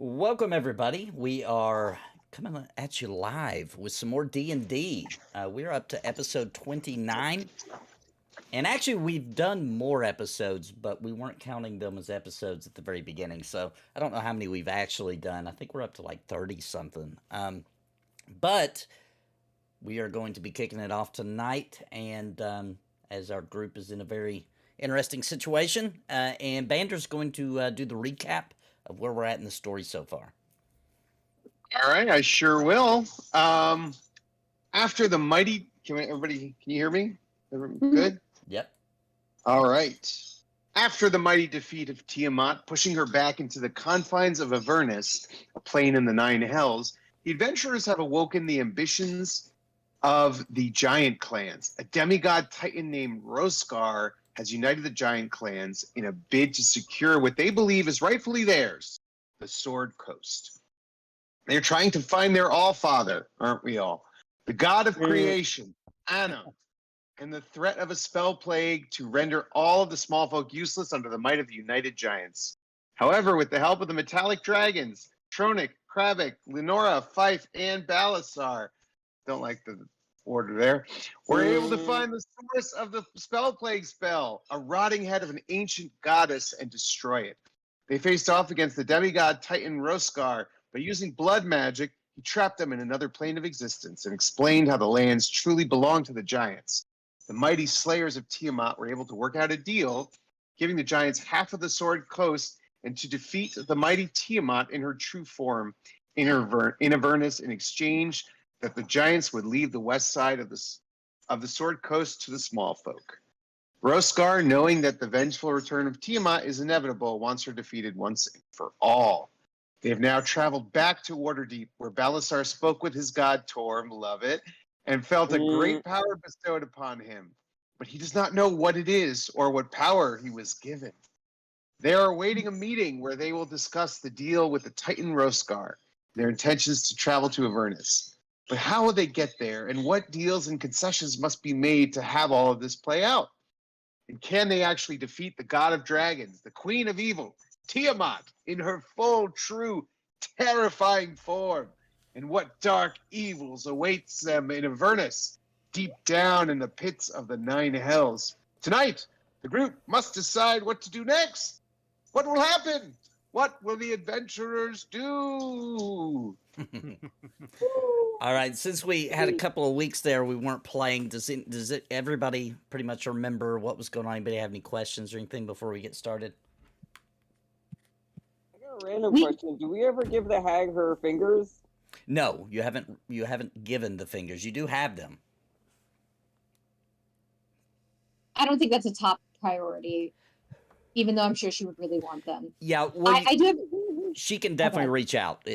Welcome everybody. We are coming at you live with some more D&D. We're up to episode 29. And actually we've done more episodes, but we weren't counting them as episodes at the very beginning. So I don't know how many we've actually done. I think we're up to like 30 something. But we are going to be kicking it off tonight. And as our group is in a very interesting situation, and Bander's going to do the recap of where we're at in the story so far. All right, I sure will. After the mighty, can you hear me? Good? Yep. All right. After the mighty defeat of Tiamat, pushing her back into the confines of Avernus, a plane in the Nine Hells, the adventurers have awoken the ambitions of the giant clans. A demigod titan named Roskar has united the giant clans in a bid to secure what they believe is rightfully theirs, the Sword Coast. They're trying to find their all-father, aren't we all? The god of creation, Anna, and the threat of a spell plague to render all of the small folk useless under the might of the united giants. However, with the help of the metallic dragons, Roenick, Crabbick, Lenora, Fyfe, and Balasar, don't like the order there, we're able to find the source of the spell plague spell, a rotting head of an ancient goddess, and destroy it. They faced off against the demigod titan Roskar. By using blood magic, he trapped them in another plane of existence and explained how the lands truly belong to the giants. The mighty slayers of Tiamat were able to work out a deal, giving the giants half of the Sword Coast and to defeat the mighty Tiamat in her true form in Avernus in exchange that the giants would leave the west side of the Sword Coast to the small folk. Roskar, knowing that the vengeful return of Tiamat is inevitable, wants her defeated once and for all. They have now traveled back to Waterdeep, where Balasar spoke with his god Torm, love it, and felt a great power bestowed upon him. But he does not know what it is or what power he was given. They are awaiting a meeting where they will discuss the deal with the Titan Roskar, their intentions to travel to Avernus. But how will they get there, and what deals and concessions must be made to have all of this play out? And can they actually defeat the god of dragons, the queen of evil, Tiamat, in her full, true, terrifying form? And what dark evils awaits them in Avernus, deep down in the pits of the Nine Hells? Tonight, the group must decide what to do next. What will happen? What will the adventurers do? All right, since we had a couple of weeks there, we weren't playing. Does everybody pretty much remember what was going on? Anybody have any questions or anything before we get started? I got a random question. Do we ever give the hag her fingers? No, you haven't given the fingers. You do have them. I don't think that's a top priority, even though I'm sure she would really want them. Yeah, well, I do have... She can definitely reach out.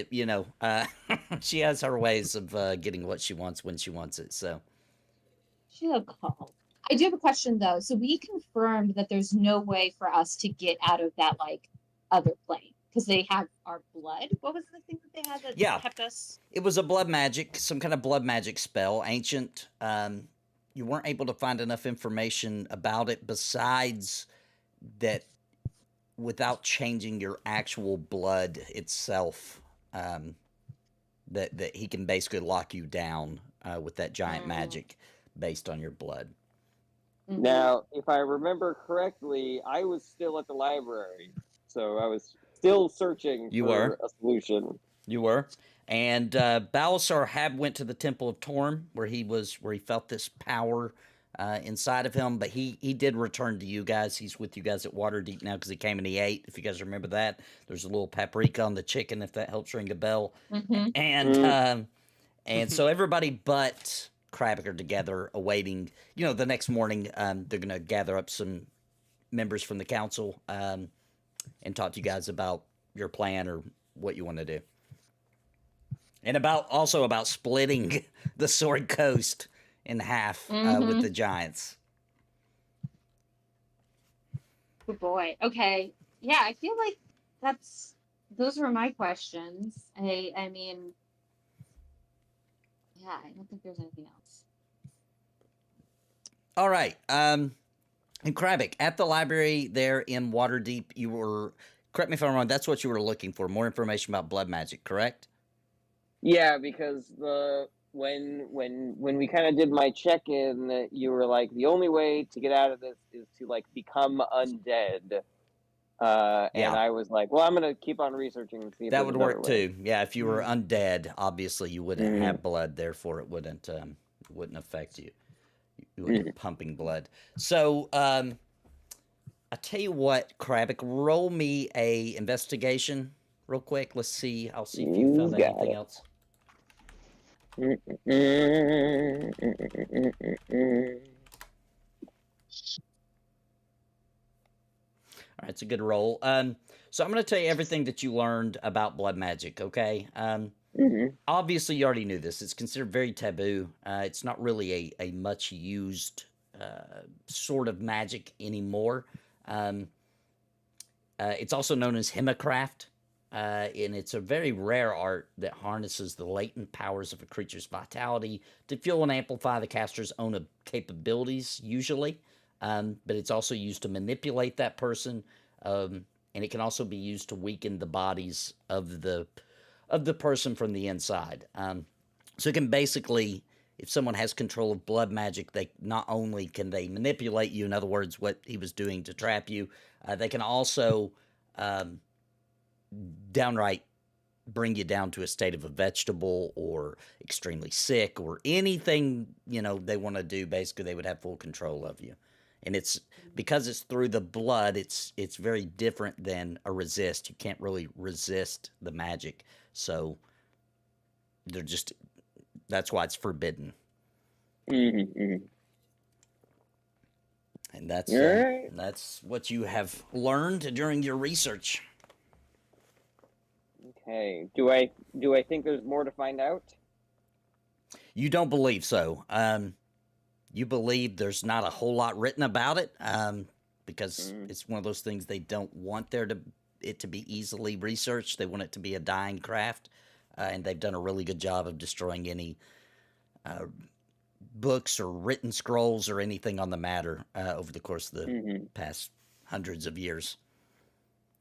She has her ways of getting what she wants when she wants it. So she'll call. I do have a question though. So we confirmed that there's no way for us to get out of that other plane because they have our blood. What was the thing that they had that kept us? It was a blood magic, some kind of blood magic spell, ancient. You weren't able to find enough information about it besides that. Without changing your actual blood itself, that he can basically lock you down with that giant magic based on your blood. Now, if I remember correctly, I was still at the library, so I was still searching for a solution. You were. And Balasar had went to the Temple of Torm, where he felt this power inside of him, but he did return to you guys. He's with you guys at Waterdeep now because he came and he ate. If you guys remember that, there's a little paprika on the chicken, if that helps ring a bell. And so everybody but Crabbick are together awaiting. The next morning they're gonna gather up some members from the council and talk to you guys about your plan or what you want to do, and also about splitting the Sword Coast in half with the giants. Good boy. Okay. Yeah, I feel like those were my questions. I mean, yeah, I don't think there's anything else. All right. And Crabbick, at the library there in Waterdeep, you were correct me if I'm wrong, that's what you were looking for, more information about blood magic, correct? Yeah, because when we kind of did my check-in, you were like, the only way to get out of this is to like become undead. And I was like, well, I'm gonna keep on researching and see if that there's would another work way. too. Yeah, if you were undead, obviously you wouldn't Mhm. have blood, therefore it wouldn't affect you. You wouldn't be pumping blood. So I tell you what, Crabbick, roll me a investigation real quick. Let's see. I'll see if you found anything else. All right, it's a good roll. So I'm going to tell you everything that you learned about blood magic, okay? Obviously, you already knew this. It's considered very taboo. It's not really a much used sort of magic anymore. It's also known as hemicraft, and it's a very rare art that harnesses the latent powers of a creature's vitality to fuel and amplify the caster's own capabilities, usually. But it's also used to manipulate that person, and it can also be used to weaken the bodies of the person from the inside. So it can basically, if someone has control of blood magic, they not only can they manipulate you, in other words, what he was doing to trap you, they can also downright bring you down to a state of a vegetable or extremely sick or anything, they want to do. Basically, they would have full control of you. And it's because it's through the blood, it's very different than a resist. You can't really resist the magic. So that's why it's forbidden. And that's what you have learned during your research. Okay. Do I think there's more to find out? You don't believe so. You believe there's not a whole lot written about it, because it's one of those things they don't want it to be easily researched. They want it to be a dying craft, and they've done a really good job of destroying any books or written scrolls or anything on the matter over the course of the past hundreds of years.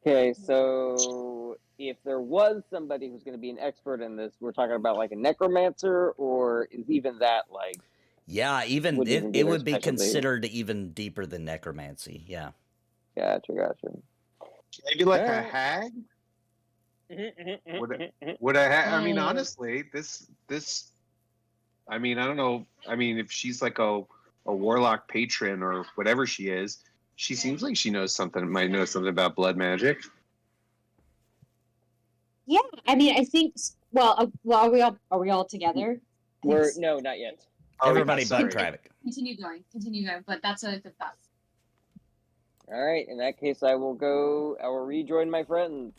Okay, so if there was somebody who's going to be an expert in this, we're talking about like a necromancer, or is even that like? Yeah, it would be considered even deeper than necromancy. Yeah. Gotcha. Maybe like a hag. Would a hag? I mean, honestly, this. I mean, I don't know. I mean, if she's like a warlock patron or whatever she is, she seems like she knows something. Might know something about blood magic. Yeah, I mean, I think. Well, are we all together? No, not yet. Everybody but Crabbick. Continue going, but that's a good thought. All right, in that case, I will rejoin my friends.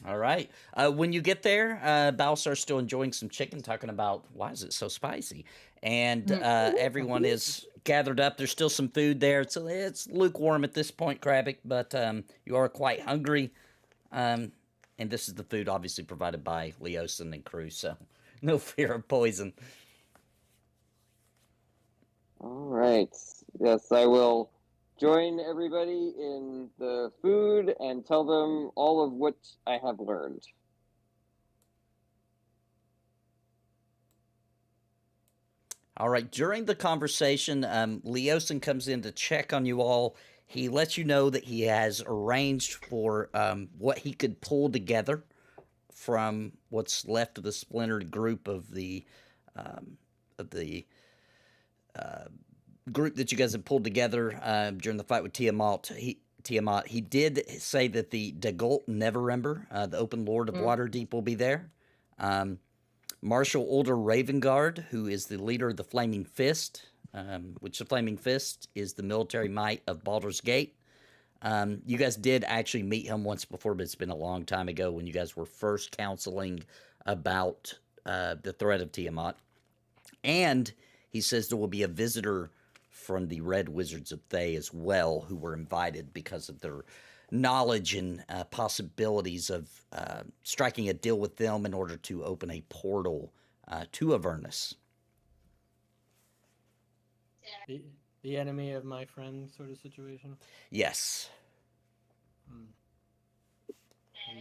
All right. When you get there, Balasar's still enjoying some chicken, talking about why is it so spicy, and everyone is gathered up. There's still some food there. It's lukewarm at this point, Crabbick, but you are quite hungry, and this is the food obviously provided by Leosin and crew, so no fear of poison. All right. Yes, I will join everybody in the food and tell them all of what I have learned. All right. During the conversation, Leosin comes in to check on you all. He lets you know that he has arranged for what he could pull together from what's left of the splintered group of the group that you guys have pulled together during the fight with Tiamat. He did say that the Dagult Neverember, the Open Lord of Waterdeep, will be there. Marshal Older Ravengard, who is the leader of the Flaming Fist, which the Flaming Fist is the military might of Baldur's Gate. You guys did actually meet him once before, but it's been a long time ago when you guys were first counseling about the threat of Tiamat. And he says there will be a visitor from the Red Wizards of Thay as well, who were invited because of their knowledge and possibilities of striking a deal with them in order to open a portal to Avernus. The enemy of my friend sort of situation? Yes.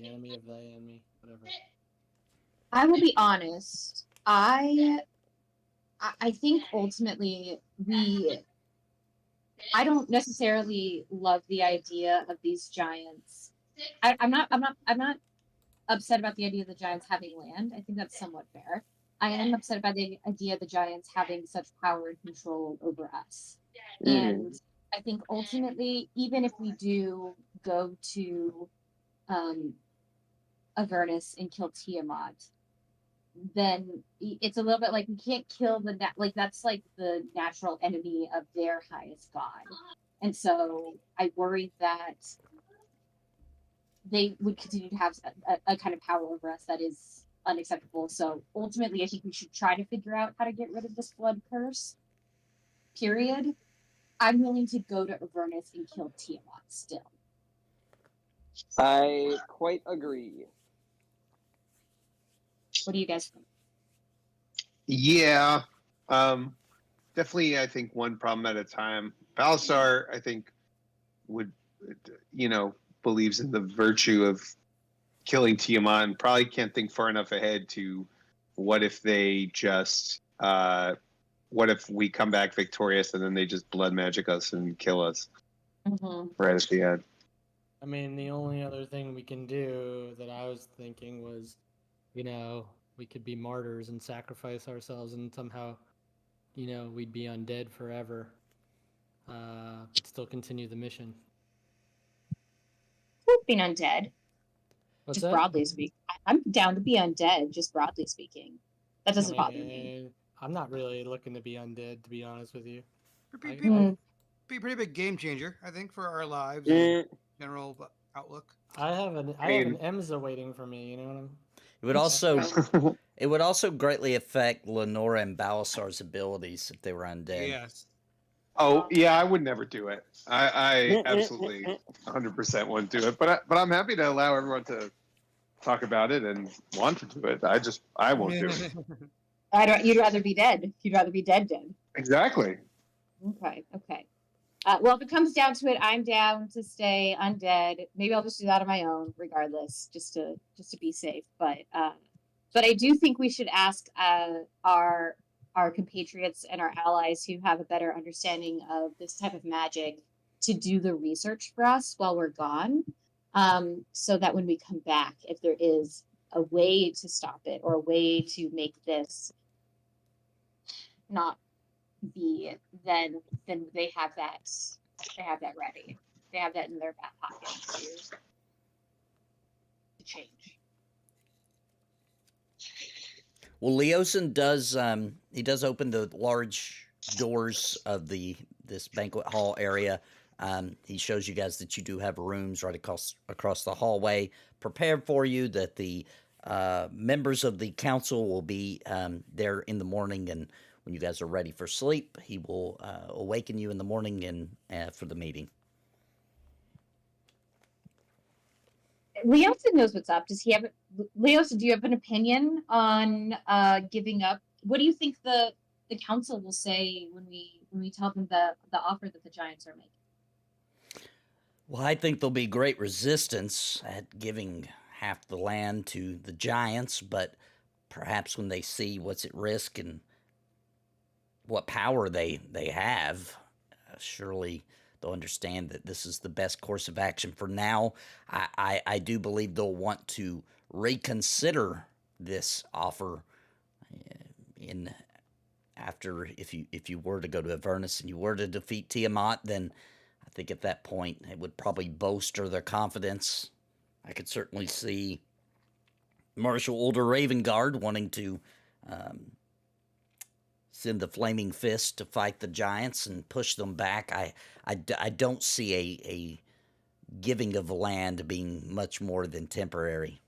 the enemy of thy enemy, whatever. I will be honest. I think ultimately I don't necessarily love the idea of these giants. I'm not upset about the idea of the giants having land. I think that's somewhat fair. I am upset about the idea of the giants having such power and control over us. And I think ultimately, even if we do go to Avernus and kill Tiamat, then it's a little bit like we can't kill like that's like the natural enemy of their highest god. And so I worry that they would continue to have a kind of power over us that is unacceptable. So ultimately, I think we should try to figure out how to get rid of this blood curse. Period. I'm willing to go to Avernus and kill Tiamat still. I quite agree. What do you guys think? Yeah, definitely. I think one problem at a time. Balasar, I think, would, believes in the virtue of killing Tiamat and probably can't think far enough ahead to what if they just, what if we come back victorious and then they just blood magic us and kill us right at the end. I mean, the only other thing we can do that I was thinking was, we could be martyrs and sacrifice ourselves and somehow, we'd be undead forever, but still continue the mission. Being undead. What's just that? broadly speaking. I'm down to be undead, just broadly speaking. That doesn't bother me. I'm not really looking to be undead, to be honest with you. Be a pretty big game changer, I think, for our lives and general outlook. I have an Emza waiting for me. You know what I'm? It would also greatly affect Lenora and Balasar's abilities if they were undead. Yes. Oh yeah, I would never do it. I absolutely 100% wouldn't do it. But I'm happy to allow everyone to talk about it and want to do it. I won't do it. You'd rather be dead. You'd rather be dead. Exactly. Okay. Well, if it comes down to it, I'm down to stay undead. Maybe I'll just do that on my own, regardless, just to be safe. But I do think we should ask our compatriots and our allies who have a better understanding of this type of magic to do the research for us while we're gone, so that when we come back, if there is a way to stop it or a way to make this not be, then they have that ready. They have that in their back pocket to change. Well, Leosin does open the large doors of this banquet hall area. He shows you guys that you do have rooms right across the hallway prepared for you, that the members of the council will be there in the morning, and when you guys are ready for sleep, he will awaken you in the morning and for the meeting. Leosin knows what's up. Leosin, do you have an opinion on giving up? What do you think the council will say when we tell them the offer that the giants are making? Well, I think there'll be great resistance at giving half the land to the giants, but perhaps when they see what's at risk and what power they have, surely they'll understand that this is the best course of action for now. I do believe they'll want to reconsider this offer after if you were to go to Avernus and you were to defeat Tiamat, then I think at that point it would probably bolster their confidence. I could certainly see Marshal Older Ravengard wanting to send the Flaming Fist to fight the giants and push them back. I don't see a giving of land being much more than temporary.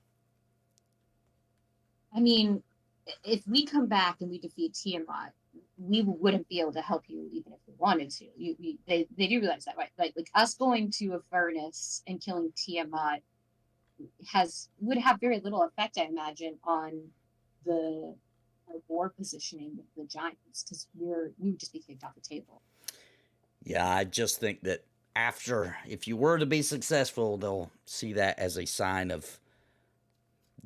I mean, if we come back and we defeat Tiamat, we wouldn't be able to help you even if we wanted to. They do realize that, right? Like us going to Avernus and killing Tiamat would have very little effect, I imagine, on the war positioning with the giants, because we would just be kicked off the table. Yeah, I just think that if you were to be successful, they'll see that as a sign of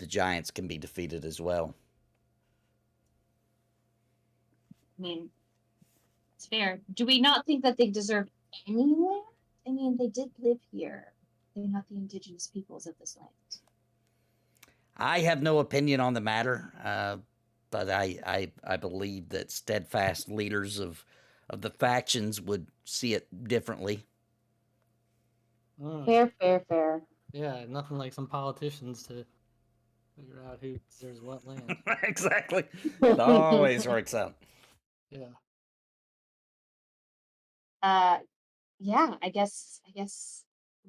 the giants can be defeated as well. I mean, it's fair. Do we not think that they deserve any land? I mean, they did live here. They're not the indigenous peoples of this land. I have no opinion on the matter, but I believe that steadfast leaders of the factions would see it differently. Fair. Yeah, nothing like some politicians to figure out who deserves what land. Exactly. It always works out. Yeah. Yeah, I guess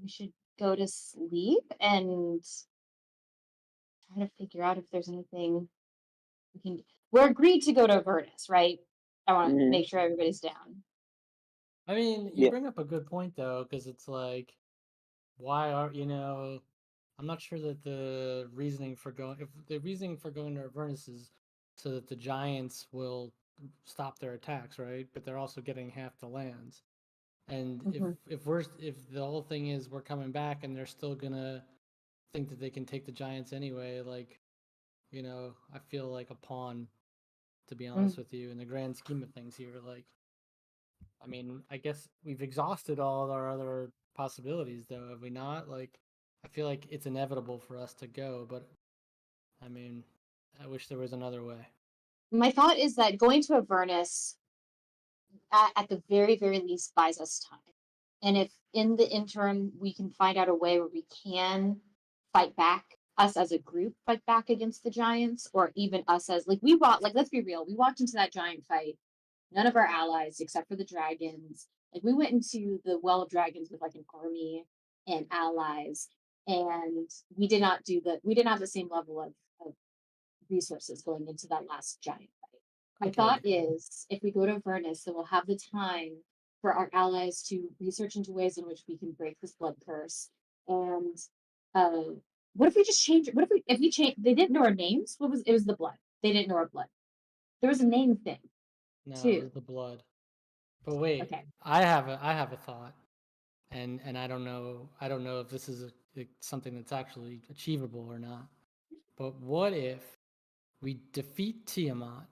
we should go to sleep and try to figure out if there's anything we can. We're agreed to go to Avernus, right? I want to Mhm. make sure everybody's down. I mean, you Yeah. bring up a good point though, because it's like, why are I'm not sure that the reasoning for going to Avernus is so that the giants will stop their attacks, right? But they're also getting half the lands. And Mhm. if the whole thing is we're coming back and they're still gonna think that they can take the giants anyway, like, I feel like a pawn, to be honest with you, in the grand scheme of things here. Like, I mean, I guess we've exhausted all of our other possibilities, though, have we not? Like, I feel like it's inevitable for us to go, but I mean, I wish there was another way. My thought is that going to Avernus at the very, very least buys us time. And if in the interim we can find out a way where we can fight back, us as a group fight back against the giants, or even us as let's be real, we walked into that giant fight, none of our allies except for the dragons. Like we went into the Well of Dragons with like an army and allies, and we did not have the same level of resources going into that last giant fight. My Okay. thought is if we go to Avernus, then we'll have the time for our allies to research into ways in which we can break this blood curse. And what if we just change it? What if we change? They didn't know our names. It was the blood. They didn't know our blood. There was a name thing No, it too. was the blood. But wait, Okay. I have a thought, and I don't know if this is something that's actually achievable or not. But what if we defeat Tiamat,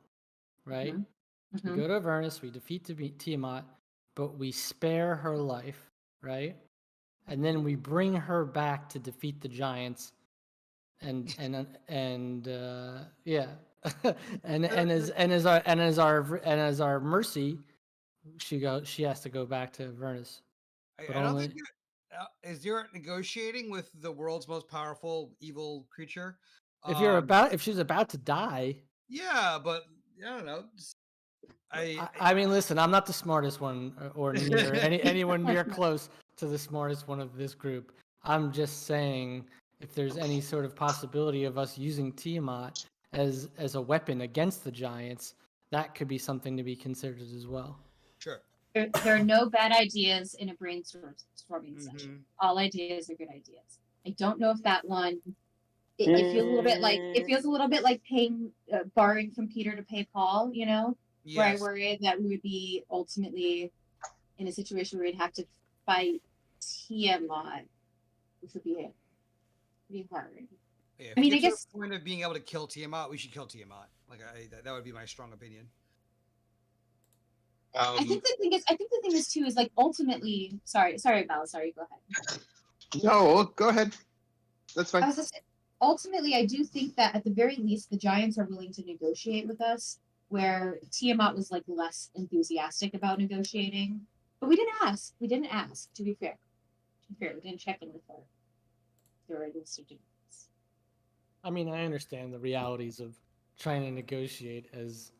right? We Mhm. go to Avernus, we defeat Tiamat, but we spare her life, right? And then we bring her back to defeat the giants, and yeah, and as our mercy, she has to go back to Avernus. But I don't only think is there negotiating with the world's most powerful evil creature? if she's about to die. Yeah, but I don't know. I mean, listen, I'm not the smartest one, or near anyone near close to the smartest one of this group. I'm just saying, if there's any sort of possibility of us using Tiamat as a weapon against the giants, that could be something to be considered as well. Sure. There are no bad ideas in a brainstorming session. All ideas are good ideas. I don't know if that one. It feels a little bit like paying, borrowing from Peter to pay Paul. You know, where I Yes. worry that we would be ultimately in a situation where we'd have to fight Tiamat, which would be pretty hard. Yeah, I mean, I to the guess point of being able to kill Tiamat, we should kill Tiamat. Like that would be my strong opinion. I think the thing is too is like ultimately. Sorry, Balasar, you go ahead. No, go ahead. That's fine. I was just ultimately, I do think that at the very least, the giants are willing to negotiate with us, where Tiamat was like less enthusiastic about negotiating. But we didn't ask. We didn't ask. To be fair, we didn't check in with her. There are these certificates. I mean, I understand the realities of trying to negotiate, as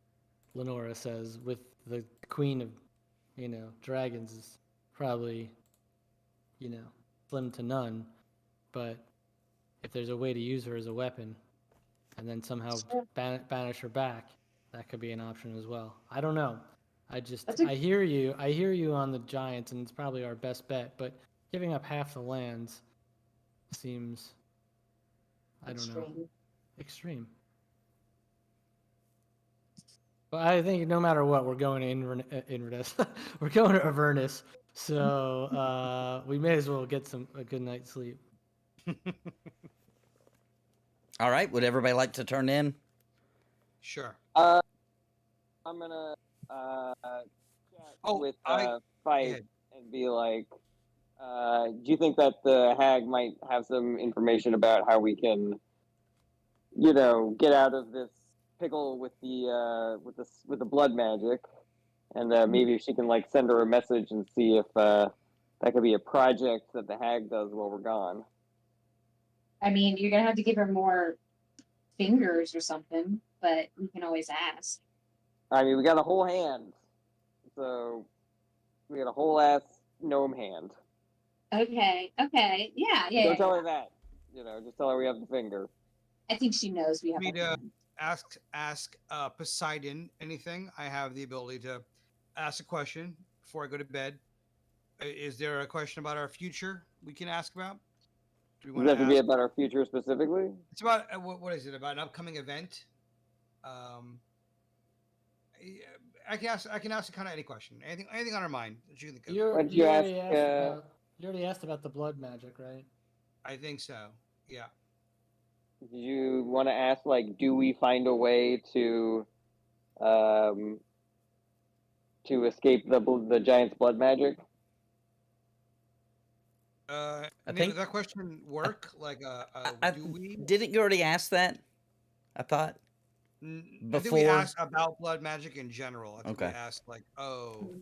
Lenora says, with the queen of, dragons is probably, slim to none. But if there's a way to use her as a weapon and then somehow banish her back, that could be an option as well. I don't know. I hear you on the giants, and it's probably our best bet, but giving up half the lands seems, I don't know, extreme. But I think no matter what, we're going to Inverness. We're going to Avernus, so we may as well get a good night's sleep. All right. Would everybody like to turn in? Sure. I'm gonna chat Oh, with go Fyfe ahead. and be like, do you think that the hag might have some information about how we can, get out of this pickle with the blood magic, and maybe if she can like send her a message and see if that could be a project that the hag does while we're gone. I mean, you're gonna have to give her more fingers or something, but we can always ask. I mean, we got a whole hand, so we got a whole ass gnome hand. Okay. Yeah. Don't tell her that. Just tell her we have the finger. I think she knows we have. Me a to ask Poseidon anything. I have the ability to ask a question before I go to bed. Is there a question about our future we can ask about? Do we Does want that have to be ask? about our future specifically? It's about what is it about an upcoming event? I can ask kind of any question, anything on our mind that you think of. You, Why don't you, you already ask, asked about, you already asked about the blood magic, right? I think so. Yeah. Do you want to ask, like, do we find a way to escape the giant's blood magic? I Does think- that question work? Like, do we? Didn't you already ask that? I thought. I think Before- we asked about blood magic in general. I think we Okay. asked like, oh,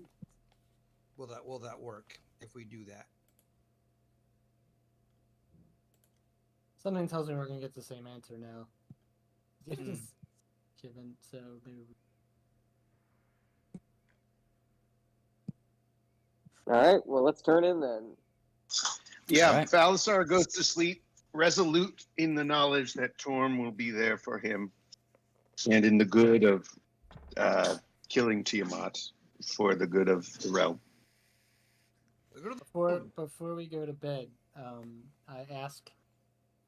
will that work if we do that? Something tells me we're gonna get the same answer now. It's just given, so maybe. All right, well, let's turn in then. Yeah, Alright. Balasar goes to sleep, resolute in the knowledge that Torm will be there for him, and in the good of killing Tiamat for the good of the realm. Before we go to bed, I ask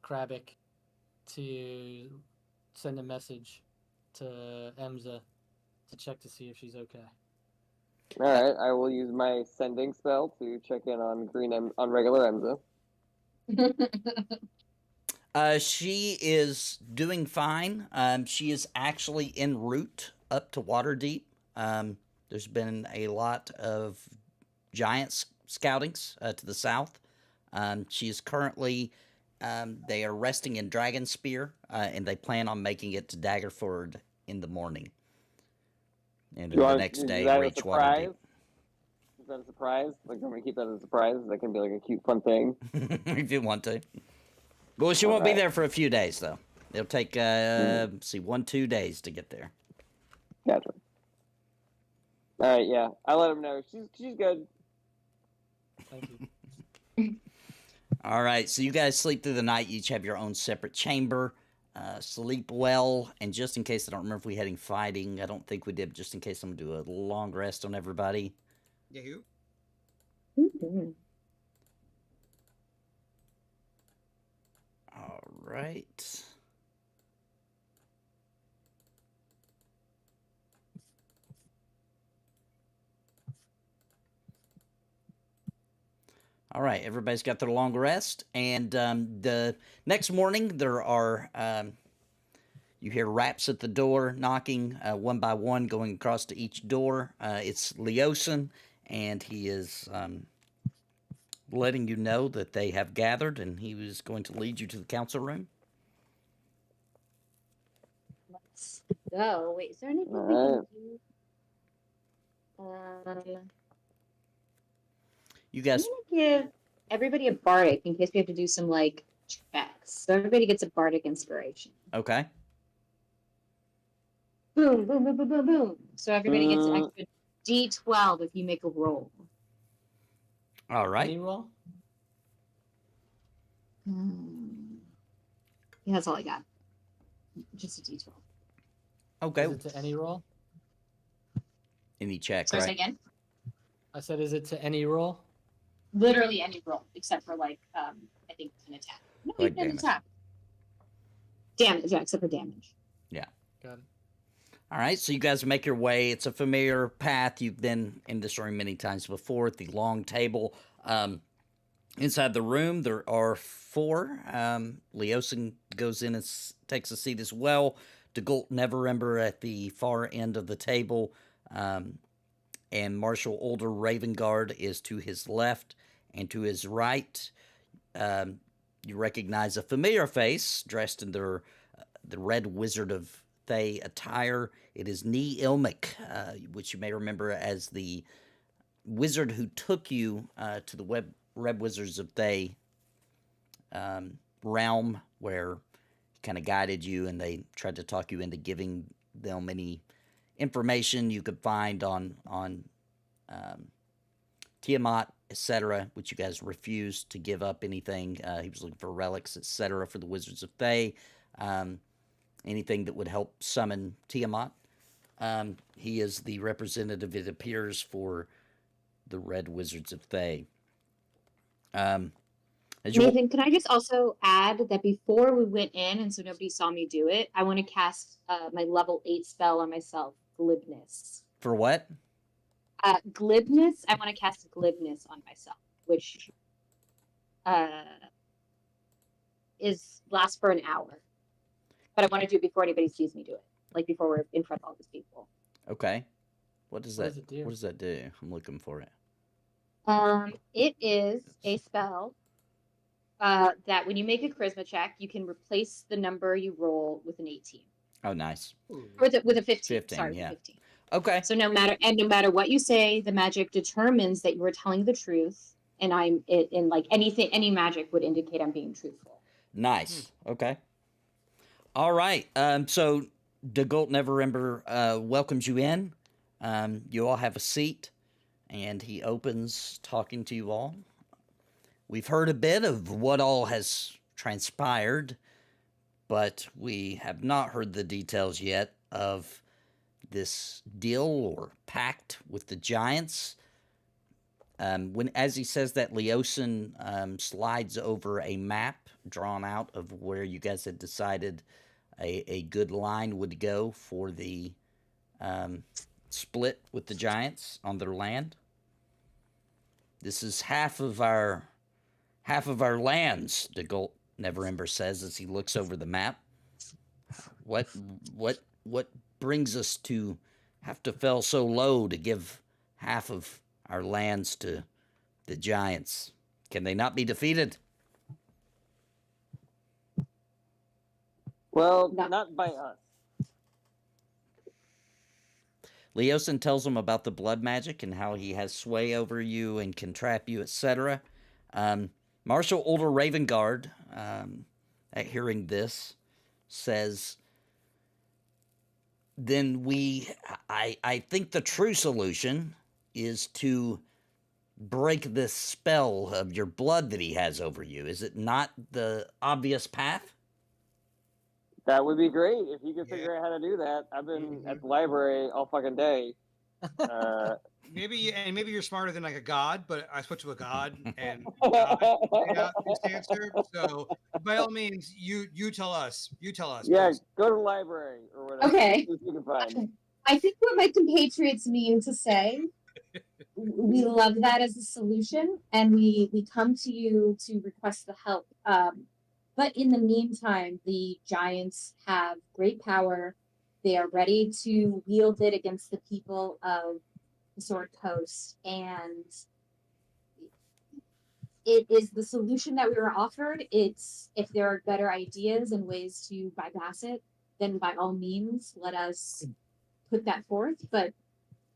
Crabbick to send a message to Emza to check to see if she's okay. All right, I will use my sending spell to check in on on regular Emza. She is doing fine. She is actually en route up to Waterdeep. There's been a lot of giant scoutings to the south. She is currently, they are resting in Dragonspear, and they plan on making it to Daggerford in the morning. And then the next day reach Waterdeep. Is that a surprise? Like, I'm gonna keep that as a surprise. That can be like a cute, fun thing. If you want to. Well, she won't be there for a few days, though. It'll take, 1-2 days to get there. Gotcha. All right, yeah, I let him know. She's good. Thank you. All right, so you guys sleep through the night. You each have your own separate chamber. Sleep well, and just in case, I don't remember if we had any fighting. I don't think we did, but just in case, I'm going to do a long rest on everybody. Yeah, you. All right. All right, everybody's got their long rest, and the next morning there are you hear raps at the door, knocking one by one, going across to each door. It's Leosin, and he is letting you know that they have gathered, and he was going to lead you to the council room. Let's go. Wait, is there anything we Alright. can do? You I'm guys, gonna give everybody a bardic in case we have to do some like checks. So everybody gets a bardic inspiration. okay? Boom, boom, boom, boom, boom, boom. So everybody gets an extra D12 if you make a roll. All right. Any roll? Yeah, that's all I got. Just a D12. Okay. Is it to any roll? Any check, So say right? again. I said, is it to any roll? Literally any roll except for like I think an attack. No, Like you can damage. attack. Damage, yeah, except for damage. Got it. All right, so you guys make your way. It's a familiar path. You've been in this room many times before at the long table. Inside the room, there are four. Leosin goes in and takes a seat as well. DeGolt Neverember at the far end of the table. And Marshal Older Ravengard is to his left, and to his right, you recognize a familiar face dressed in the Red Wizard of Thay attire. It is Nee Ilmic, which you may remember as the wizard who took you to the Red Wizards of Thay realm, where he kind of guided you, and they tried to talk you into giving them any information you could find on Tiamat, etc., which you guys refused to give up anything. He was looking for relics, etc., for the Wizards of Thay. Anything that would help summon Tiamat. He is the representative, it appears, for the Red Wizards of Thay. Nathan, can I just also add that before we went in, and so nobody saw me do it, I want to cast my level 8 spell on myself, Glibness. For what? Glibness. I want to cast Glibness on myself, which lasts for an hour. But I want to do it before anybody sees me do it, like before we're in front of all these people. Okay. What does that do? What does that do? I'm looking for it. It is a spell that when you make a charisma check, you can replace the number you roll with an 18. Oh, nice. Or with a 15. 15, Sorry, yeah. 15. Okay. So no matter what you say, the magic determines that you are telling the truth, and like any magic would indicate I'm being truthful. Nice. Okay. All right. So DeGolt Neverember welcomes you in. You all have a seat, and he opens talking to you all. We've heard a bit of what all has transpired, but we have not heard the details yet of this deal or pact with the giants. As he says that, Leosin slides over a map drawn out of where you guys had decided a good line would go for the split with the giants on their land. This is half of our lands, DeGolt Neverember says as he looks over the map. What brings us to have to fell so low to give half of our lands to the giants? Can they not be defeated? Well, not by us. Leosin tells him about the blood magic and how he has sway over you and can trap you, etc. Marshal Older Ravengard, at hearing this, says, then I think the true solution is to break this spell of your blood that he has over you. Is it not the obvious path? That would be great if you could figure out how to do that. I've been at the library all fucking day. Maybe you're smarter than like a god, but I switched to a god and got this answer. So by all means, you tell us. You tell us. Yeah, please. go to the library or whatever. Okay. You can find. I think what my compatriots mean to say, we love that as a solution, and we come to you to request the help. But in the meantime, the giants have great power. They are ready to wield it against the people of the Sword Coast, and it is the solution that we were offered. It's if there are better ideas and ways to bypass it, then by all means, let us put that forth. But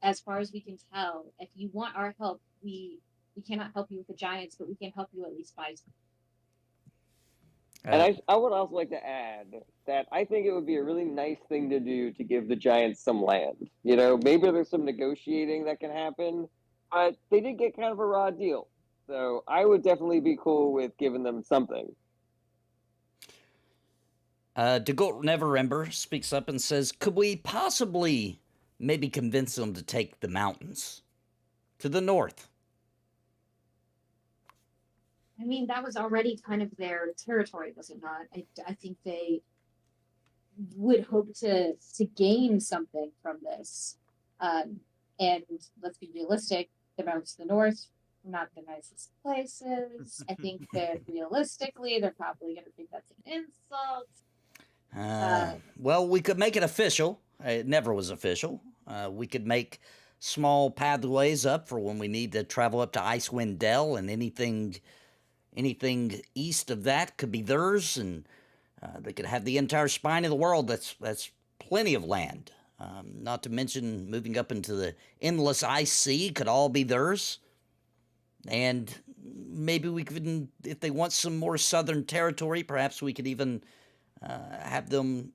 as far as we can tell, if you want our help, we cannot help you with the giants, but we can help you at least by. And I would also like to add that I think it would be a really nice thing to do to give the Giants some land. You know, maybe there's some negotiating that can happen, but they did get kind of a raw deal. So I would definitely be cool with giving them something. DeGolt Neverember speaks up and says, could we possibly maybe convince them to take the mountains to the north? I mean, that was already kind of their territory, was it not? I think they would hope to gain something from this. And let's be realistic, the mountains to the north, not the nicest places. I think that realistically, they're probably going to think that's an insult. Well, we could make it official. It never was official. We could make small pathways up for when we need to travel up to Icewind Dell, and anything east of that could be theirs, and they could have the entire spine of the world. That's plenty of land. Not to mention moving up into the endless ice sea could all be theirs. And maybe we could, if they want some more southern territory, perhaps we could even have them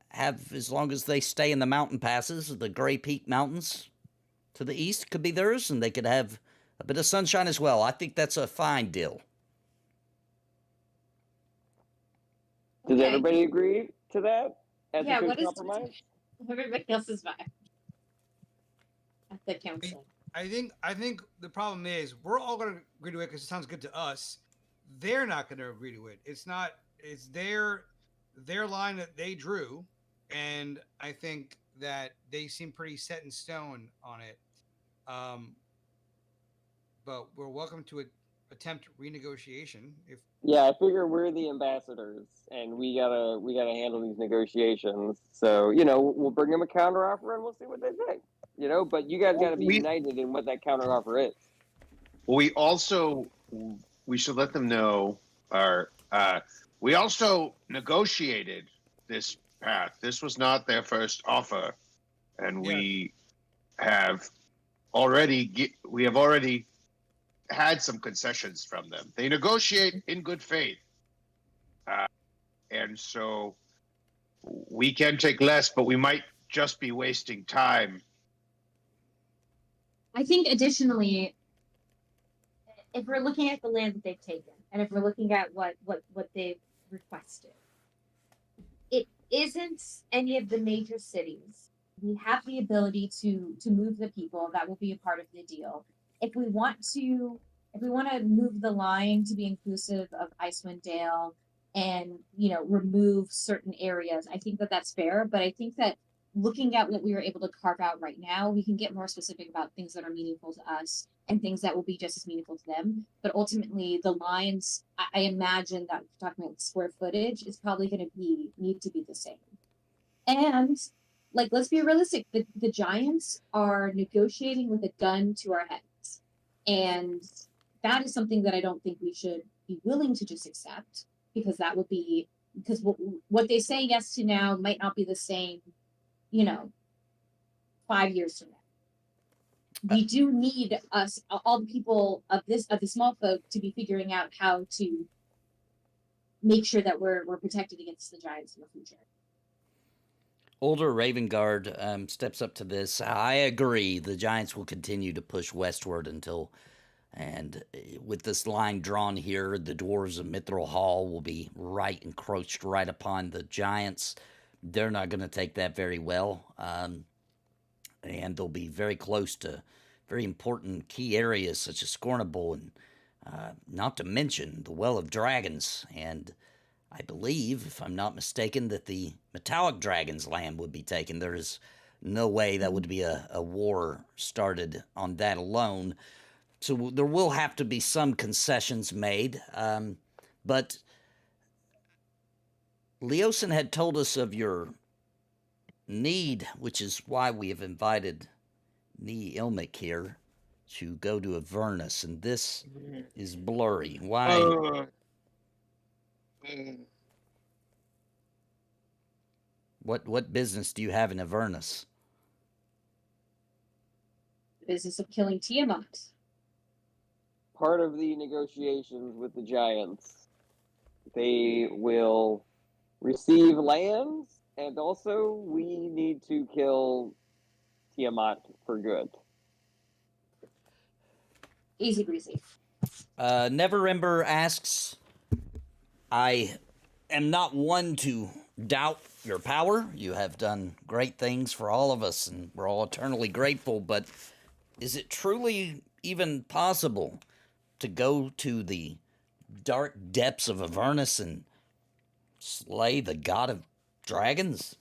have, as long as they stay in the mountain passes, the Grey Peak Mountains to the east could be theirs, and they could have a bit of sunshine as well. I think that's a fine deal. Does Okay. everybody agree to that? As Yeah, a good what is compromise? everybody else's vibe at the council? I think the problem is we're all going to agree to it because it sounds good to us. They're not going to agree to it. It's not. It's their line that they drew, and I think that they seem pretty set in stone on it. But we're welcome to attempt renegotiation if. Yeah, I figure we're the ambassadors, and we gotta handle these negotiations. So we'll bring them a counteroffer, and we'll see what they say. But you guys gotta be united in what that counteroffer is. We should let them know we also negotiated this path. This was not their first offer, and we have already had some concessions from them. They negotiate in good faith, and so we can take less, but we might just be wasting time. I think additionally, if we're looking at the land that they've taken, and if we're looking at what they've requested, it isn't any of the major cities. We have the ability to move the people. That will be a part of the deal. If we want to move the line to be inclusive of Icewind Dale and remove certain areas, I think that that's fair. But I think that looking at what we were able to carve out right now, we can get more specific about things that are meaningful to us and things that will be just as meaningful to them. But ultimately, the lines, I imagine that we're talking about square footage, is probably going to need to be the same. And let's be realistic. The giants are negotiating with a gun to our heads, and that is something that I don't think we should be willing to just accept, because that would be what they say yes to now might not be the same 5 years from now. We do need us, all the people of the small folk, to be figuring out how to make sure that we're protected against the giants in the future. Older Ravengard steps up to this. I agree. The giants will continue to push westward and with this line drawn here, the dwarves of Mithril Hall will be encroached right upon the giants. They're not going to take that very well. And they'll be very close to very important key areas such as Scornable, and not to mention the Well of Dragons. And I believe, if I'm not mistaken, that the Metallic Dragon's land would be taken. There is no way that would be a war started on that alone. So there will have to be some concessions made. But Leosin had told us of your need, which is why we have invited Ilmic here to go to Avernus, and this is blurry. Why? What business do you have in Avernus? The business of killing Tiamat. Part of the negotiations with the giants, they will receive lands, and also we need to kill Tiamat for good. Easy breezy. Neverember asks, I am not one to doubt your power. You have done great things for all of us, and we're all eternally grateful, but is it truly even possible to go to the dark depths of Avernus and slay the god of dragons?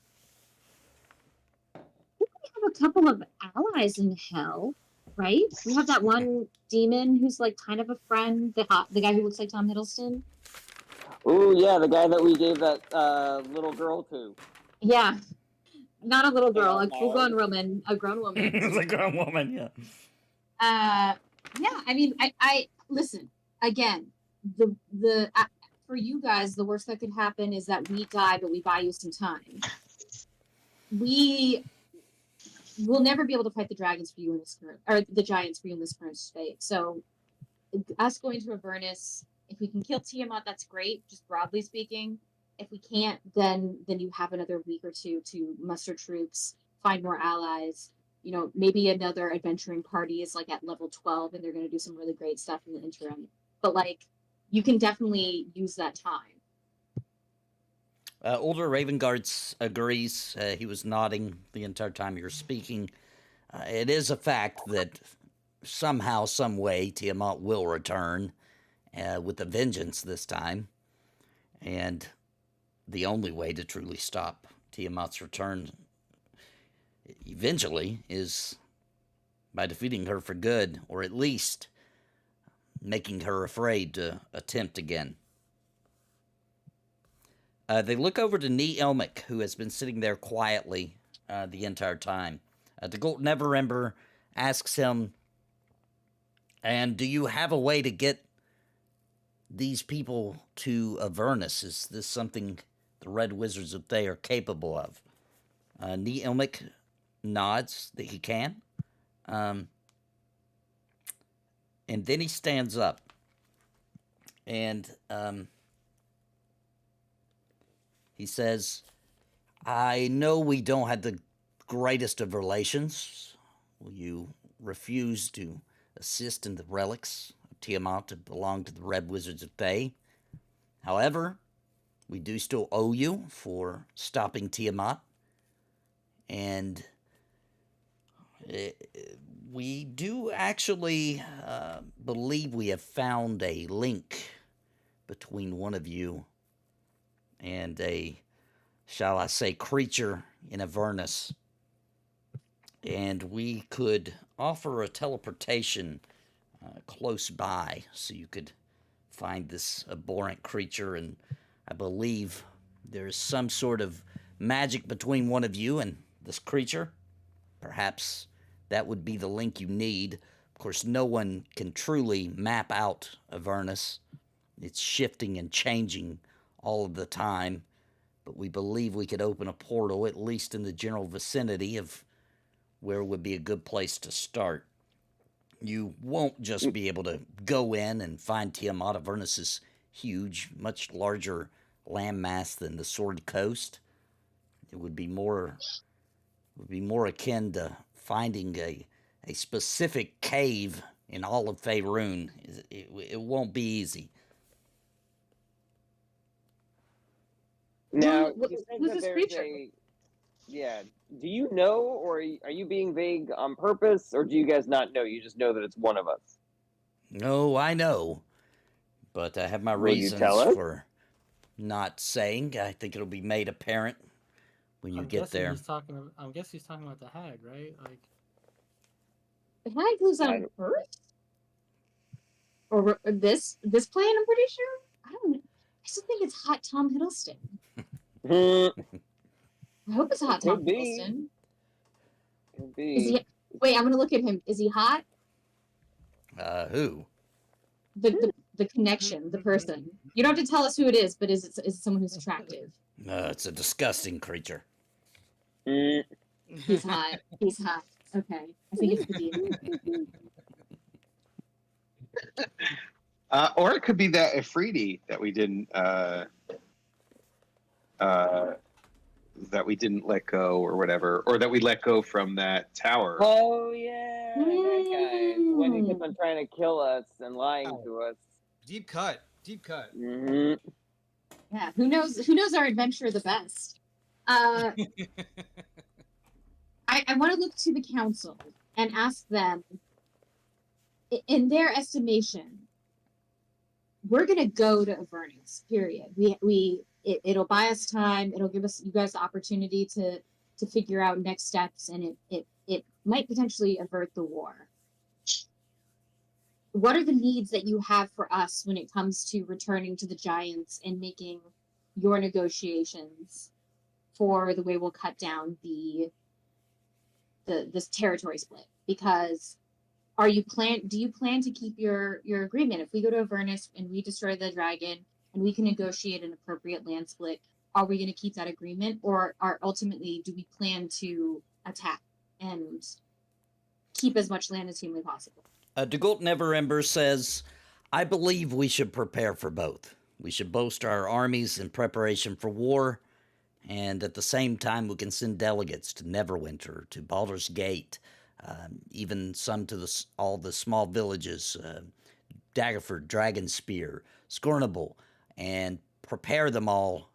We have a couple of allies in hell. right? We have that one demon who's like kind of a friend, the guy who looks like Tom Hiddleston. Oh yeah, the guy that we gave that little girl to. Yeah, not a little girl, a no. full-grown woman, a grown woman. It's a grown woman, yeah. Yeah. I mean, I listen again. The for you guys, the worst that could happen is that we die, but we buy you some time. We will never be able to fight the dragons for you in this current, or the giants for you in this current state. So, us going to Avernus, if we can kill Tiamat, that's great. Just broadly speaking, if we can't, then you have another week or two to muster troops, find more allies. You know, maybe another adventuring party is like at level 12, and they're going to do some really great stuff in the interim. But like, you can definitely use that time. Older Ravenguards agrees. He was nodding the entire time you were speaking. It is a fact that somehow, some way, Tiamat will return with a vengeance this time. And the only way to truly stop Tiamat's return eventually is by defeating her for good, or at least making her afraid to attempt again. They look over to Roenick, who has been sitting there quietly the entire time. The Golden Neverember asks him, "And do you have a way to get these people to Avernus? Is this something the Red Wizards of Thay are capable of?" Roenick nods that he can. And then he stands up. And he says, "I know we don't have the greatest of relations. You refuse to assist in the relics of Tiamat that belong to the Red Wizards of Thay. However, we do still owe you for stopping Tiamat. And we do actually believe we have found a link between one of you and a, shall I say, creature in Avernus. And we could offer a teleportation close by so you could find this abhorrent creature. And I believe there's some sort of magic between one of you and this creature. Perhaps that would be the link you need. Of course, no one can truly map out Avernus. It's shifting and changing all of the time, but we believe we could open a portal, at least in the general vicinity of where would be a good place to start. You won't just be able to go in and find Tiamat. Avernus is huge, much larger landmass than the Sword Coast. It would be more akin to finding a specific cave in all of Faerun. It won't be easy. Now, Who's you said this that there's creature? yeah. Do you know, or are you being vague on purpose, or do you guys not know? You just know that it's one of us. No, I know, but I have my Will you reasons tell us? for not saying. I think it'll be made apparent when you I'm get guessing there. I guess he's talking about the hag, right? Like, The hag lives I on don't- Earth, or this plane. I'm pretty sure. I don't know. I still think it's hot Tom Hiddleston. I hope it's hot Tom Could be. Hiddleston. Could Is be. he? Wait, I'm gonna look at him. Is he hot? Who? The connection, the person. You don't have to tell us who it is, but is it someone who's attractive? It's a disgusting creature. He's hot. He's hot. Okay, I think it's the demon. Or it could be that Ifriti that we didn't let go, or whatever, or that we let go from that tower. Oh yeah, that guy. The one who kept on trying to kill us and lying to us. Deep cut. Deep cut. Mm-hmm. Yeah, who knows our adventure the best? I want to look to the council and ask them, in their estimation, we're gonna go to Avernus. Period. It'll buy us time. It'll give you guys the opportunity to figure out next steps, and it might potentially avert the war. what are the needs that you have for us when it comes to returning to the giants and making your negotiations for the way we'll cut down this territory split? Because do you plan to keep your agreement? If we go to Avernus and we destroy the dragon and we can negotiate an appropriate land split, are we going to keep that agreement, or ultimately do we plan to attack and keep as much land as humanly possible? DeGault Neverember says, I believe we should prepare for both. We should bolster our armies in preparation for war, and at the same time we can send delegates to Neverwinter, to Baldur's Gate, even some to all the small villages, Daggerford, Dragonspear, Scornable, and prepare them all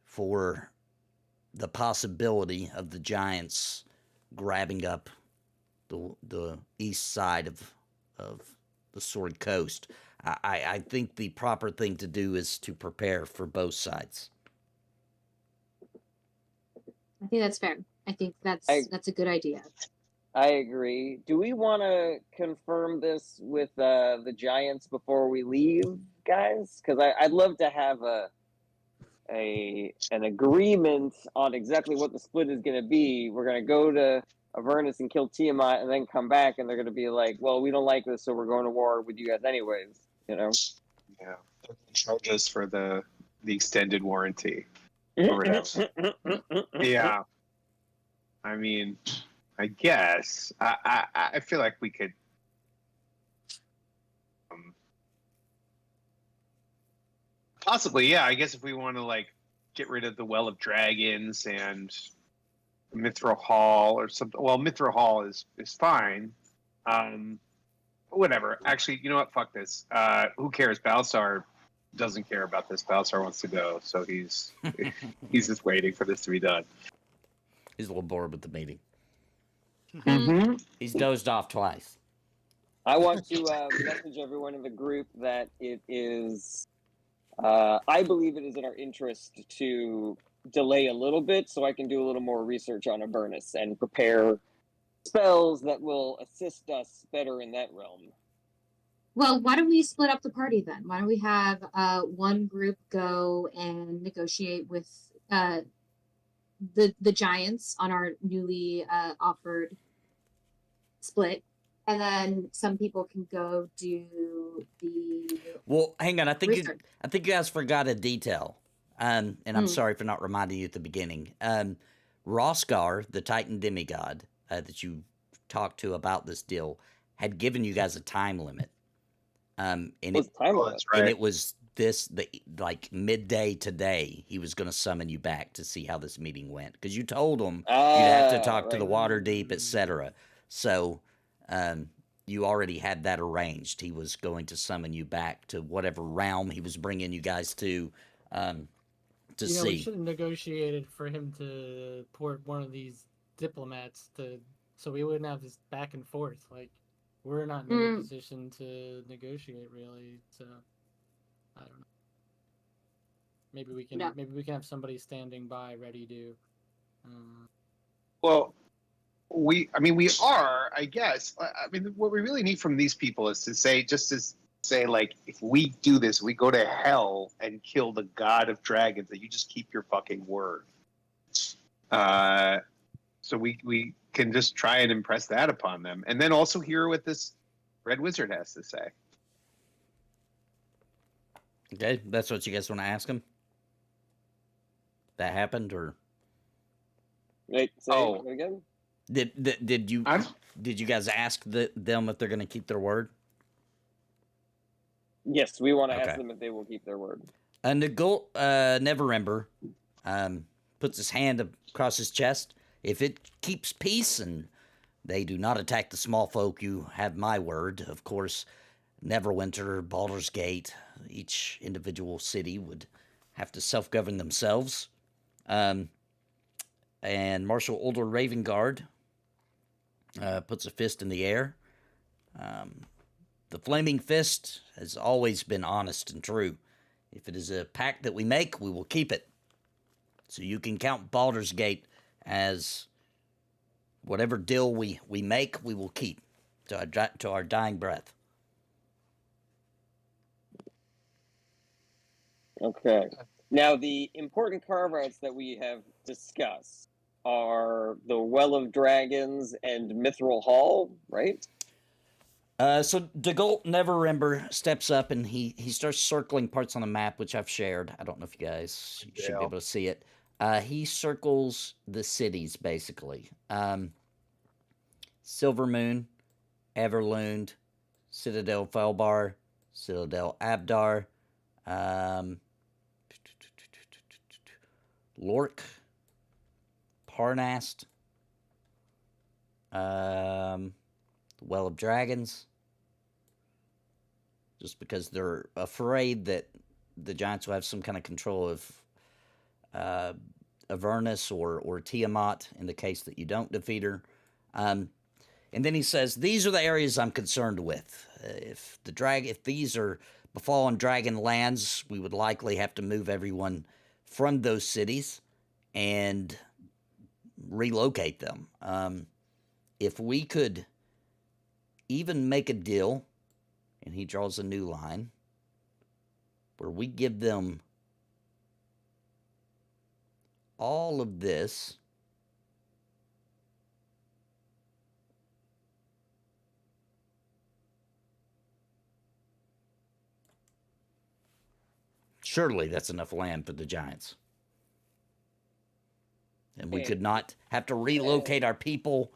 for the possibility of the giants grabbing up the east side of the Sword Coast. I think the proper thing to do is to prepare for both sides. I think that's fair. I think that's a good idea. I agree. Do we want to confirm this with the Giants before we leave, guys? Because I'd love to have an agreement on exactly what the split is going to be. We're going to go to Avernus and kill Tiamat, and then come back, and they're going to be like, "Well, we don't like this, so we're going to war with you guys anyways." You know? Yeah, they're going to charge us for the extended warranty. Or whatever. Yeah. I mean, I guess I feel like we could possibly, yeah. I guess if we want to like get rid of the Well of Dragons and Mithril Hall or something. Well, Mithril Hall is fine. Whatever. Actually, you know what? Fuck this. Who cares? Balasar doesn't care about this. Balasar wants to go, so he's just waiting for this to be done. He's a little bored with the meeting. Mm-hmm. He's dozed off twice. I want to message everyone in the group that it is. I believe it is in our interest to delay a little bit so I can do a little more research on Avernus and prepare spells that will assist us better in that realm. Well, why don't we split up the party then? Why don't we have one group go and negotiate with the giants on our newly offered split, and then some people can go do the. Well, hang on. I think research. you guys forgot a detail, and I'm sorry for not reminding you at the beginning. Rosgar, the Titan demi-god that you talked to about this deal, had given you guys a time limit. And it was like midday today. He was going to summon you back to see how this meeting went, because you told him you'd have to talk to the Waterdeep, etc. So you already had that arranged. He was going to summon you back to whatever realm he was bringing you guys to see. We should have negotiated for him to port one of these diplomats so we wouldn't have this back and forth. Like, we're not in any position to negotiate, really. So I don't know. Maybe we can have somebody standing by, ready to. Well, we are, I guess. I mean, what we really need from these people is to say, like, if we do this, we go to hell and kill the god of dragons, that you just keep your fucking word. So we can just try and impress that upon them, and then also hear what this Red Wizard has to say. Okay, that's what you guys want to ask him? That happened, or? Wait, say it again? Did you guys ask them if they're going to keep their word? Yes, we want to ask them if they will keep their word. Neverember puts his hand across his chest. If it keeps peace and they do not attack the small folk, you have my word. Of course, Neverwinter, Baldur's Gate, each individual city would have to self-govern themselves. And Marshal Older Ravengard puts a fist in the air. The Flaming Fist has always been honest and true. If it is a pact that we make, we will keep it. So you can count Baldur's Gate as whatever deal we make, we will keep. to our dying breath. Okay. Now, the important carve-outs that we have discussed are the Well of Dragons and Mithril Hall, right? So DeGolt Neverember steps up and he starts circling parts on the map, which I've shared. I don't know if you guys should be able to see it. He circles the cities, basically. Silvermoon, Everlund, Citadel Felbar, Citadel Abdar, Lork, Parnast, the Well of Dragons, just because they're afraid that the Giants will have some kind of control of Avernus or Tiamat in the case that you don't defeat her. And then he says, these are the areas I'm concerned with. If these are befallen dragon lands, we would likely have to move everyone from those cities and relocate them. If we could even make a deal, and he draws a new line, where we give them all of this, surely that's enough land for the Giants. And we could not have to relocate our people.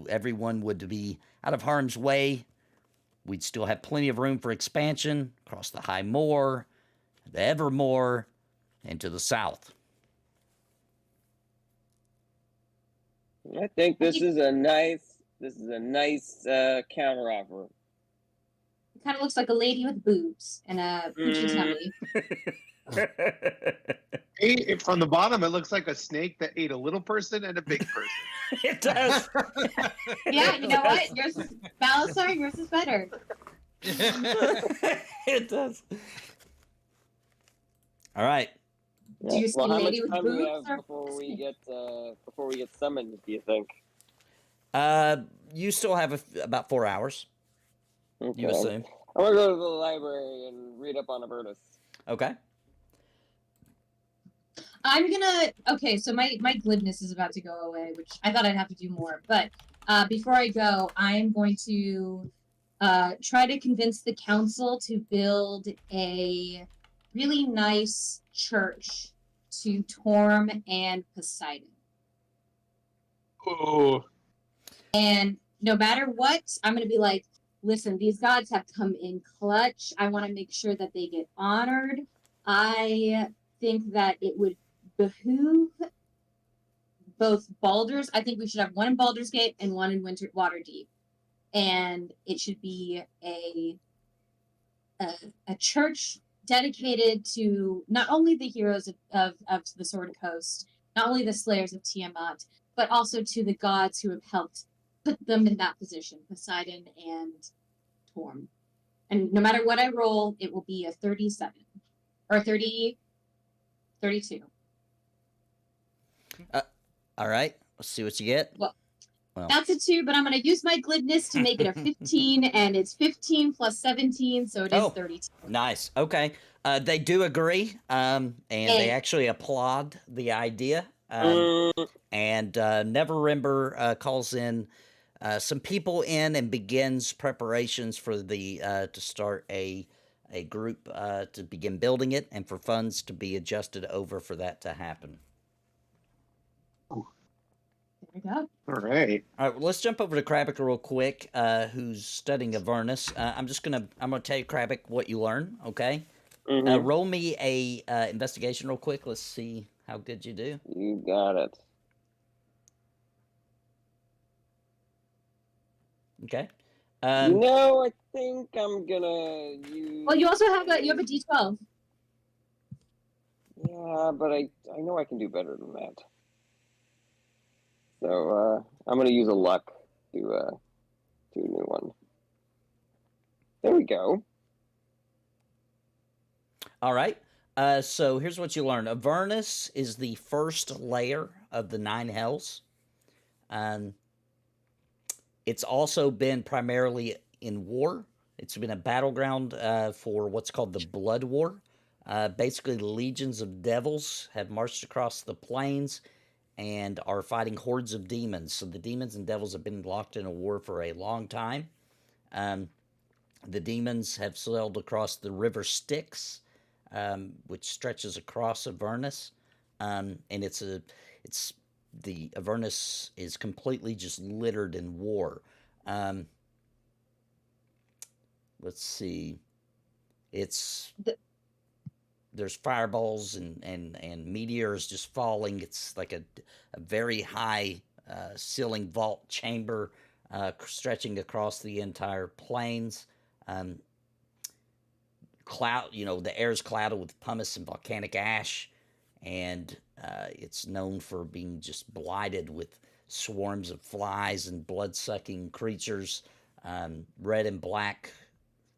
Everyone would be out of harm's way. We'd still have plenty of room for expansion across the High Moor, the Evermore, and to the south. I think this is a nice counteroffer. It kind of looks like a lady with boobs and a peachy tummy. From the bottom, it looks like a snake that ate a little person and a big person. It does. Yeah, you know what? Yours is Balasar, yours is better. It does. All right. Do you see Well, how much lady with time do we boobs have or before we get summoned? Do you think? You still have about 4 hours. Okay. You assume. I'm gonna go to the library and read up on Avernus. Okay. Okay, so my glibness is about to go away, which I thought I'd have to do more. But before I go, I am going to try to convince the council to build a really nice church to Torm and Poseidon. Oh. And no matter what, I'm going to be like, listen, these gods have come in clutch. I want to make sure that they get honored. I think that it would behoove both Baldur's. I think we should have one in Baldur's Gate and one in Waterdeep. And it should be a church dedicated to not only the heroes of the Sword Coast, not only the slayers of Tiamat, but also to the gods who have helped put them in that position, Poseidon and Torm. And no matter what I roll, it will be a 37 or 32. All right. Let's see what you get. Well, that's a 2, but I'm going to use my glibness to make it a 15, and it's 15 plus 17, so it is 32. Nice. Okay. They do agree, and they actually applaud the idea. And Neverember calls in some people in and begins preparations for to start a group to begin building it, and for funds to be adjusted over for that to happen. There we go. All right. All right, well, let's jump over to Crabbick real quick, who's studying Avernus. I'm gonna tell you, Crabbick, what you learn. Okay. Mm-hmm. Roll me a investigation real quick. Let's see how good you do. You got it. Okay. I think I'm gonna use. Well, you also have a D12. Yeah, but I know I can do better than that. So I'm gonna use a luck to do a new one. There we go. All right. So here's what you learn. Avernus is the first layer of the Nine Hells. It's also been primarily in war. It's been a battleground for what's called the Blood War. Basically, legions of devils have marched across the plains and are fighting hordes of demons. So the demons and devils have been locked in a war for a long time. The demons have sailed across the river Styx, which stretches across Avernus, and the Avernus is completely just littered in war. Let's see, there's fireballs and meteors just falling. It's like a very high ceiling vault chamber stretching across the entire plains. The air is clouded with pumice and volcanic ash, and it's known for being just blighted with swarms of flies and blood-sucking creatures. Red and black,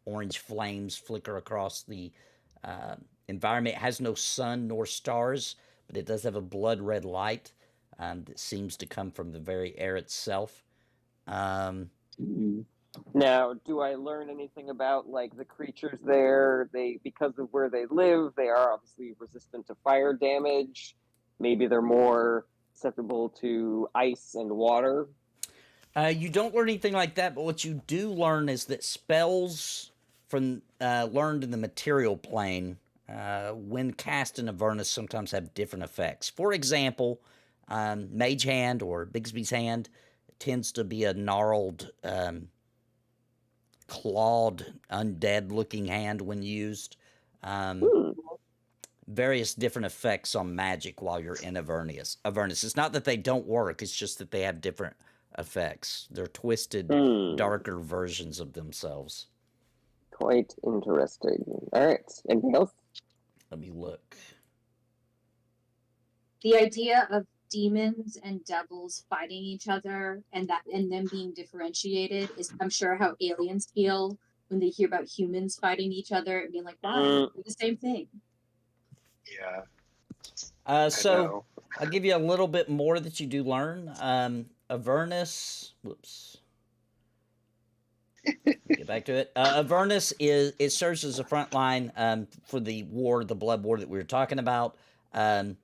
orange flames flicker across the environment. It has no sun nor stars, but it does have a blood-red light that seems to come from the very air itself. Now, do I learn anything about like the creatures there? Because of where they live, they are obviously resistant to fire damage. Maybe they're more susceptible to ice and water. You don't learn anything like that, but what you do learn is that spells from learned in the material plane, when cast in Avernus, sometimes have different effects. For example, Mage Hand or Bigsby's Hand tends to be a gnarled, clawed, undead-looking hand when used. Various different effects on magic while you're in Avernus. It's not that they don't work, it's just that they have different effects. They're twisted, darker versions of themselves. Quite interesting. All right. Anything else? Let me look. The idea of demons and devils fighting each other and them being differentiated is, I'm sure, how aliens feel when they hear about humans fighting each other and being like, wow, we're the same thing. Yeah. So I'll give you a little bit more that you do learn. Avernus. Whoops. Get back to it. Avernus it serves as a front line for the blood war that we were talking about. It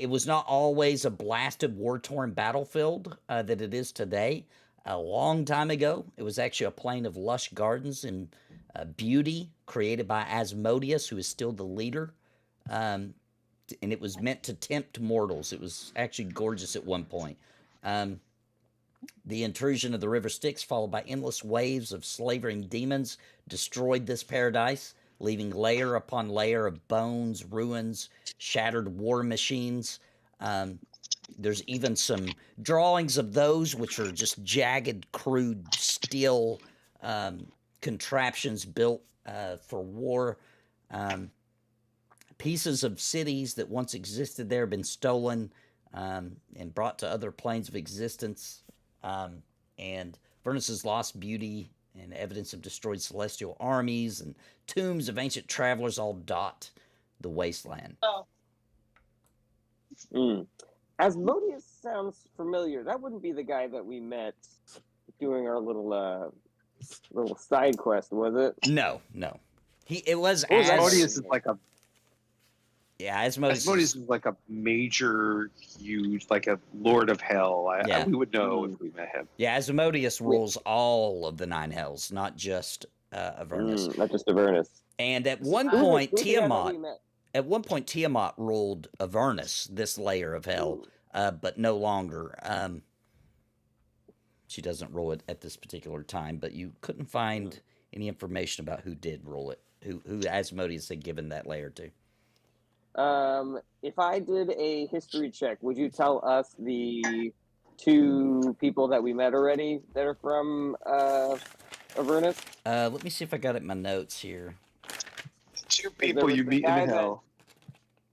was not always a blasted, war-torn battlefield that it is today. A long time ago, it was actually a plain of lush gardens and beauty created by Asmodeus, who is still the leader. And it was meant to tempt mortals. It was actually gorgeous at one point. The intrusion of the river Styx, followed by endless waves of slavering demons, destroyed this paradise, leaving layer upon layer of bones, ruins, shattered war machines. There's even some drawings of those, which are just jagged, crude steel contraptions built for war. Pieces of cities that once existed there have been stolen and brought to other planes of existence. And Avernus's lost beauty and evidence of destroyed celestial armies and tombs of ancient travelers all dot the wasteland. Asmodeus sounds familiar. That wouldn't be the guy that we met doing our little side quest, was it? No. It was Asmodeus is like a Asmodeus is like a major, huge, like a Lord of Hell. We would know if we met him. Yeah, Asmodeus rules all of the Nine Hells, not just Avernus. Not just Avernus. And at one point, Tiamat ruled Avernus, this layer of hell, but no longer. She doesn't rule it at this particular time, but you couldn't find any information about who did rule it, who Asmodeus had given that layer to. If I did a history check, would you tell us the two people that we met already that are from Avernus? Let me see if I got it in my notes here. Two people you meet in hell.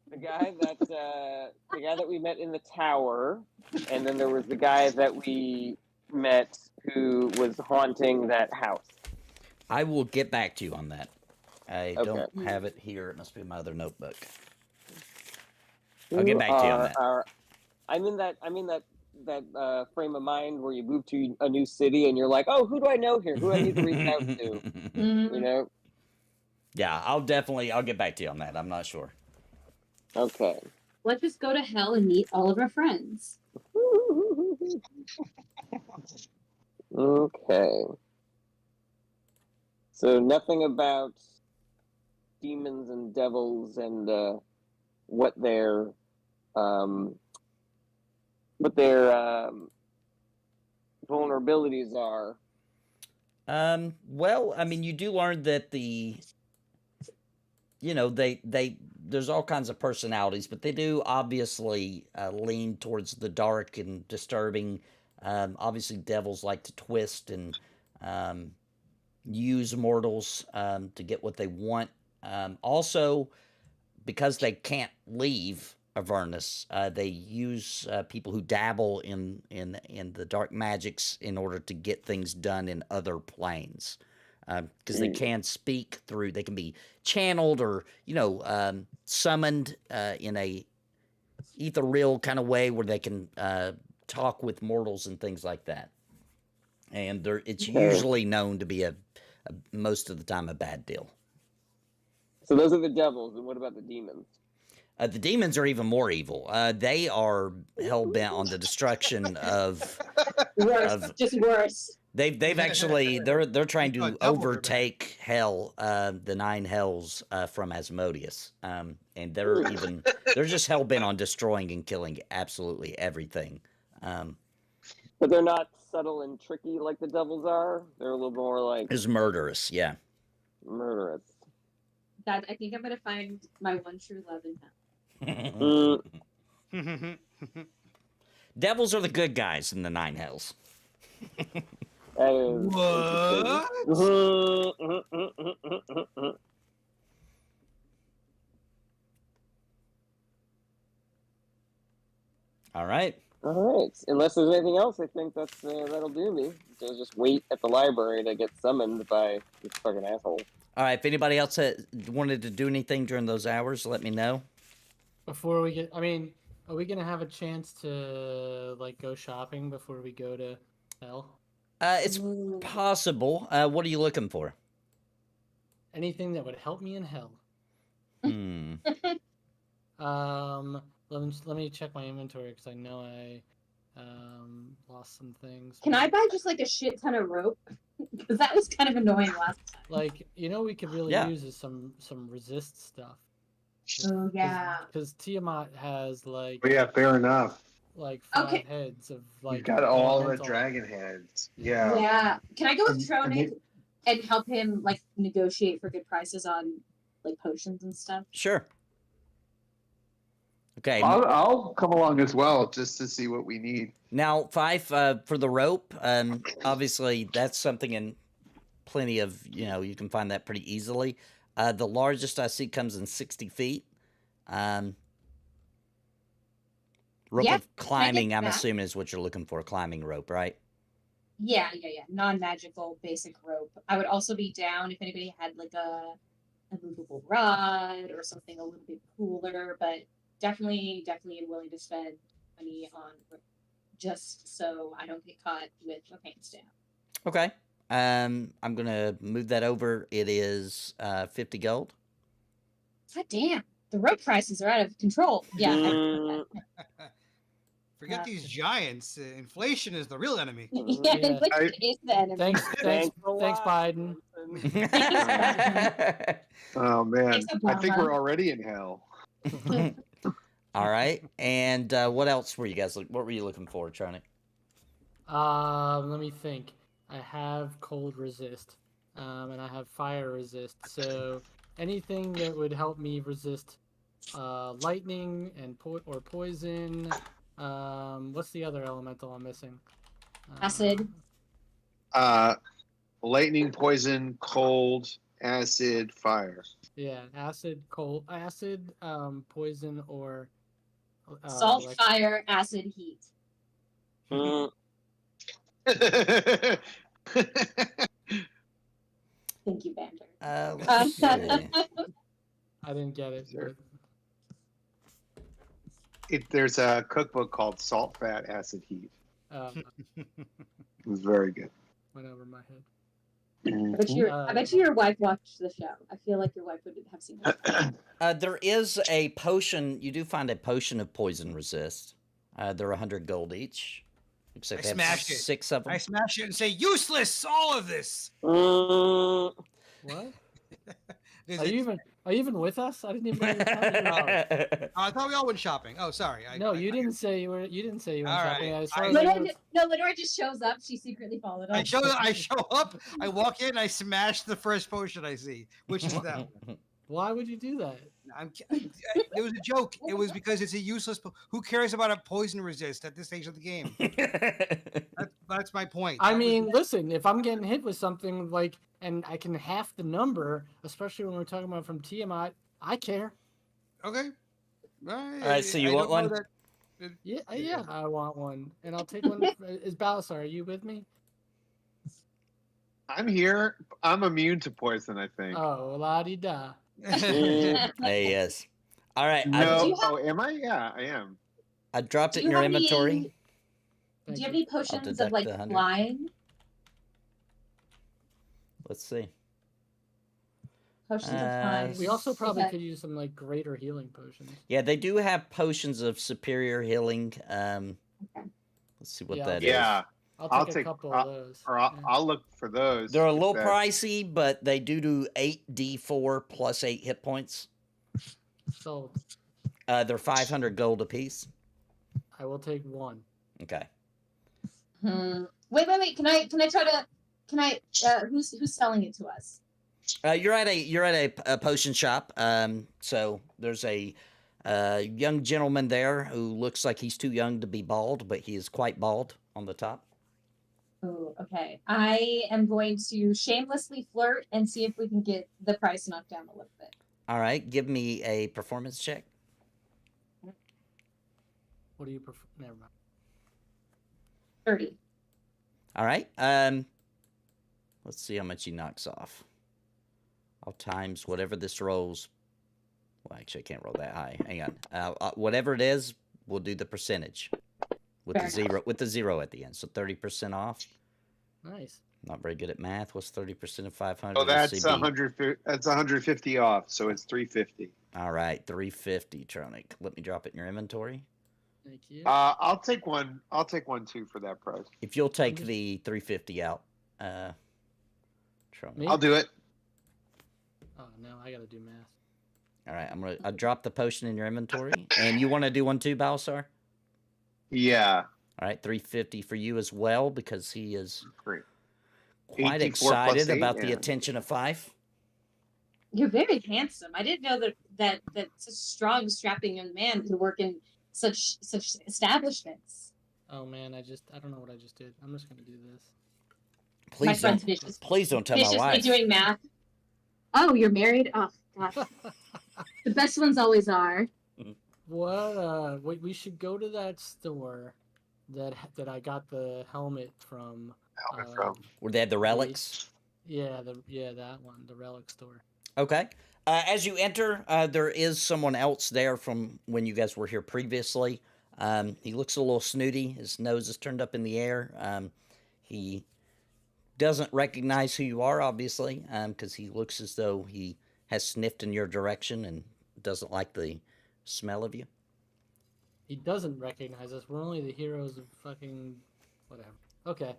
The guy that we met in the tower, and then there was the guy that we met who was haunting that house. I will get back to you on that. I don't have it here. It must be in my other notebook. I'll get back to you on that. I'm in that frame of mind where you move to a new city and you're like, oh, who do I know here? Who do I need to reach out to? You know? Yeah, I'll get back to you on that. I'm not sure. Okay. Let's just go to hell and meet all of our friends. Okay. So nothing about demons and devils and what their vulnerabilities are. Well, I mean, you do learn that there's all kinds of personalities, but they do obviously lean towards the dark and disturbing. Obviously, devils like to twist and use mortals to get what they want. Also, because they can't leave Avernus, they use people who dabble in the dark magics in order to get things done in other planes. Because they can speak through, they can be channeled or summoned in a ethereal kind of way where they can talk with mortals and things like that. And it's usually known to be most of the time a bad deal. So those are the devils, and what about the demons? The demons are even more evil. They are hell bent on the destruction of. Worse, just worse. They've actually they're trying to Dumbledore, overtake hell, the Nine Hells from Asmodeus, and they're just hell bent on destroying and killing absolutely everything. But they're not subtle and tricky like the devils are. They're a little more like Is murderous, yeah. murderous. That I think I'm gonna find my one true love in hell. Devils are the good guys in the Nine Hells. That is What? All right. All right. Unless there's anything else, I think that'll do me. So just wait at the library to get summoned by this fucking asshole. All right. If anybody else wanted to do anything during those hours, let me know. Before we get, are we gonna have a chance to go shopping before we go to hell? It's possible. What are you looking for? Anything that would help me in hell. Let me check my inventory because I know I lost some things. Can I buy just a shit ton of rope? Because that was kind of annoying last time. We could really use is some resist stuff. Oh yeah. Because Tiamat has Oh, yeah, fair enough. 5 heads of You've got all the elemental- dragon heads. Yeah. Yeah. Can I go with And Roenick and help him negotiate for good prices on potions and stuff? Sure. Okay. I'll come along as well just to see what we need. Now, Fyfe, for the rope, obviously that's something in plenty of, you can find that pretty easily. The largest I see comes in 60 feet. Rope of climbing, I'm assuming, is what you're looking for. Climbing rope, right? Yeah. Non-magical basic rope. I would also be down if anybody had a movable rod or something a little bit cooler, but definitely am willing to spend money on just so I don't get caught with my pants down. Okay. I'm gonna move that over. It is 50 gold. God damn, the rope prices are out of control. Yeah. Forget these giants. Inflation is the real enemy. Yeah, inflation is the enemy. Thanks, Biden. Oh man, Thanks, I think Obama. we're already in hell. All right. And what else were you guys? What were you looking for, Roenick? Let me think. I have cold resist, and I have fire resist. So anything that would help me resist lightning and or poison. What's the other elemental I'm missing? Acid. Lightning, poison, cold, acid, fire. Yeah, acid, poison, or Salt, fire, acid, heat. Thank you, Bander. Let's see. I didn't get it. Sure. There's a cookbook called Salt, Fat, Acid, Heat. It was very good. Went over my head. I bet you your wife watched the show. I feel like your wife would have seen it. There is a potion. You do find a potion of poison resist. They're 100 gold each. Except I they have smash it. 6 of them. I smash it and say, useless, all of this. Mm, What? There's Are a- you even with us? I didn't even know you were coming. I thought we all went shopping. Oh, sorry. No, you didn't say you were. You didn't say you went All shopping. right. As far I- as I know, Lenora just shows up. She secretly followed us. I show up. I walk in. I smash the first potion I see, which is that. why would you do that? It was a joke. It was because it's a useless. Who cares about a poison resist at this stage of the game? That's my point. I That was- mean, listen, if I'm getting hit with something like, and I can half the number, especially when we're talking about from Tiamat, I care. okay. All right, so you want one? Yeah, I want one, and I'll take one. Is Balasar? Are you with me? I'm here. I'm immune to poison, I think. Oh, la di da. There he is. All right, No. Do you have- Oh, am I? Yeah, I am. I dropped Do it you in your have any- inventory. Do Thank you have you. any potions of deduct like the 100. flying? Let's see. Potions of flying. We also probably Okay. could use some like greater healing potions. Yeah, they do have potions of superior healing. Okay. Let's see what Yeah, that is. Yeah, I'll I'll take a take- couple of those. or Yeah. I'll look for those. They're a if little that's- pricey, but they do 8d4 plus 8 hit points. So They're 500 gold apiece. I will take one. Okay. Wait. Can I try to? Can I? Who's selling it to us? You're at a potion shop. So there's a young gentleman there who looks like he's too young to be bald, but he is quite bald on the top. Oh, okay. I am going to shamelessly flirt and see if we can get the price knocked down a little bit. All right, give me a performance check. What do you prefer? Never mind. 30. All right. Let's see how much he knocks off. I'll times whatever this rolls. Well, actually, I can't roll that high. Hang on. Whatever it is, we'll do the percentage with Fair the zero at the end. So 30% off. Nice. Not very good at math. What's 30% of 500? Oh, that's LCB? 100. That's 150 off, so it's 350. All right, 350, Tronic. Let me drop it in your inventory. Thank you. I'll take one. I'll take one too for that price. If you'll take just- the 350 out, Tronic. Me? I'll do it. Oh no, I gotta do math. All right, I'll drop the potion in your inventory. And you want to do one too, Balasar? Yeah. All right, 350 for you as well, because he is Great. quite 84 plus excited 8, about the yeah. attention of Fyfe. You're very handsome. I didn't know that such strong, strapping young man could work in such establishments. Oh man, I don't know what I just did. I'm just gonna do this. My Please friend's don't, please don't tell my viciously wife. doing math. Oh, you're married? Oh gosh. The best ones always are. What? We should go to that store that I got the helmet from. Helmet from. Where they had the relics. Yeah, that one, the relic store. Okay. As you enter, there is someone else there from when you guys were here previously. He looks a little snooty. His nose is turned up in the air. He doesn't recognize who you are, obviously, because he looks as though he has sniffed in your direction and doesn't like the smell of you. He doesn't recognize us. We're only the heroes of fucking whatever. Okay.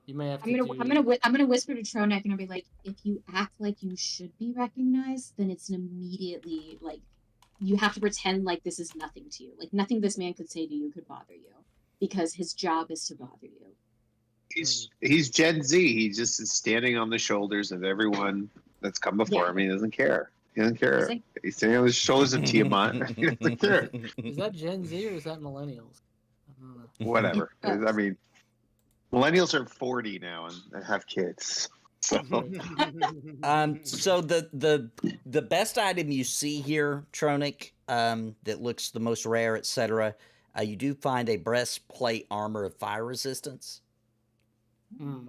You may have to. I'm gonna whisper to Tronek and I'll be like, if you act like you should be recognized, then it's an immediately like you have to pretend like this is nothing to you. Like nothing this man could say to you could bother you. Because his job is to bother you. He's Gen Z. He just is standing on the shoulders of everyone that's come before him. He doesn't care. He doesn't care. He's standing on the shoulders of Tiamat. He doesn't care. Is that Gen Z or is that millennials? I don't know. Whatever. I mean, millennials are 40 now and have kids. So So the best item you see here, Tronic, that looks the most rare, etc. You do find a breastplate armor of fire resistance.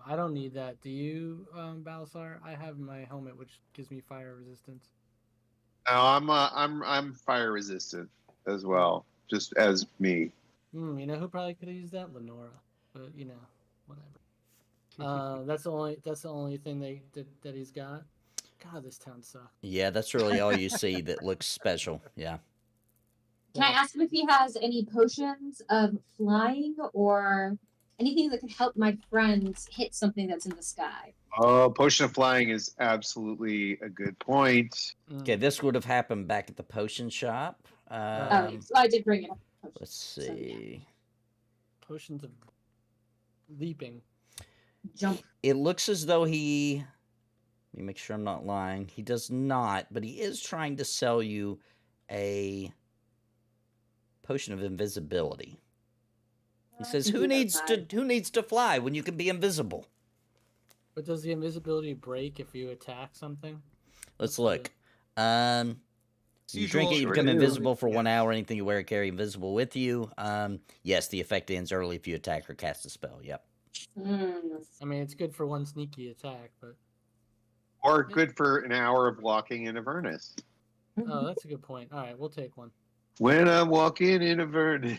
I don't need that. Do you, Balasar? I have my helmet, which gives me fire resistance. no, I'm fire resistant. as well, just as me. You know who probably could have used that? Lenora. But you know, whatever. That's the only thing that he's got. God, this town sucks. Yeah, that's really all you see that looks special. Yeah. Can I ask him if he has any potions of flying or anything that could help my friends hit something that's in the sky? Oh, potion of flying is absolutely a good point. Okay, this would have happened back at the potion shop. So I did bring it up. Let's So, yeah. see. Potions of leaping. Jump. It looks as though he. Let me make sure I'm not lying. He does not, but he is trying to sell you a potion of invisibility. He says, "Who needs to fly when you can be invisible?" But does the invisibility break if you attack something? Let's look. You drink it, you become invisible for 1 hour. Anything you wear or carry invisible with you. Yes, the effect ends early if you attack or cast a spell. Yep. I mean, it's good for one sneaky attack, but Or good for an hour of walking in Avernus. oh, that's a good point. All right, we'll take one. When I'm walking in Avernus.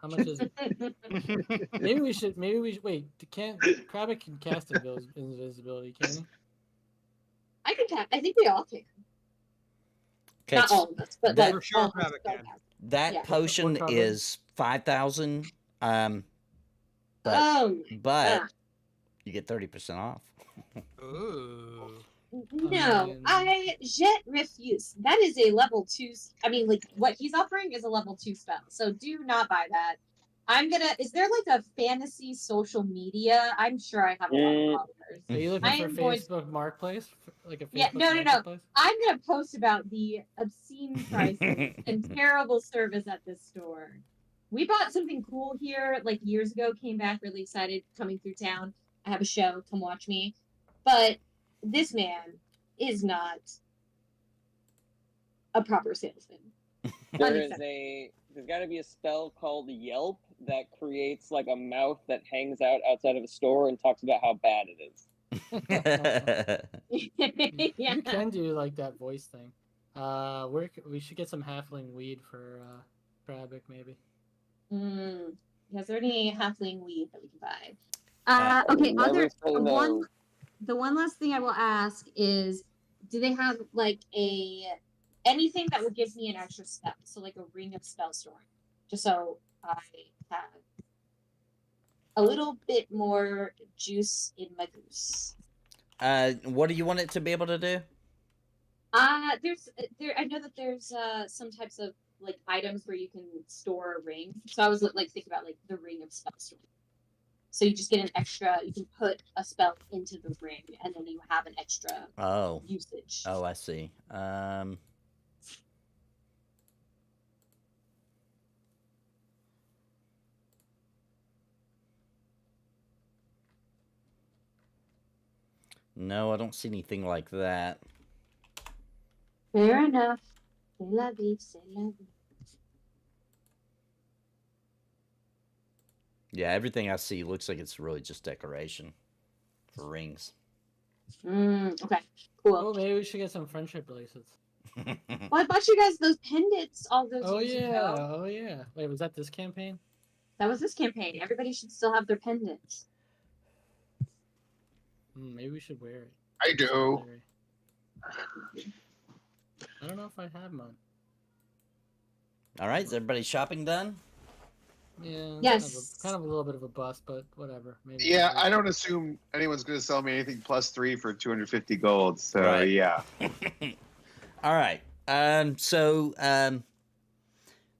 How much is it? Maybe we should wait. Crabbick can cast invisibility, can he? I can. I think we all can. Okay, Not all of us, but that- like For sure, all of us Crabbick don't can. have. that Yeah. potion What is 5,000. But Ah. you get 30% off. Ooh. No, I jet refuse. That is a level 2. I mean, like what he's offering is a level 2 spell. So do not buy that. Is there like a fantasy social media? I'm sure I have a lot of followers. Are you I looking am for going Facebook Marketplace? Like a Facebook Yeah, no. Marketplace? I'm gonna post about the obscene prices and terrible service at this store. We bought something cool here like years ago. Came back really excited, coming through town. I have a show. Come watch me. But this man is not a proper salesman. There's got to be a spell called Yelp that creates like a mouth that hangs out outside of a store and talks about how bad it is. Yeah. You can do like that voice thing. We should get some halfling weed for Crabbick, maybe. Is there any halfling weed that we can buy? Okay. Never say no. The one last thing I will ask is, do they have like anything that would give me an extra spell? So like a ring of spell storing, just so I have a little bit more juice in my goose. What do you want it to be able to do? I know that there's some types of like items where you can store a ring. So I was like thinking about like the ring of spell storing. So you just get an extra. You can put a spell into the ring, and then you have an extra usage. Oh, I see. No, I don't see anything like that. Fair enough. C'est la vie, c'est la vie. Yeah, everything I see looks like it's really just decoration for rings. Okay, cool. Oh, maybe we should get some friendship bracelets. Well, I bought you guys those pendants all those years ago. Oh yeah. Wait, was that this campaign? That was this campaign. Everybody should still have their pendants. Maybe we should wear it. I do. I don't know if I have mine. All right, is everybody shopping done? Yeah. Yes. Kind of a little bit of a bust, but whatever. Maybe Yeah, I don't assume anyone's going to sell me anything +3 for 250 gold. So Right. yeah. All right. So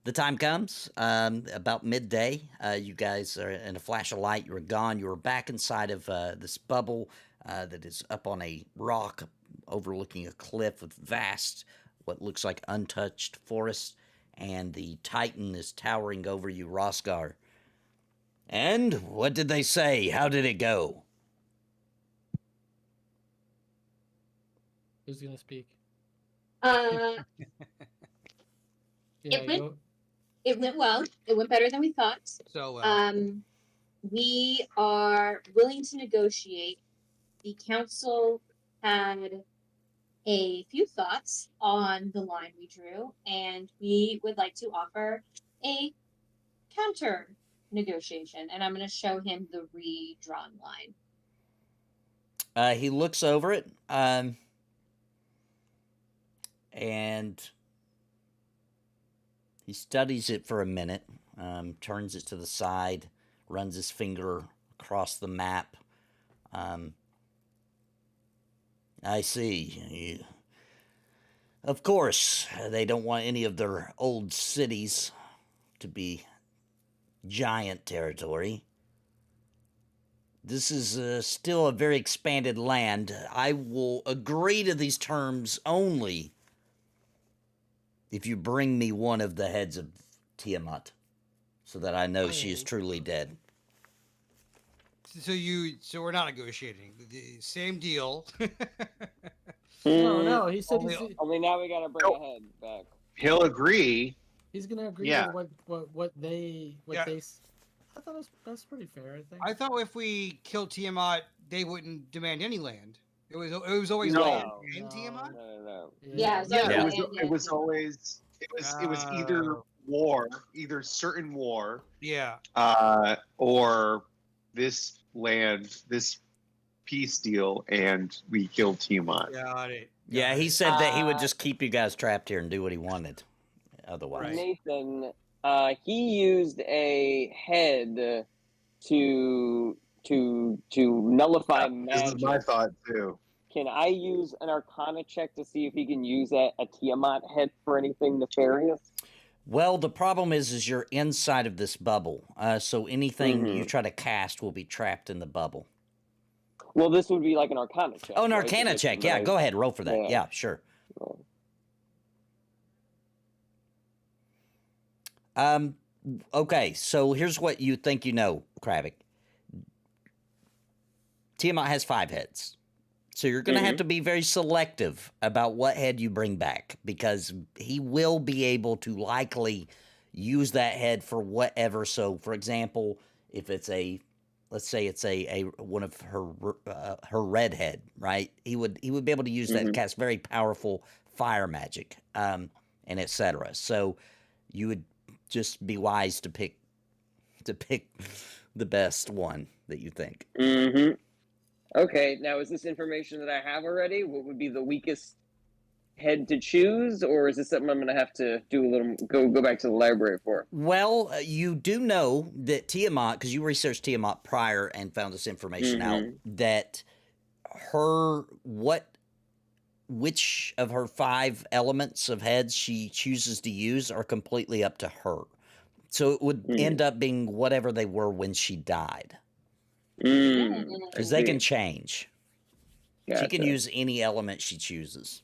the time comes about midday. You guys are in a flash of light. You were gone. You were back inside of this bubble that is up on a rock overlooking a cliff with vast, what looks like untouched forest. And the Titan is towering over you, Rosgar. And what did they say? How did it go? Who's gonna speak? It went well. It went better than we thought. So We are willing to negotiate. The council had a few thoughts on the line we drew, and we would like to offer a counter negotiation. And I'm going to show him the redrawn line. He looks over it, and he studies it for a minute, turns it to the side, runs his finger across the map. I see. Of course, they don't want any of their old cities to be giant territory. This is still a very expanded land. I will agree to these terms only if you bring me one of the heads of Tiamat, so that I know she is truly dead. So we're not negotiating. The same deal. No, he said Only now we gotta bring a head back. He'll agree. he's gonna agree Yeah. with what they Yeah. I thought that's pretty fair. I think. I thought if we killed Tiamat, they wouldn't demand any land. It was always No. land No. in Tiamat. No. Yeah, Yeah, Yeah. it was always it was either war, either certain war, Yeah. or this land, this peace deal, and we killed Tiamat. Got it. Yeah, Got he it. said that he would just keep you guys trapped here and do what he wanted. Otherwise, Right. Nathan, he used a head to nullify This is magic. my thought too. Can I use an Arcana check to see if he can use a Tiamat head for anything nefarious? well, the problem is you're inside of this bubble, so anything you try to cast will be trapped in the bubble. Well, this would be like an Arcana check. Oh, an right? Arcana Just check. that Yeah, I- go ahead, roll for that. Yeah. Yeah, sure. Okay, so here's what you think you know, Crabbick. Tiamat has 5 heads. So you're going to have to be very selective about what head you bring back, because he will be able to likely use that head for whatever. So, for example, if it's let's say it's a one of her red head, right? He would be able to use that to cast very powerful fire magic, and etc. So you would just be wise to pick the best one that you think. Okay, now is this information that I have already? What would be the weakest head to choose, or is this something I'm going to have to do a little go back to the library for? Well, you do know that Tiamat, because you researched Tiamat prior and found this information out, that which of her 5 elements of heads she chooses to use are completely up to her. So it would end up being whatever they were when she died. Because they can change. She can Gotcha. use any element she chooses.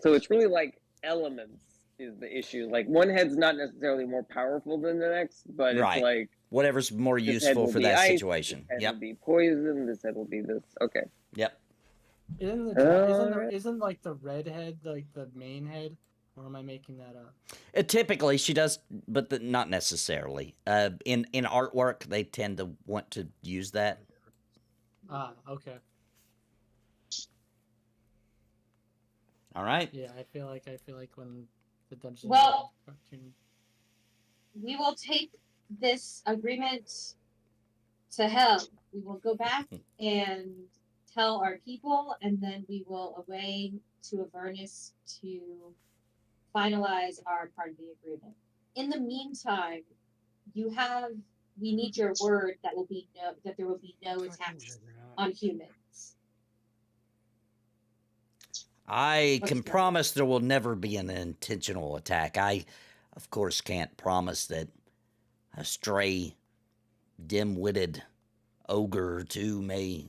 So it's really like elements is the issue. Like one head's not necessarily more powerful than the next, but Right. it's like Whatever's more this head useful will for be that ice, situation. This head Yep. will be poison. This head will be this. Okay. Yep. Isn't like the red head like the main head, or am I making that up? Typically, she does, but not necessarily. In artwork, they tend to want to use that. Ah, okay. All right. Yeah, I feel like when the dungeon. Well- We will take this agreement to hell. We will go back and tell our people, and then we will away to Avernus to finalize our part of the agreement. In the meantime, we need your word that there will be no attacks on humans. I What's can that? promise there will never be an intentional attack. I, of course, can't promise that a stray, dim-witted ogre or two may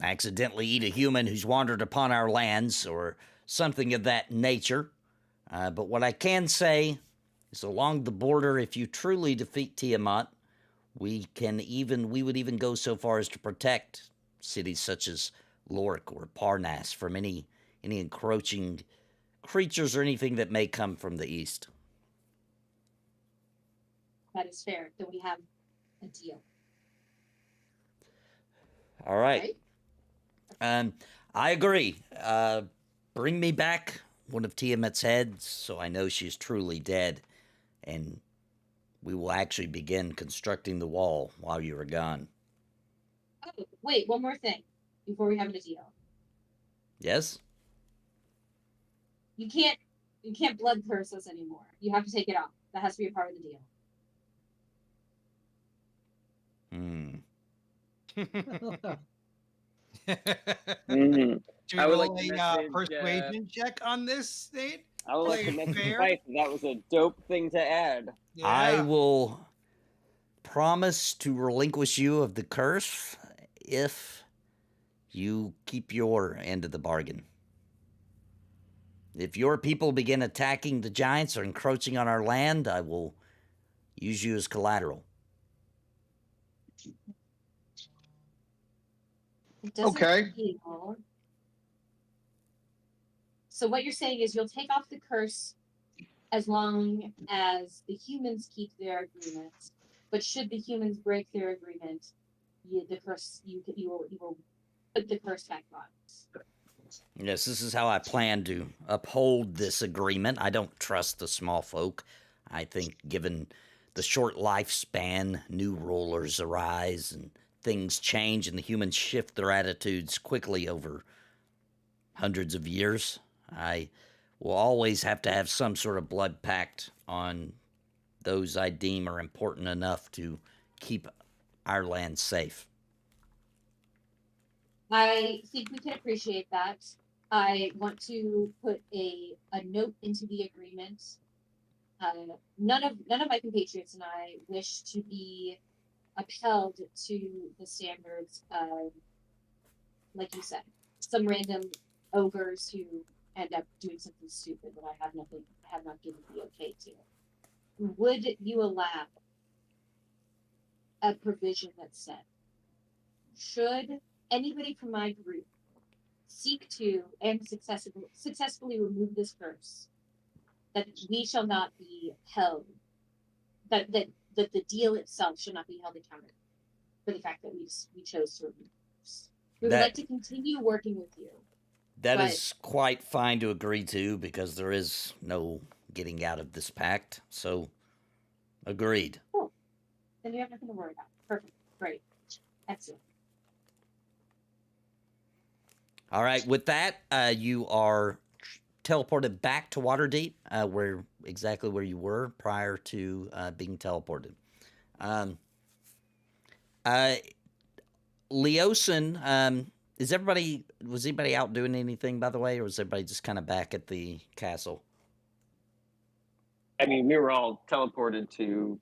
accidentally eat a human who's wandered upon our lands or something of that nature. But what I can say is along the border, if you truly defeat Tiamat, we would even go so far as to protect cities such as Lorik or Parnas from any encroaching creatures or anything that may come from the east. That is fair. Then we have a deal. All right. Right? I agree. Bring me back one of Tiamat's heads so I know she is truly dead, and we will actually begin constructing the wall while you are gone. Oh, wait, one more thing before we have a deal. Yes? You can't blood curse us anymore. You have to take it off. That has to be a part of the deal. Mhm. Should we I would roll like to a message, persuasion check on this, Nate? I would like to Like, mention fair? Fyfe that was a dope thing to add. Yeah. I will promise to relinquish you of the curse if you keep your end of the bargain. If your people begin attacking the giants or encroaching on our land, I will use you as collateral. It doesn't Okay. feel. So what you're saying is you'll take off the curse as long as the humans keep their agreement. But should the humans break their agreement, you will put the curse back on. Yes, this is how I plan to uphold this agreement. I don't trust the small folk. I think given the short lifespan, new rulers arise and things change and the humans shift their attitudes quickly over hundreds of years. I will always have to have some sort of blood pact on those I deem are important enough to keep our land safe. I think we can appreciate that. I want to put a note into the agreement. None of my compatriots and I wish to be upheld to the standards of, like you said, some random ogres who end up doing something stupid that I have not given the okay to. Would you allow a provision that said, should anybody from my group seek to and successfully remove this curse, that we shall not be held, that the deal itself should not be held accountable for the fact that we chose to remove this. We would like to continue working with you. That But- is quite fine to agree to because there is no getting out of this pact. So, agreed. Cool. Then you have nothing to worry about. Perfect. Great. Excellent. All right. With that, you are teleported back to Waterdeep, where you were prior to being teleported. Leosin, was anybody out doing anything, by the way, or was everybody just kind of back at the castle? I mean, we were all teleported to.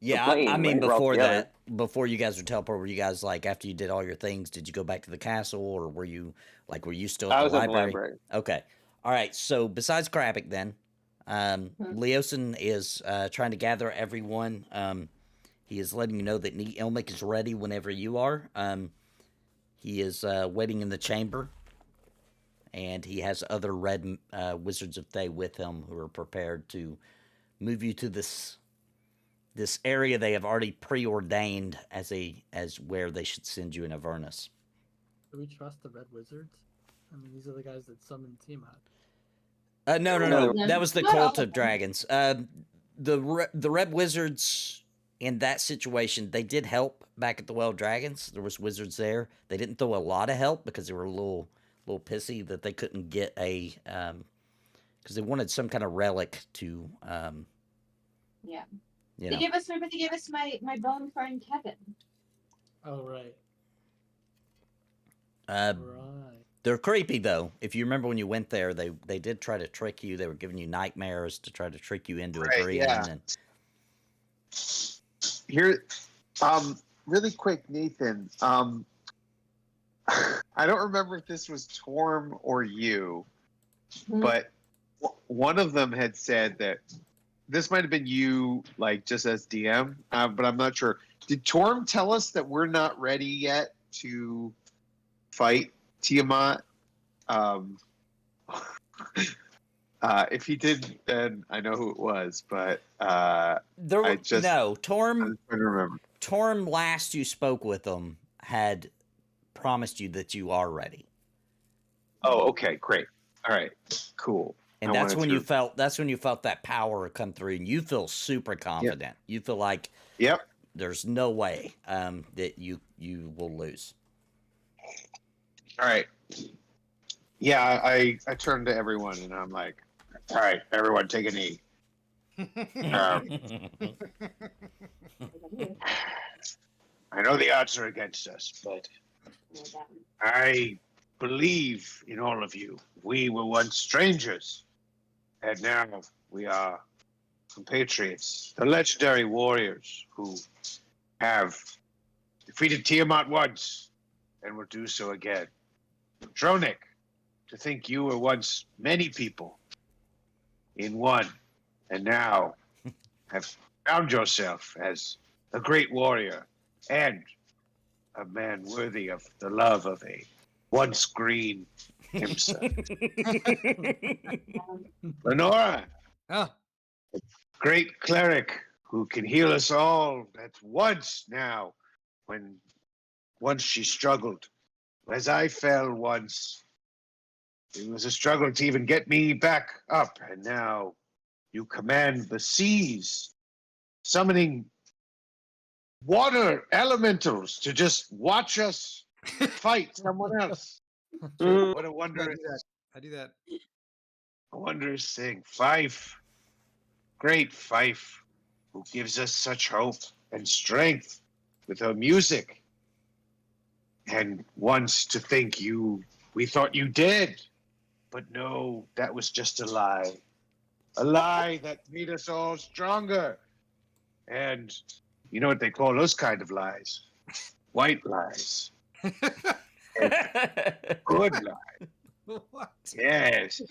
Yeah, plane, I mean, right? We're all before together. that, before you guys were teleported, were you guys like, after you did all your things, did you go back to the castle, or were you still at I the was library? at the library. Okay. All right. So besides Crabbick, then, Leosin is trying to gather everyone. He is letting you know that Elmic is ready whenever you are. He is waiting in the chamber, and he has other red wizards of Thay with him who are prepared to move you to this area they have already preordained as where they should send you in Avernus. Do we trust the Red Wizards? I mean, these are the guys that summoned Tiamat. No. No. That was the Not all Cult of of them. Dragons. The Red Wizards in that situation, they did help back at the Wailed Dragons. There was wizards there. They didn't throw a lot of help because they were a little pissy that they couldn't get a because they wanted some kind of relic to Yeah. you They know. gave us my bone friend Kevin. Oh, right. Uh, Right. They're creepy though. If you remember when you went there, they did try to trick you. They were giving you nightmares to try to trick you into Right, agreeing. yeah. And Here, really quick, Nathan. I don't remember if this was Torm or you, but one of them had said that this might have been you, like just as DM, but I'm not sure. Did Torm tell us that we're not ready yet to fight Tiamat? If he did, then I know who it was, but there I just no I'm Torm. trying to remember. Torm, last you spoke with him, had promised you that you are ready. Oh, okay, great. All right, cool. And I that's wanted when to- you felt that power come through, and you feel super confident. You feel like Yep. there's no way that you will lose. All right. Yeah, I turned to everyone and I'm like, all right, everyone, take a knee. I know the odds are against us, but I believe in all of you. We were once strangers, and now we are compatriots, the legendary warriors who have defeated Tiamat once and will do so again. Roenick, to think you were once many people in one, and now have found yourself as a great warrior and a man worthy of the love of a once green himself. Lenora, Oh, great cleric who can heal us all at once now, when once she struggled. As I fell once, it was a struggle to even get me back up, and now you command the seas, summoning water elementals to just watch us fight someone else. What a I wondrous, do that. I do that. a wondrous thing. Fyfe, great Fyfe, who gives us such hope and strength with her music. And once to think we thought you dead, but no, that was just a lie. A lie that made us all stronger. And you know what they call those kind of lies? White lies. Good lies. What? Yes.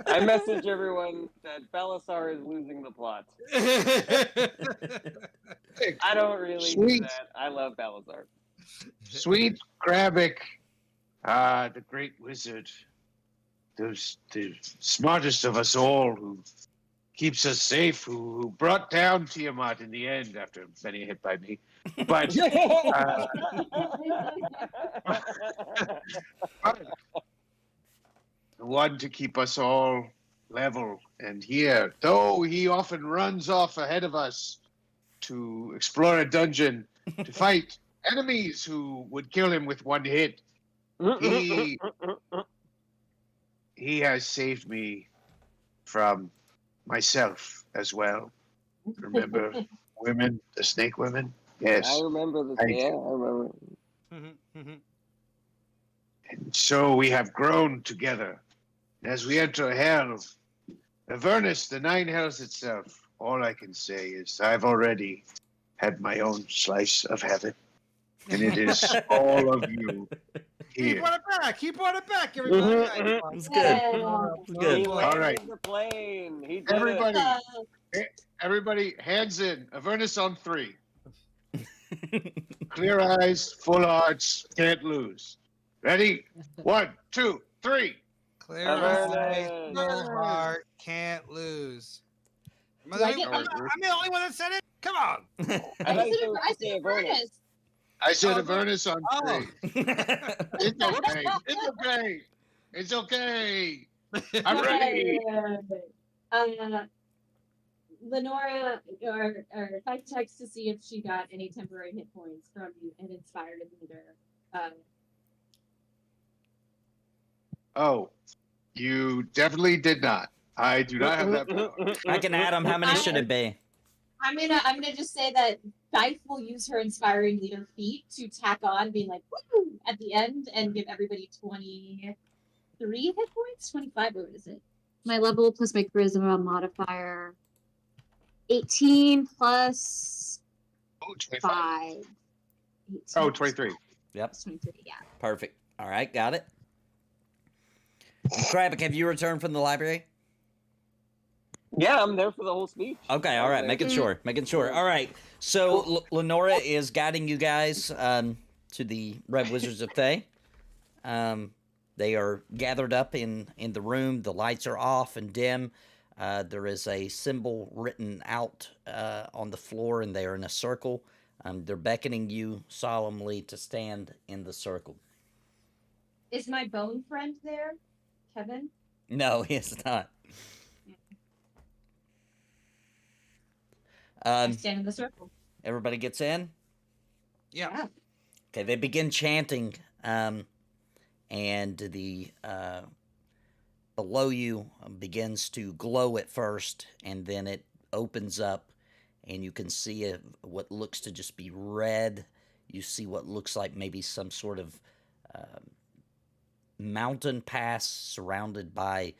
I message everyone that Balasar is losing the plot. I don't really do Sweet. that. I love Balasar. Sweet Crabbick, the great wizard, the smartest of us all, who keeps us safe, who brought down Tiamat in the end after many hit by me. But the one to keep us all level and here, though he often runs off ahead of us to explore a dungeon to fight enemies who would kill him with one hit. He has saved me from myself as well. Remember women, the snake women? Yes. I remember this. I Yeah, I remember. And so we have grown together. As we enter hell, Avernus, the Nine Hells itself, all I can say is I've already had my own slice of heaven. And it is all of you He here. brought it back. He brought it back, everybody. It's good. It's He good. All landed right. the plane. He did Everybody, it. everybody, hands in. Avernus on 3. Clear eyes, full hearts, can't lose. Ready? 1, 2, 3. Clear Avernus. eyes, full heart, can't lose. Do I get- I'm the only one that said it? Come on. I I thought you said were I saying said Avernus. Avernus. I said Oh, Avernus on 3. Oh. It's okay. It's okay. It's okay. I'm ready. Lenora or Fyfe checks to see if she got any temporary hit points from an inspired leader. Oh, you definitely did not. I do not have that power. I can add them. How many should it be? I'm gonna just say that Fyfe will use her inspiring leader feat to tack on, being like woo at the end, and give everybody 23 hit points. 25. What is it? My level plus my charisma modifier. 18 plus Oh, 25. 5. 18 Oh, plus 23. Yep. 23. Yeah. Perfect. All right. Got it. Crabbick, have you returned from the library? Yeah, I'm there for the whole speech. Okay, all right, making sure, making sure. All right, so Lenora is guiding you guys to the Red Wizards of Thay. They are gathered up in the room. The lights are off and dim. There is a symbol written out on the floor, and they are in a circle. They're beckoning you solemnly to stand in the circle. Is my bone friend there, Kevin? No, it's not. I stand in the circle. Everybody gets in. Yeah. Okay, they begin chanting, and the below you begins to glow at first, and then it opens up, and you can see what looks to just be red. You see what looks like maybe some sort of mountain pass surrounded by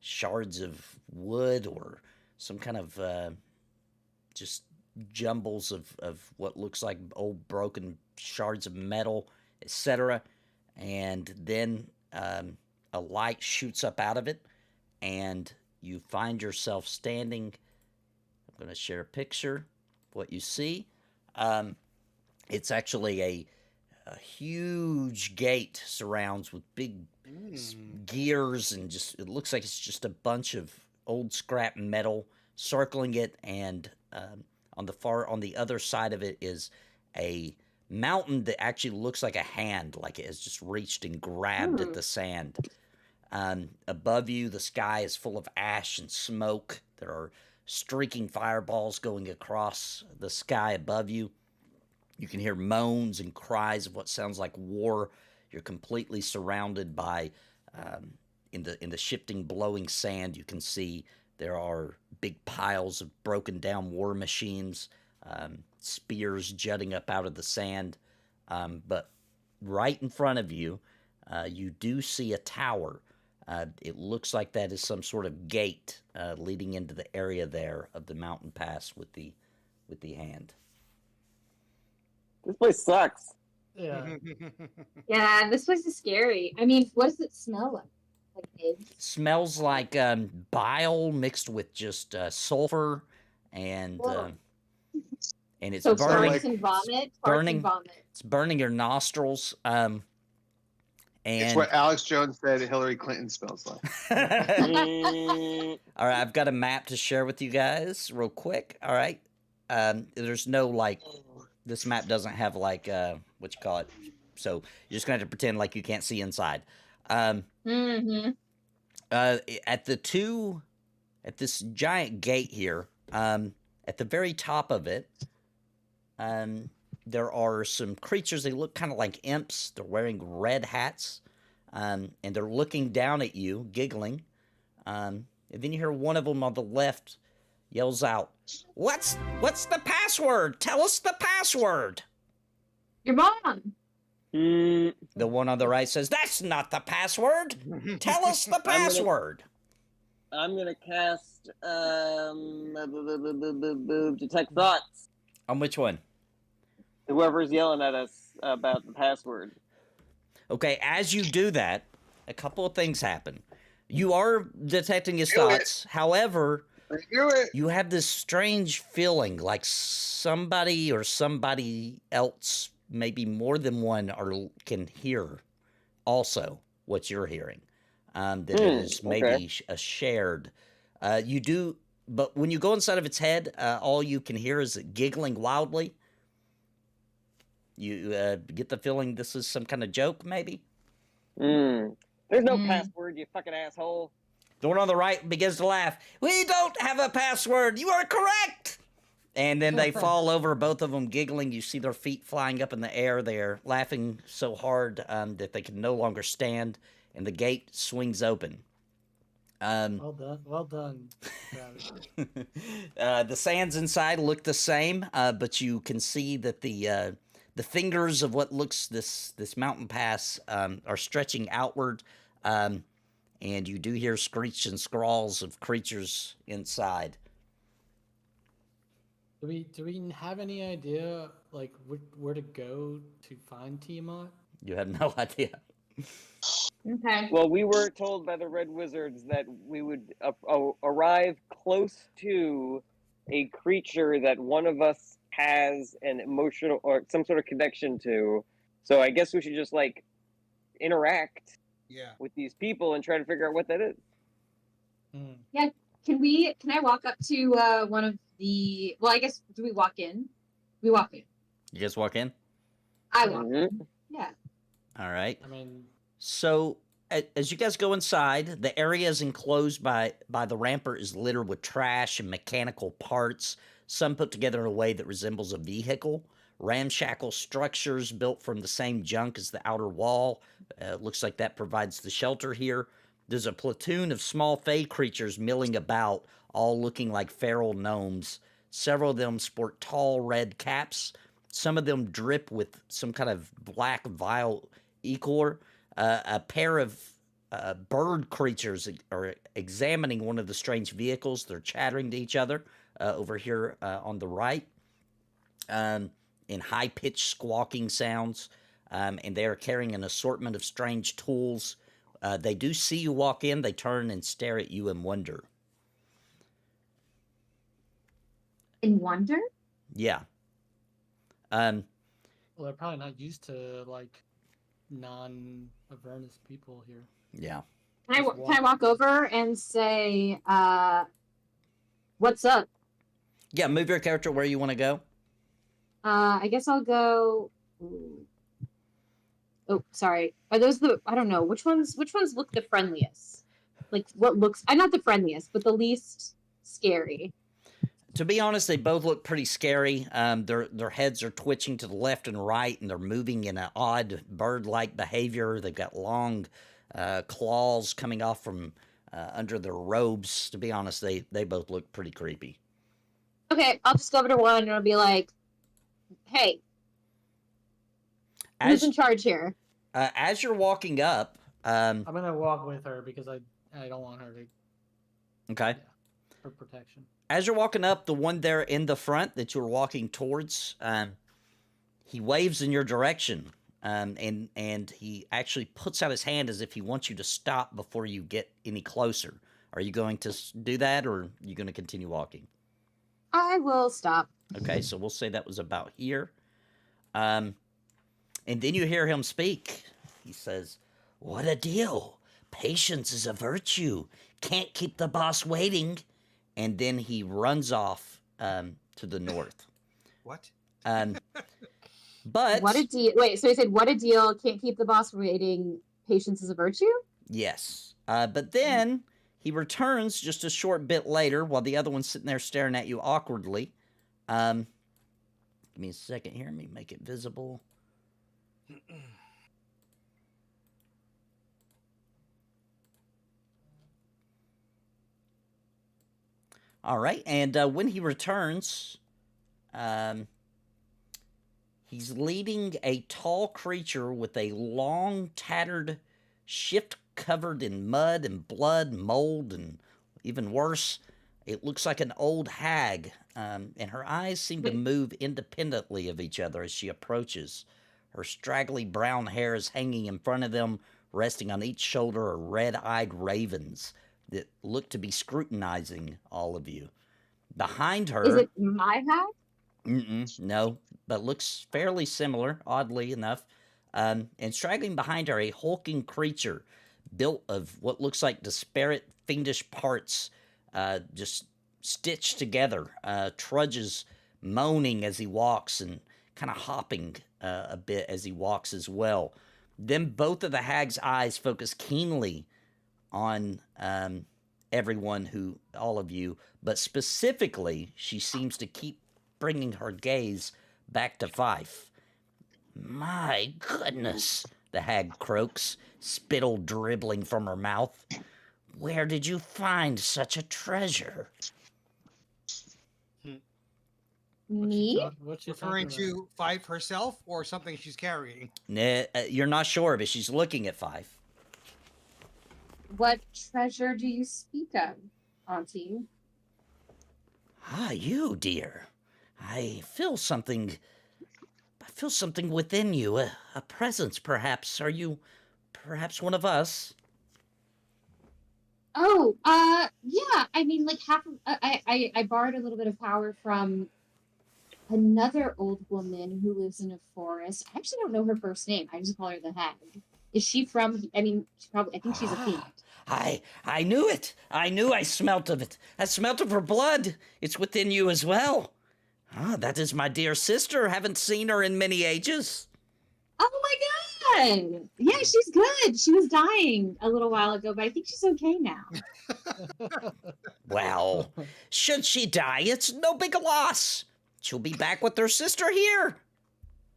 shards of wood or some kind of just jumbles of what looks like old broken shards of metal, etc. And then a light shoots up out of it, and you find yourself standing. I'm going to share a picture of what you see. It's actually a huge gate surrounds with big gears, and just it looks like it's just a bunch of old scrap metal circling it, and on the other side of it is a mountain that actually looks like a hand, like it has just reached and grabbed at the sand. Above you, the sky is full of ash and smoke. There are streaking fireballs going across the sky above you. You can hear moans and cries of what sounds like war. You're completely surrounded by, in the shifting, blowing sand, you can see there are big piles of broken down war machines, spears jutting up out of the sand. But right in front of you, you do see a tower. It looks like that is some sort of gate leading into the area there of the mountain pass with the hand. This place sucks. Yeah. Yeah, this place is scary. I mean, what does it smell like? Like eggs? Smells like bile mixed with just sulfur and Whoa. it's So burning. farts and vomit. burning- Farts and vomit. It's burning your nostrils. And It's what Alex Jones said Hillary Clinton smells like. Mm, all right, I've got a map to share with you guys real quick. All right, there's no like. This map doesn't have like what you call it, so you're just gonna have to pretend like you can't see inside. Mm-hmm. At this giant gate here, at the very top of it, there are some creatures. They look kind of like imps. They're wearing red hats, and they're looking down at you, giggling. And then you hear one of them on the left yells out, "What's the password? Tell us the password." Your mom. mm, The one on the right says, "That's not the password. Tell us the password." I'm gonna cast detect thoughts. On which one? Whoever's yelling at us about the password. Okay, as you do that, a couple of things happen. You are detecting his Do it. thoughts. However, I do it. you have this strange feeling like somebody or somebody else, maybe more than one, can hear also what you're hearing. That it is maybe okay. a shared. You do, but when you go inside of its head, all you can hear is it giggling wildly. You get the feeling this is some kind of joke, maybe? There's no Mm. password, you fucking asshole. The one on the right begins to laugh. "We don't have a password. You are correct." And then they fall over, both of them giggling. You see their feet flying up in the air. They're laughing so hard that they can no longer stand, and the gate swings open. Well done. Well done. Travis. The sands inside look the same, but you can see that the fingers of what looks this mountain pass are stretching outward, and you do hear screech and scrawls of creatures inside. Do we have any idea like where to go to find Tiamat? You have no idea. Okay. Well, we were told by the Red Wizards that we would arrive close to a creature that one of us has an emotional or some sort of connection to. So I guess we should just like interact Yeah. with these people and try to figure out what that is. Hmm. Can I walk up to one of the, well, I guess, do we walk in? We walk in. You guys walk in? I walk in. Mhm. Yeah. All right. I mean, So as you guys go inside, the area is enclosed by the rampart is littered with trash and mechanical parts, some put together in a way that resembles a vehicle. Ramshackle structures built from the same junk as the outer wall. Looks like that provides the shelter here. There's a platoon of small fey creatures milling about, all looking like feral gnomes. Several of them sport tall red caps. Some of them drip with some kind of black vile ichor. A pair of bird creatures are examining one of the strange vehicles. They're chattering to each other over here on the right in high-pitched squawking sounds. And they are carrying an assortment of strange tools. They do see you walk in. They turn and stare at you in wonder. In wonder? Yeah. Well, they're probably not used to like non-Avernus people here. Yeah. Can I walk over and say, what's up? Yeah, move your character where you want to go. I guess I'll go. Oh, sorry. Are those I don't know. Which ones look the friendliest? Like what looks, I'm not the friendliest, but the least scary. To be honest, they both look pretty scary. Their heads are twitching to the left and right, and they're moving in an odd bird-like behavior. They've got long claws coming off from under their robes. To be honest, they both look pretty creepy. Okay, I'll just go over to one and I'll be like, hey, who's in charge here? As you're walking up... I'm going to walk with her because I don't want her to... Okay. Yeah, for protection. As you're walking up, the one there in the front that you're walking towards, he waves in your direction, and he actually puts out his hand as if he wants you to stop before you get any closer. Are you going to do that, or are you going to continue walking? I will stop. Okay, so we'll say that was about here. And then you hear him speak. He says, "What a deal. Patience is a virtue. Can't keep the boss waiting." And then he runs off to the north. What? But What a deal. Wait, so he said, what a deal. Can't keep the boss waiting. Patience is a virtue? yes. But then he returns just a short bit later while the other one's sitting there staring at you awkwardly. Give me a second here. Let me make it visible. All right, and when he returns, he's leading a tall creature with a long, tattered shift covered in mud and blood, mold, and even worse, it looks like an old hag, and her eyes seem to move independently of each other as she approaches. Her straggly brown hair is hanging in front of them, resting on each shoulder are red-eyed ravens that look to be scrutinizing all of you. Behind her... Is it my hat? No, but looks fairly similar, oddly enough. And straggling behind her, a hulking creature built of what looks like disparate, fiendish parts, just stitched together, trudges moaning as he walks and kind of hopping a bit as he walks as well. Then both of the hag's eyes focus keenly on all of you, but specifically, she seems to keep bringing her gaze back to Fyfe. "My goodness," the hag croaks, spittle dribbling from her mouth. "Where did you find such a treasure?" Me? What's she Referring talking about? to Fyfe herself or something she's carrying? You're not sure, but she's looking at Fyfe. What treasure do you speak of, Auntie? "Ah, you, dear. I feel something within you, a presence, perhaps. Are you perhaps one of us?" Oh, yeah. I mean, like I borrowed a little bit of power from another old woman who lives in a forest. I actually don't know her first name. I just call her the hag. Is she from? I mean, I think she's a fiend. I knew it. I knew I smelt of it. I smelt of her blood. It's within you as well. Ah, that is my dear sister. Haven't seen her in many ages. Oh my good. Yeah, she's good. She was dying a little while ago, but I think she's okay now. Well, should she die, it's no big loss. She'll be back with her sister here.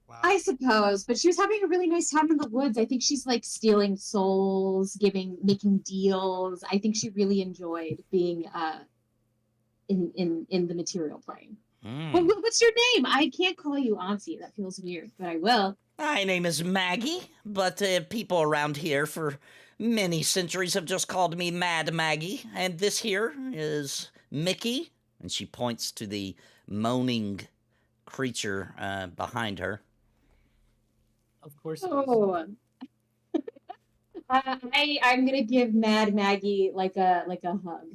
Wow. I suppose, but she was having a really nice time in the woods. I think she's like stealing souls, making deals. I think she really enjoyed being in the material plane. Well, what's your name? I can't call you Auntie. That feels weird, but I will. My name is Maggie, but people around here for many centuries have just called me Mad Maggie. And this here is Mickey. And she points to the moaning creature behind her. Of course. It is. Oh, I'm gonna give Mad Maggie like a hug.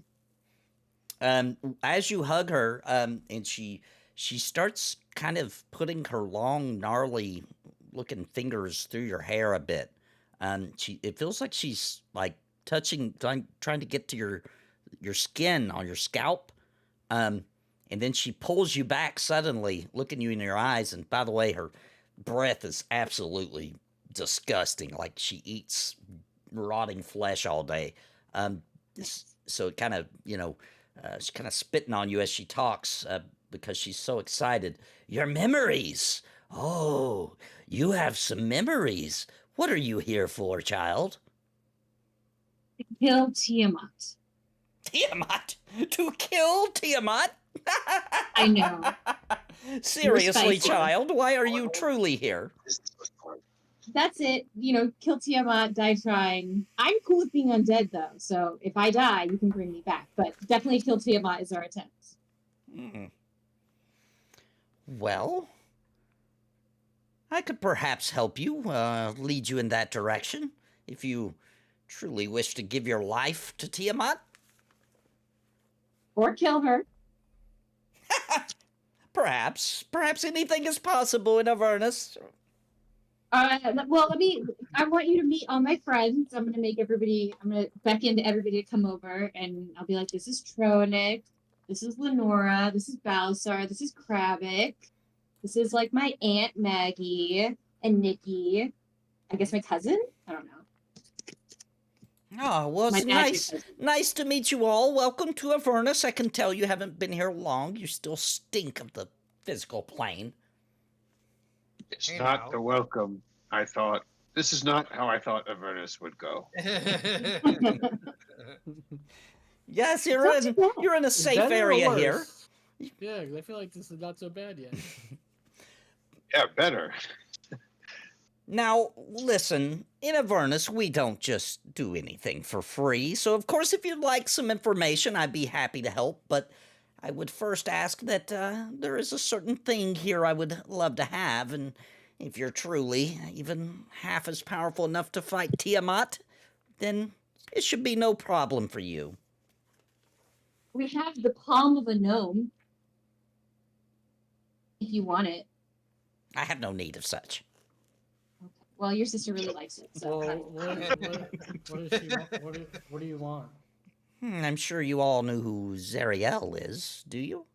As you hug her, and she starts kind of putting her long, gnarly looking fingers through your hair a bit. It feels like she's like trying to get to your skin on your scalp. And then she pulls you back suddenly, looking you in your eyes. And by the way, her breath is absolutely disgusting. Like she eats rotting flesh all day. So it kind of, she's kind of spitting on you as she talks because she's so excited. Your memories. Oh, you have some memories. What are you here for, child? Kill Tiamat. Tiamat? To kill Tiamat? I know. Seriously, Respectful. child, why are you truly here? That's it. Kill Tiamat, die trying. I'm cool with being undead, though. So if I die, you can bring me back. But definitely kill Tiamat is our attempt. Well, I could perhaps help you, lead you in that direction, if you truly wish to give your life to Tiamat. Or kill her. Perhaps anything is possible in Avernus. Well, I want you to meet all my friends. I'm going to beckon to everybody to come over, and I'll be like, this is Roenick, this is Lenora, this is Balasar, this is Crabbick, this is like my Aunt Maggie, and Nikki, I guess my cousin? I don't know. Oh, well, it's My magic cousin. nice to meet you all. Welcome to Avernus. I can tell you haven't been here long. You still stink of the physical plane. It's Hey, not now. the welcome I thought. This is not how I thought Avernus would go. Yes, It's not too bad. you're in a It's safe better or area here. worse? Yeah, 'cause I feel like this is not so bad yet. Yeah, better. Now, listen, in Avernus, we don't just do anything for free. So, of course, if you'd like some information, I'd be happy to help. But I would first ask that there is a certain thing here I would love to have. And if you're truly even half as powerful enough to fight Tiamat, then it should be no problem for you. We have the palm of a gnome. If you want it. I have no need of such. Well, your sister really likes it. So Well, what does she want? What do you want? I'm sure you all knew who Zariel is, do you?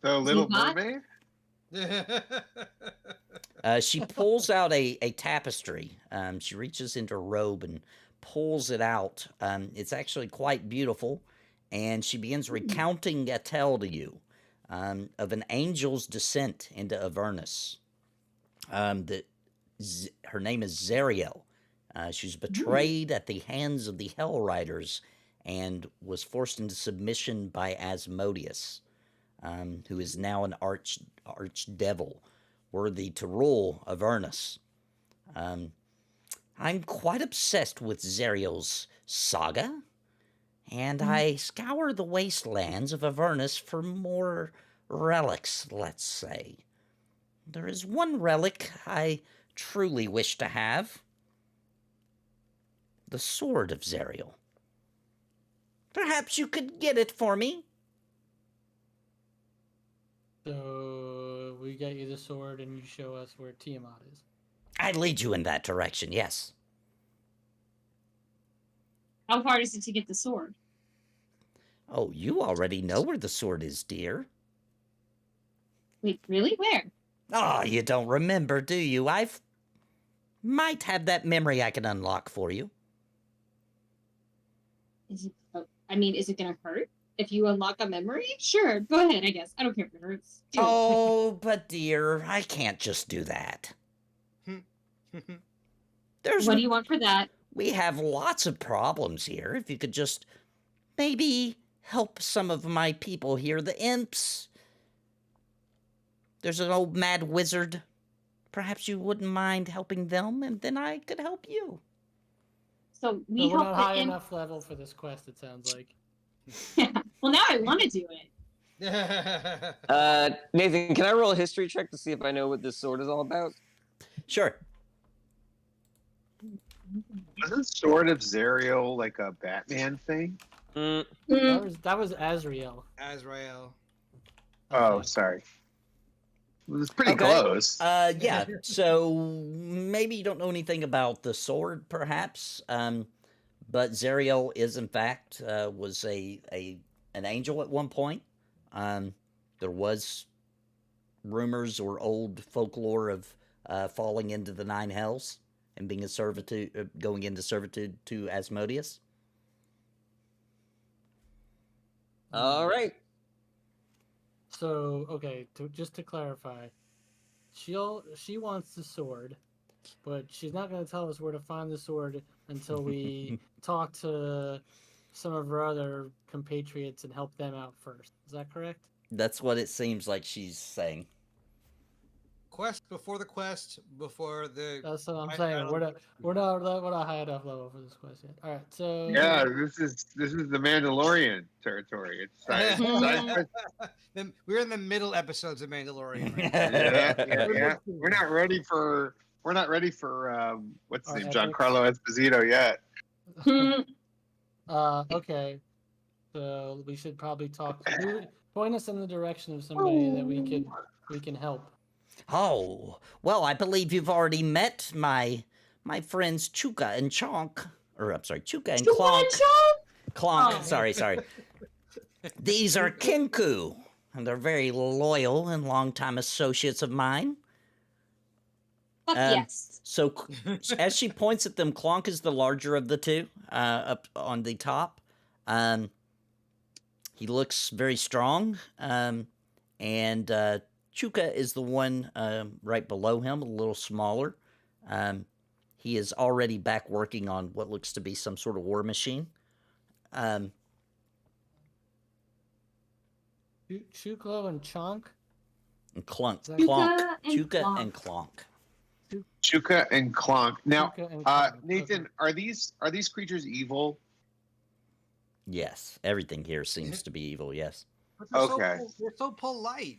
The Little Teapot? Mermaid? She pulls out a tapestry. She reaches into her robe and pulls it out. It's actually quite beautiful. And she begins recounting a tale to you of an angel's descent into Avernus. Her name is Zariel. She's betrayed at the hands of the Hell Riders and was forced into submission by Asmodeus, who is now an archdevil, worthy to rule Avernus. I'm quite obsessed with Zariel's saga, and I scour the wastelands of Avernus for more relics, let's say. There is one relic I truly wish to have. The sword of Zariel. Perhaps you could get it for me? So we get you the sword, and you show us where Tiamat is. I'd lead you in that direction, yes. how hard is it to get the sword? Oh, you already know where the sword is, dear. Wait, really? Where? Oh, you don't remember, do you? I've might have that memory I can unlock for you. Is it? I mean, is it gonna hurt if you unlock a memory? Sure, go ahead. I guess I don't care if it hurts. Do it. Oh, but dear, I can't just do that. There's What do you want for that? We have lots of problems here. If you could just maybe help some of my people here, the imps. There's an old mad wizard. Perhaps you wouldn't mind helping them, and then I could help you. So But we we're help not the high imp. enough level for this quest, it sounds like. Yeah. Well, now I want to do it. Nathan, can I roll a history check to see if I know what this sword is all about? Sure. Wasn't Sword of Zerial like a Batman thing? Mm, That was Azrael. Azrael. Oh, Okay. sorry. It was pretty Okay. close. Yeah. So maybe you don't know anything about the sword, perhaps. But Zeriel is, in fact, was an angel at one point. There was rumors or old folklore of falling into the Nine Hells and being going into servitude to Asmodeus. all right. So, okay, just to clarify, she wants the sword, but she's not going to tell us where to find the sword until we talk to some of her other compatriots and help them out first. Is that correct? That's what it seems like she's saying. Quest before the quest before the. That's what I'm I saying. don't- We're not high enough level for this quest yet. All right, so Yeah, this is the Mandalorian territory. It's We're in the middle episodes of Mandalorian. Right? yeah. We're not ready for what's his name, Giancarlo Esposito yet. Okay, so we should probably point us in the direction of somebody that we can help. Oh, well, I believe you've already met my friends Chuka and Chonk. Or, I'm sorry, Chuka and Clonk. Clonk, Oh. sorry. These are Kinku, and they're very loyal and longtime associates of mine. Fuck yes. So, as she points at them, Clonk is the larger of the two, up on the top. He looks very strong, and Chuka is the one right below him, a little smaller. He is already back working on what looks to be some sort of war machine. Chuklo and Chonk? And Clonk. Chuka and Chuka Clonk. and Clonk. Chuka and Clonk. Now, Chuka and Clonk, Nathan, okay. are these creatures evil? Yes, everything here seems to be evil, yes. But they're Okay. they're so polite.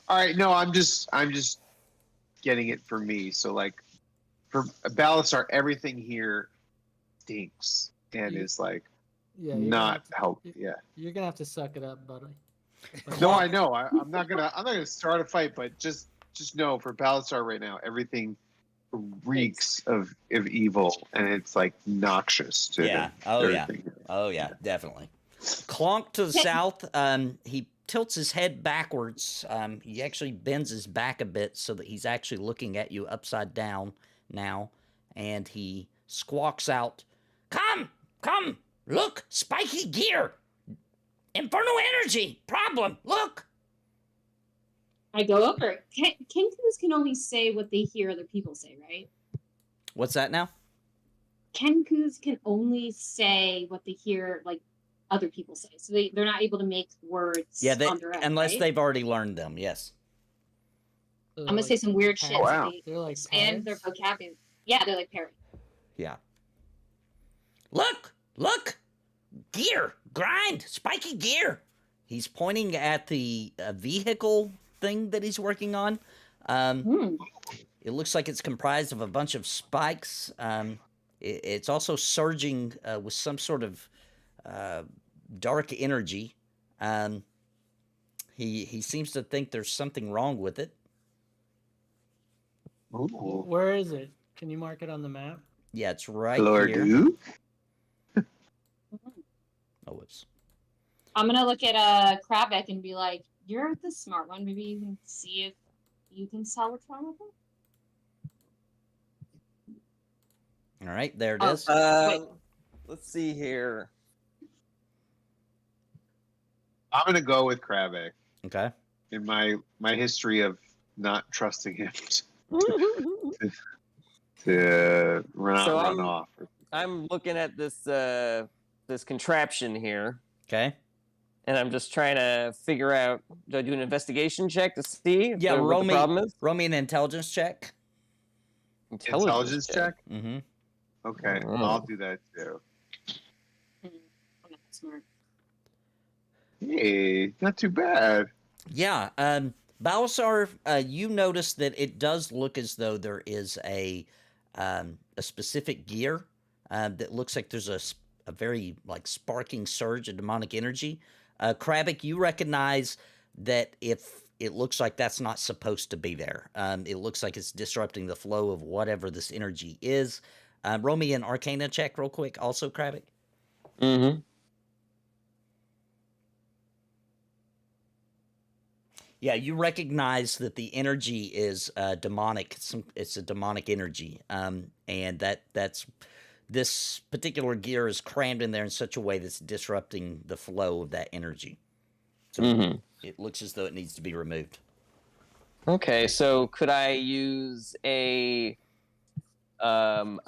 All right, no, I'm just getting it for me. So like for Balasar, everything here stinks and is like Yeah, you're not gonna help. you- Yeah. You're gonna have to suck it up, buddy. No, I know. I'm not gonna start a fight, but just know for Balasar right now, everything reeks of evil, and it's like noxious to Yeah. him. Oh, yeah. Everything here. Oh, yeah, definitely. Clonk to the south, he tilts his head backwards. He actually bends his back a bit so that he's actually looking at you upside down now. And he squawks out, Come! Look! Spiky gear! Infernal energy! Problem! Look! I go over. Kenkus can only say what they hear other people say, right? What's that now? Kenkus can only say what they hear, like, other people say. So they're not able to make words Yeah, on their own, unless right? they've already learned them, yes. So I'm gonna say some weird shit. Oh, so wow. they They're like expand their parrots? vocabulary. Yeah, they're like parrots. Yeah. Look! Gear! Grind! Spiky gear! He's pointing at the vehicle thing that he's working on. It looks like it's comprised of a bunch of spikes. It's also surging with some sort of dark energy. He seems to think there's something wrong with it. Ooh. Where is it? Can you mark it on the map? Yeah, it's right Lord here. Duke? Oh, whoops. I'm gonna look at Crabbeck and be like, "You're the smart one. Maybe you can see if you can tell what's wrong with him." All right, there it Oh, is. Let's see here. I'm gonna go with Crabbick Okay. in my history of not trusting him to run off. I'm looking at this contraption here, Okay. and I'm just trying to figure out. Do I do an investigation check to see Yeah, what the problem is? roll me an intelligence check. Intelligence check. Mm-hmm. Okay, Oh. I'll do that too. I'm not smart. Hey, not too bad. Yeah. Balasar, you notice that it does look as though there is a specific gear that looks like there's a very like sparking surge of demonic energy. Crabbick, you recognize that if it looks like that's not supposed to be there. It looks like it's disrupting the flow of whatever this energy is. Roll me an Arcana check real quick, also, Crabbick. Mm-hmm. Yeah, you recognize that the energy is demonic. It's a demonic energy, and that's this particular gear is crammed in there in such a way that's disrupting the flow of that energy. So it looks as though it needs to be removed. Okay, so could I use a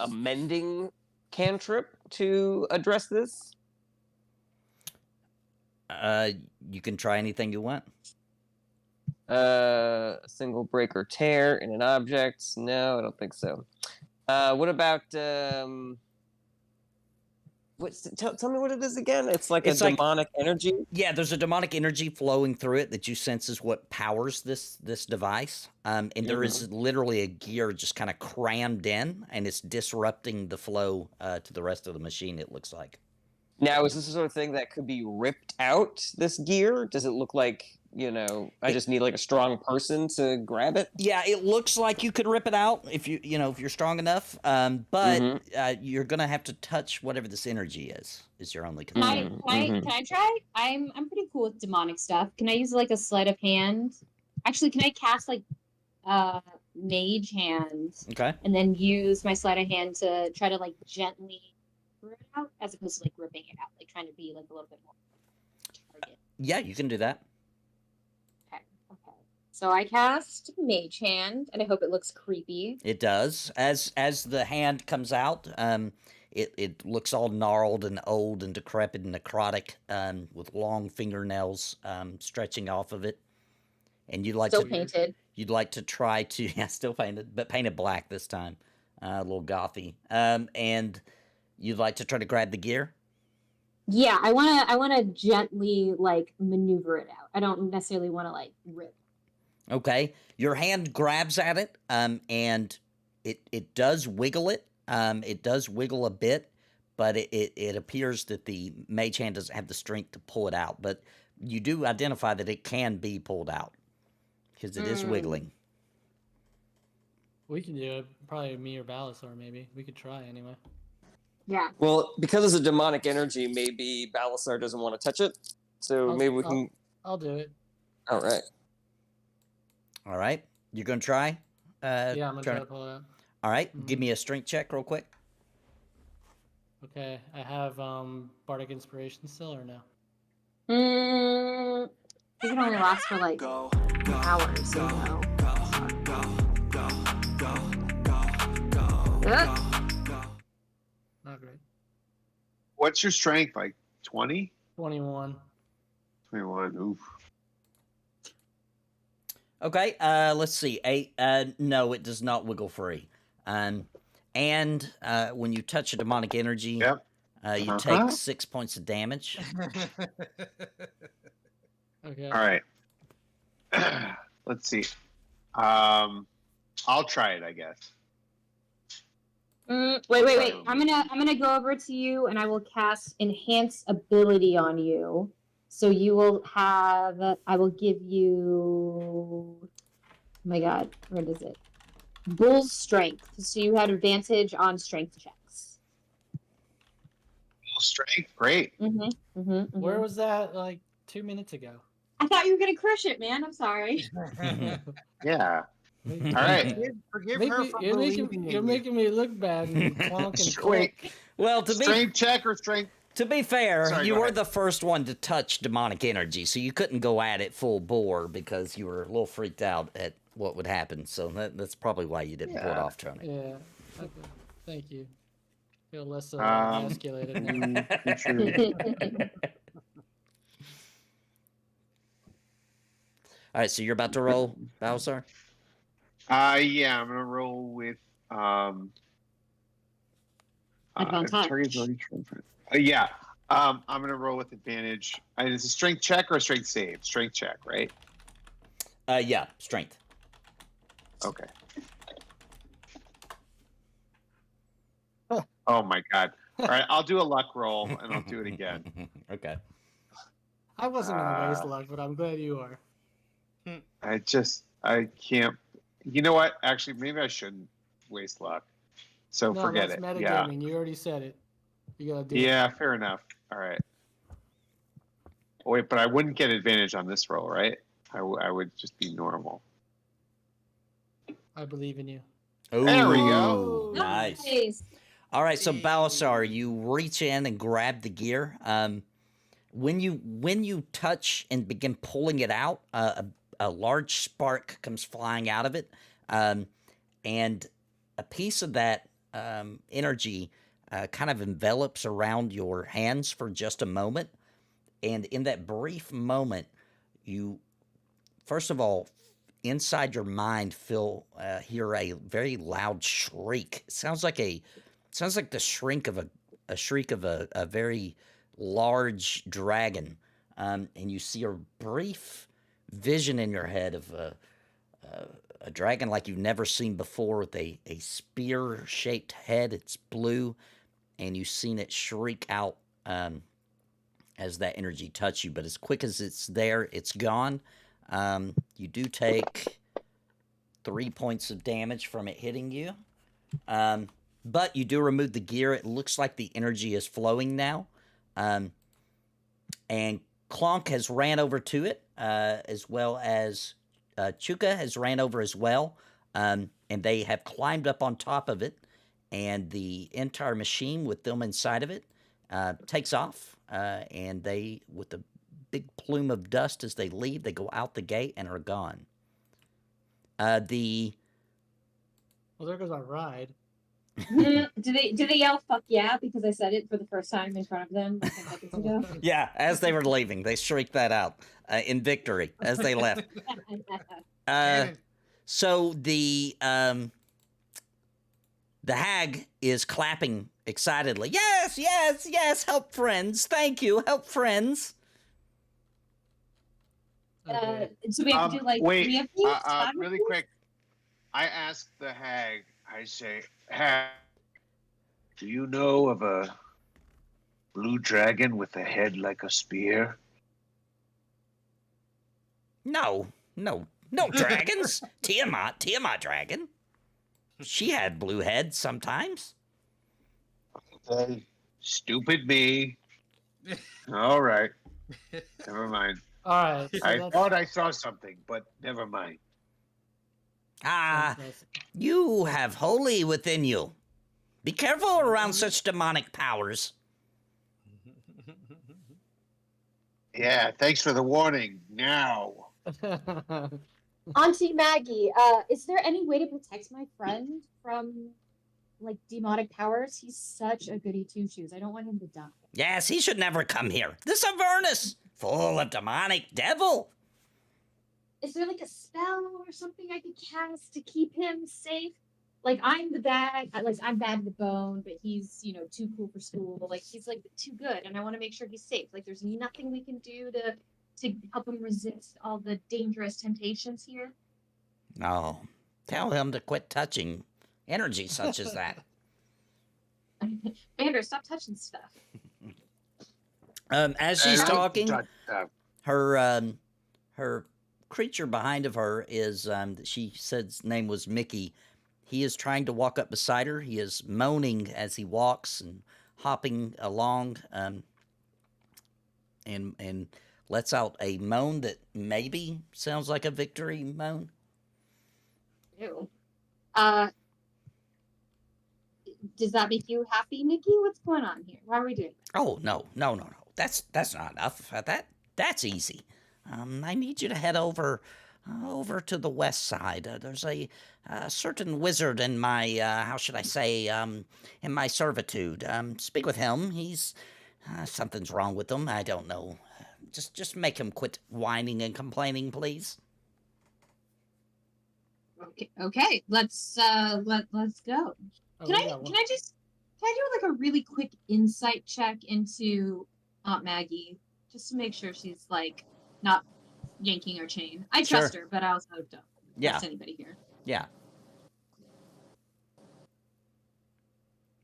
mending cantrip to address this? You can try anything you want. A single break or tear in an object? No, I don't think so. What about tell me what it is again? It's like a demonic energy. Yeah, there's a demonic energy flowing through it that you sense is what powers this device. And there is literally a gear just kind of crammed in, and it's disrupting the flow to the rest of the machine. It looks like. Now, is this the sort of thing that could be ripped out? This gear? Does it look like, I just need like a strong person to grab it? Yeah, it looks like you could rip it out if if you're strong enough. But you're gonna have to touch whatever this energy is. Is your only concern. Can I try? I'm pretty cool with demonic stuff. Can I use like a sleight of hand? Actually, can I cast like mage hand? Okay. And then use my sleight of hand to try to like gently rip it out, as opposed to like ripping it out, like trying to be like a little bit more target. Yeah, you can do that. Okay. So I cast Mage Hand, and I hope it looks creepy. It does. As the hand comes out, it looks all gnarled and old and decrepit and necrotic, with long fingernails stretching off of it. And you'd like Still painted. You'd like to try to still painted, but painted black this time, a little gothy. And you'd like to try to grab the gear. Yeah, I wanna gently like maneuver it out. I don't necessarily want to like rip. Okay, your hand grabs at it, and it does wiggle it. It does wiggle a bit, but it appears that the mage hand doesn't have the strength to pull it out. But you do identify that it can be pulled out because it is wiggling. We can do it. Probably me or Balasar, maybe. We could try anyway. Yeah. Well, because it's a demonic energy, maybe Balasar doesn't want to touch it. So maybe we can. I'll do it. All right. All right, you're gonna try. Yeah, I'm gonna try to pull it out. All right, give me a strength check real quick. Okay, I have bardic inspiration still or no? I think it only lasts for like hours. So no. Not great. What's your strength? Like 20? 21. 21. Oof. Okay, let's see. No, it does not wiggle free. And when you touch a demonic energy, you take 6 points of damage. Okay. All right. Let's see. I'll try it, I guess. Wait. I'm gonna go over to you, and I will cast Enhance Ability on you. So you will have. I will give you. Oh my God, where is it? Bull's Strength. So you had advantage on strength checks. Full strength, great. Where was that like 2 minutes ago? I thought you were gonna crush it, man. I'm sorry. Yeah. All right. Forgive her Maybe for you're believing you're in making me look bad and clonk and Wait, clunk. Well, strength check or strength? to be fair, Sorry, you go were ahead. the first one to touch demonic energy, so you couldn't go at it full bore because you were a little freaked out at what would happen. So that's probably why you didn't pull it Yeah. off, Tony. Yeah. Okay. Thank you. Feel less Um, emasculated now. All right, so you're about to roll, Balasar? Yeah, I'm gonna roll with Advantage. target's already yeah. I'm gonna roll with advantage. Is it a strength check or a strength save? Strength check, right? Yeah, strength. Okay. Oh my god. All right, I'll do a luck roll and I'll do it again. Okay. I wasn't gonna waste luck, but I'm glad you are. I can't. You know what? Actually, maybe I shouldn't waste luck. So No, forget that's it. Yeah. metagaming. You already said it. You gotta do it. Yeah, fair enough. All right. Oh, wait, but I wouldn't get advantage on this roll, right? I would just be normal. I believe in you. There we Ooh, go. Nice. All right, so Balasar, you reach in and grab the gear. When you touch and begin pulling it out, a large spark comes flying out of it, and a piece of that energy kind of envelops around your hands for just a moment. And in that brief moment, you, first of all, inside your mind, hear a very loud shriek. It sounds like the shriek of a very large dragon, and you see a brief vision in your head of a dragon like you've never seen before, with a spear-shaped head. It's blue, and you've seen it shriek out as that energy touches you. But as quick as it's there, it's gone. You do take 3 points of damage from it hitting you. But you do remove the gear. It looks like the energy is flowing now. And Clonk has ran over to it, as well as Chuka has ran over as well. And they have climbed up on top of it. And the entire machine with them inside of it takes off. And they, with a big plume of dust as they leave, they go out the gate and are gone. Well, there goes our ride. do they yell "fuck yeah" because I said it for the first time in front of them like 10 seconds ago? Yeah, as they were leaving, they shrieked that out in victory as they left. So the hag is clapping excitedly. Yes, yes, yes, help friends. Thank you, help friends. So we have to do like wait, 3 of these? really quick. I asked the hag, I say, hag, do you know of a blue dragon with a head like a spear? No dragons. Tiamat dragon. She had blue heads sometimes. Okay. Stupid me. All right. Never mind. All right. So I thought I saw something, but never mind. You have holy within you. Be careful around such demonic powers. Yeah, thanks for the warning. Now. Auntie Maggie, is there any way to protect my friend from like demonic powers? He's such a goody two shoes. I don't want him to die. Yes, he should never come here. This Avernus, full of demonic devil. Is there like a spell or something I could cast to keep him safe? Like I'm bad to the bone, but he's too cool for school. Like he's like too good, and I want to make sure he's safe. Like there's nothing we can do to help him resist all the dangerous temptations here. No, tell him to quit touching energy such as that. Vander, stop touching stuff. As she's talking, her creature behind of her is, she said his name was Mickey. He is trying to walk up beside her. He is moaning as he walks and hopping along, and lets out a moan that maybe sounds like a victory moan. Ew. Does that make you happy, Nikki? What's going on here? Why are we doing this? Oh no. That's not enough. That's easy. I need you to head over to the west side. There's a certain wizard in my how should I say in my servitude. Speak with him. He's something's wrong with him. I don't know. Just make him quit whining and complaining, please. Okay. Let's go. Oh, Can we I got one. do like a really quick insight check into Aunt Maggie just to make sure she's like not yanking her chain? I trust her, but I also don't Yeah. trust anybody here. Yeah.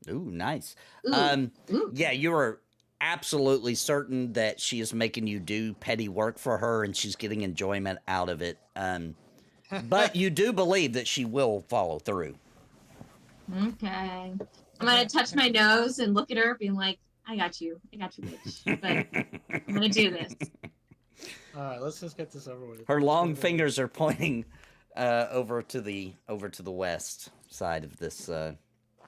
Ooh, nice. Ooh. Yeah, you are absolutely certain that she is making you do petty work for her and she's getting enjoyment out of it. But you do believe that she will follow through. Okay. I'm gonna touch my nose and look at her, being like, I got you, bitch. But I'm gonna do this. All right, let's just get this over with. Her long Let's go. fingers are pointing over to the west side of this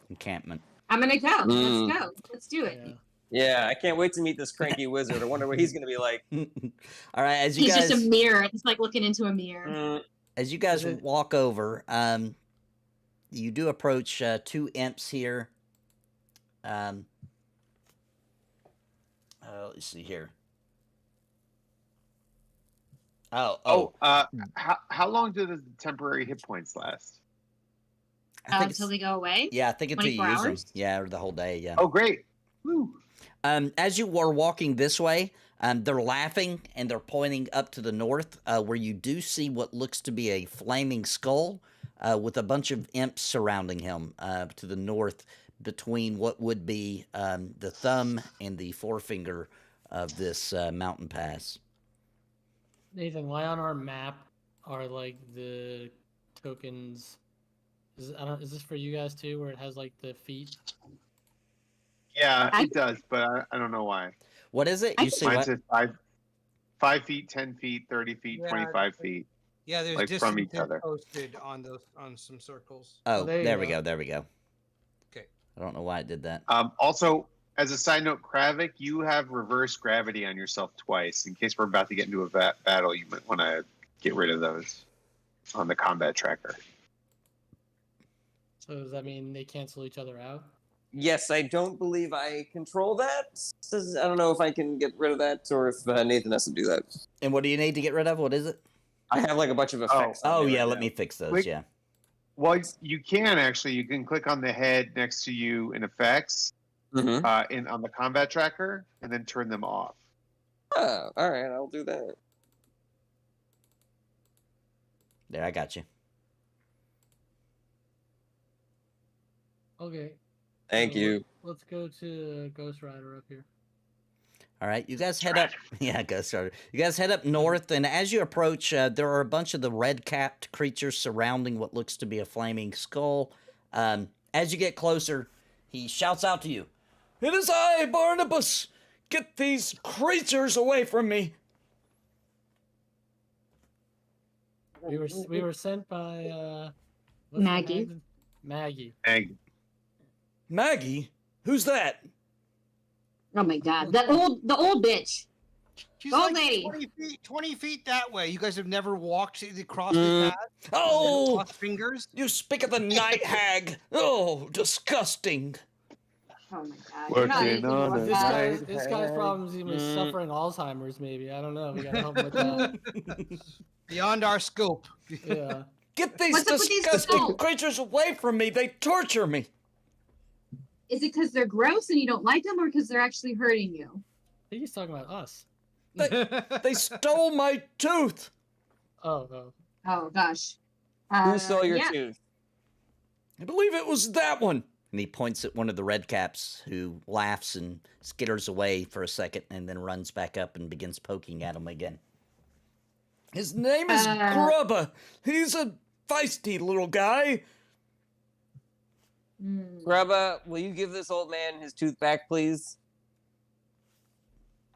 encampment. I'm gonna go. Mm. Let's go. Let's do it. Yeah. Yeah, I can't wait to meet this cranky wizard. I wonder what he's gonna be like. All right, as you He's guys just a mirror. It's like looking into a mirror. Mm, as you guys Is it- walk over, you do approach two imps here. Let's see here. How long do the temporary hit points last? I think Until it's, they go away. yeah, I think until you 24 use them. hours? Yeah, or the whole day. Yeah. Oh, great. Woo. As you were walking this way, they're laughing and they're pointing up to the north, where you do see what looks to be a flaming skull with a bunch of imps surrounding him to the north between what would be the thumb and the forefinger of this mountain pass. Nathan, why on our map are like the tokens? Is this for you guys too, where it has like the feet? Yeah, I- it does, but I don't know why. What is it? I You think see Mine what? says 5 feet, 10 feet, 30 feet, Yeah, 25 feet. Yeah, there's Like, from each distances other. posted on some circles. Oh, there you there we go. go. There we go. Okay. I don't know why it did that. Also, as a side note, Crabbick, you have reverse gravity on yourself twice. In case we're about to get into a battle, you might want to get rid of those on the combat tracker. So does that mean they cancel each other out? yes, I don't believe I control that. I don't know if I can get rid of that or if Nathan has to do that. And what do you need to get rid of? What is it? I have like a bunch of effects. on Oh there yeah, right let now. me fix those. Click- Yeah. Well, you can actually. You can click on the head next to you in effects, Mhm. on the combat tracker, and then turn them off. Oh, all right, I'll do that. There, I got you. Okay. Thank so you. Let's go to Ghost Rider up here. All right, you guys head up. Yeah, Ghost Rider. You guys head up north, and as you approach, there are a bunch of the red-capped creatures surrounding what looks to be a flaming skull. As you get closer, he shouts out to you, "It is I, Barnabas! Get these creatures away from me!" We were sent by what's her Maggie. name? Maggie. And Maggie? Who's that? Oh my god, the old bitch. She's Old like lady. 20 feet that way. You guys have never walked across Mm. the path? Oh, Cross fingers? you speak of the night hag. Oh, disgusting. Oh my god. Working You're not anything on more a than This that. night. guy's problems. He was Mm. suffering Alzheimer's. Maybe I don't know. We gotta help him with that. Beyond our scope. Yeah. Get these What's up with these disgusting skulls? creatures away from me. They torture me. Is it because they're gross and you don't like them, or because they're actually hurting you? I think he's talking about us. They stole my tooth. Oh. Oh gosh. Who stole your yeah. tooth? I believe it was that one. And he points at one of the red caps, who laughs and skitters away for a second and then runs back up and begins poking at him again. His name is Grubba. He's a feisty little guy. Hmm. Grubba, will you give this old man his tooth back, please?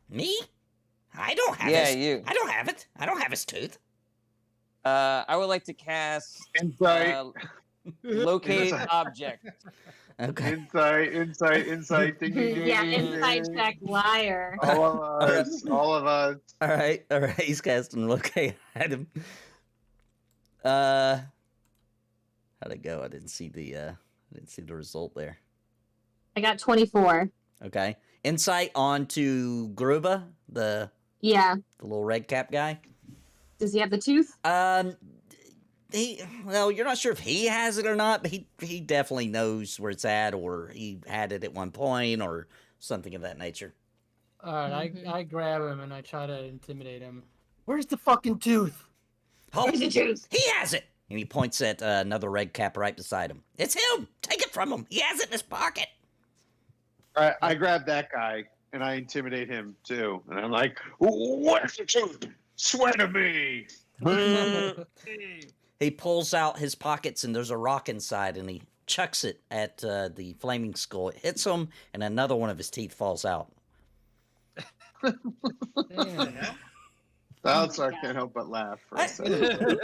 Me? I don't have Yeah, his... you. I don't have it. I don't have his tooth. I would like to cast Insight, locate Insight. object. Okay. insight. Ding, ding, ding, Yeah, ding, inside ding. check, liar. All of us. All of us. All right. He's casting locate item. How'd it go? I didn't see the result there. I got 24. Okay. Insight onto Gruba, the Yeah. little red cap guy. Does he have the tooth? Well, you're not sure if he has it or not, but he definitely knows where it's at, or he had it at one point, or something of that nature. All right, Mhm. I grab him and I try to intimidate him. Where's the fucking tooth? Oh, Where's the tooth? he has it! And he points at another red cap right beside him. It's him! Take it from him! He has it in his pocket! All right, I grab that guy and I intimidate him too. And I'm like, "What's the truth? Swear to me." He pulls out his pockets and there's a rock inside, and he chucks it at the flaming skull. It hits him, and another one of his teeth falls out. Damn. Balasar can't help but laugh for a second.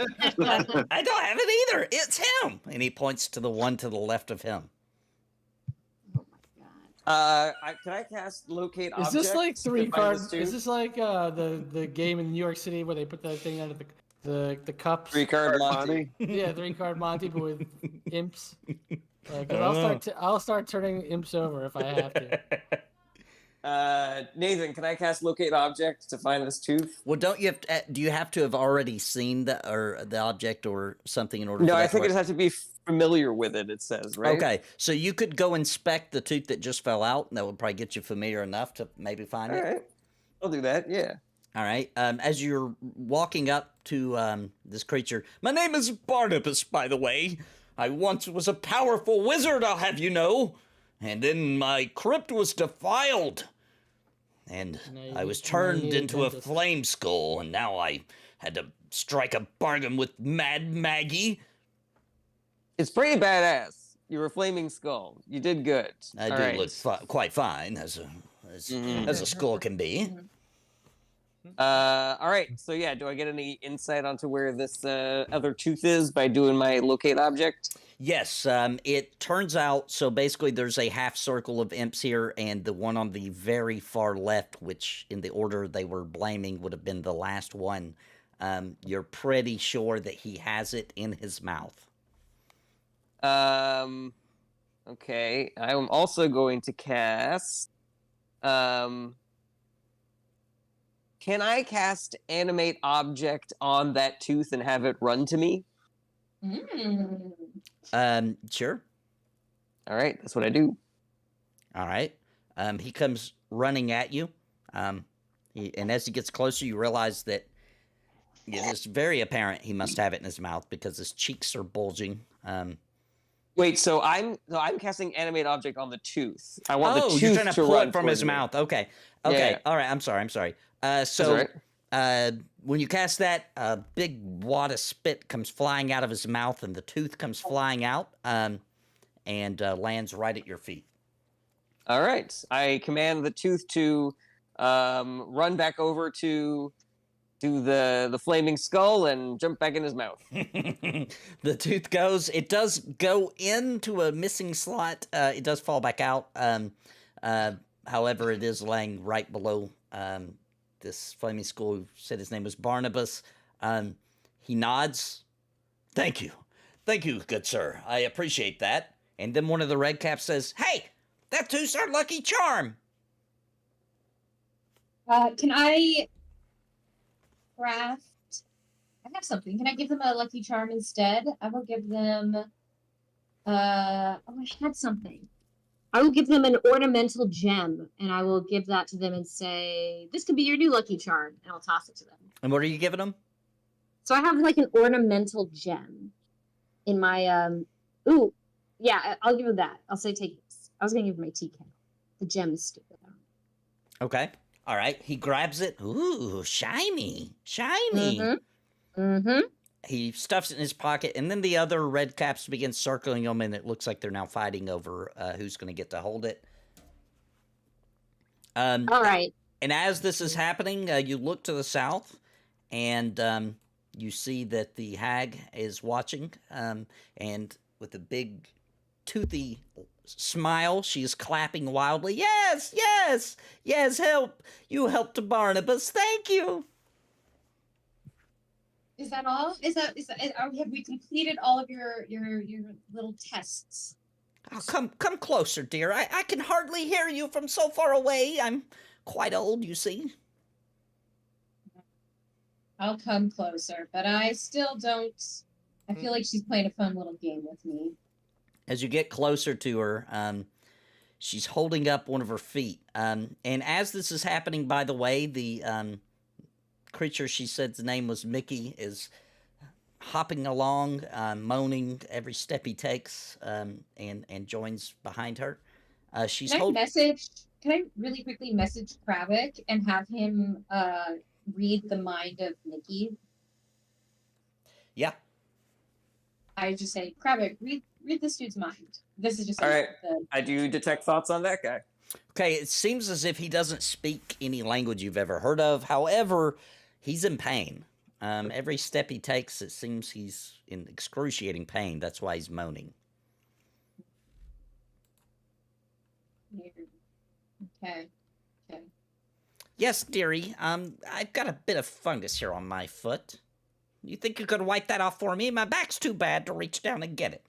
I don't have it either. It's him. And he points to the one to the left of him. Can I cast locate Is object? this like to three find card? this tooth? Is this like the game in New York City where they put that thing out of the cups? 3-card Monty? Monty. Yeah, 3-card Monty, but with imps. Like, 'cause Oh. I'll start turning imps over if I have to. Nathan, can I cast locate object to find this tooth? Well, don't you have to, do you have to have already seen the object or something in order No, for I that to think it work? has to be familiar with it. It says right. Okay, so you could go inspect the tooth that just fell out, and that would probably get you familiar enough to maybe find All it. right. I'll do that. Yeah. All right. As you're walking up to this creature, my name is Barnabas, by the way. I once was a powerful wizard, I'll have you know, and then my crypt was defiled, and Now you I was need- now you turned need a into a dentist. flame skull, and now I had to strike a bargain with Mad Maggie. It's pretty badass. You're a flaming skull. You did good. I All do right. look quite fine, as Mhm. a skull can be. All right. So yeah, do I get any insight onto where this other tooth is by doing my locate object? Yes, it turns out, so basically there's a half circle of imps here, and the one on the very far left, which in the order they were blaming would have been the last one, you're pretty sure that he has it in his mouth. Okay. I'm also going to cast. Can I cast animate object on that tooth and have it run to me? Sure. All right, that's what I do. All right. He comes running at you, and as he gets closer, you realize that it is very apparent he must have it in his mouth because his cheeks are bulging. Wait, so I'm casting animate object on the tooth. I want the tooth you're trying to pull run it from towards his me. mouth. Okay. Okay. Yeah. All right. I'm sorry. That's So all right. when you cast that, a big wad of spit comes flying out of his mouth, and the tooth comes flying out, and lands right at your feet. All right. I command the tooth to run back over to the flaming skull and jump back in his mouth. The tooth goes. It does go into a missing slot. It does fall back out. However, it is laying right below this flaming skull who said his name was Barnabas. He nods. Thank you, good sir. I appreciate that. And then one of the red caps says, "Hey, that tooth's our lucky charm." Can I craft? I have something. Can I give them a lucky charm instead? I will give them. I had something. I will give them an ornamental gem, and I will give that to them and say, "This could be your new lucky charm," and I'll toss it to them. And what are you giving them? So I have like an ornamental gem in my Ooh, yeah, I'll give them that. I'll say take this. I was gonna give them my tea kettle. The gem is stupid. Okay. All right. He grabs it. Ooh, shiny. Mm-hmm. He stuffs it in his pocket, and then the other red caps begin circling him, and it looks like they're now fighting over who's going to get to hold it. All right. And as this is happening, you look to the south, and you see that the hag is watching, and with a big toothy smile, she is clapping wildly. Yes, yes, yes, help! You helped Barnabas. Thank you. Is that all? Have we completed all of your little tests? Oh, come closer, dear. I can hardly hear you from so far away. I'm quite old, you see. I'll come closer, but I still don't. I feel like she's playing a fun little game with me. As you get closer to her, she's holding up one of her feet. And as this is happening, by the way, the creature she said's name was Mickey is hopping along, moaning every step he takes, and joins behind her. She's Can I really quickly message Crabbick and have him read the mind of Mickey? Yeah. I just say, Crabbick, read this dude's mind. This is just all right. I do detect thoughts on that guy. Okay, it seems as if he doesn't speak any language you've ever heard of. However, he's in pain. Every step he takes, it seems he's in excruciating pain. That's why he's moaning. Okay. Yes, dearie. I've got a bit of fungus here on my foot. You think you could wipe that off for me? My back's too bad to reach down and get it.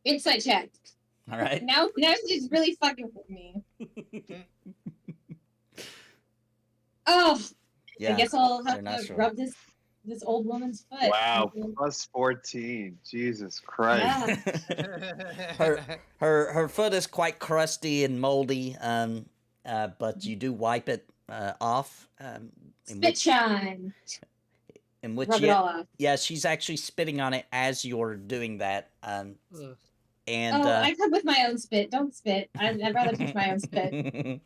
Insight check. All right. Now she's really fucking with me. Oh. Yeah. I guess I'll have not to sure. rub this old woman's foot. Wow, plus 14. Jesus Christ. Yeah. her foot is quite crusty and moldy, but you do wipe it off. Spit shine. In which Rub it all off. yeah, she's actually spitting on it as you're doing that. And I come with my own spit. Don't spit. I'd rather touch my own spit.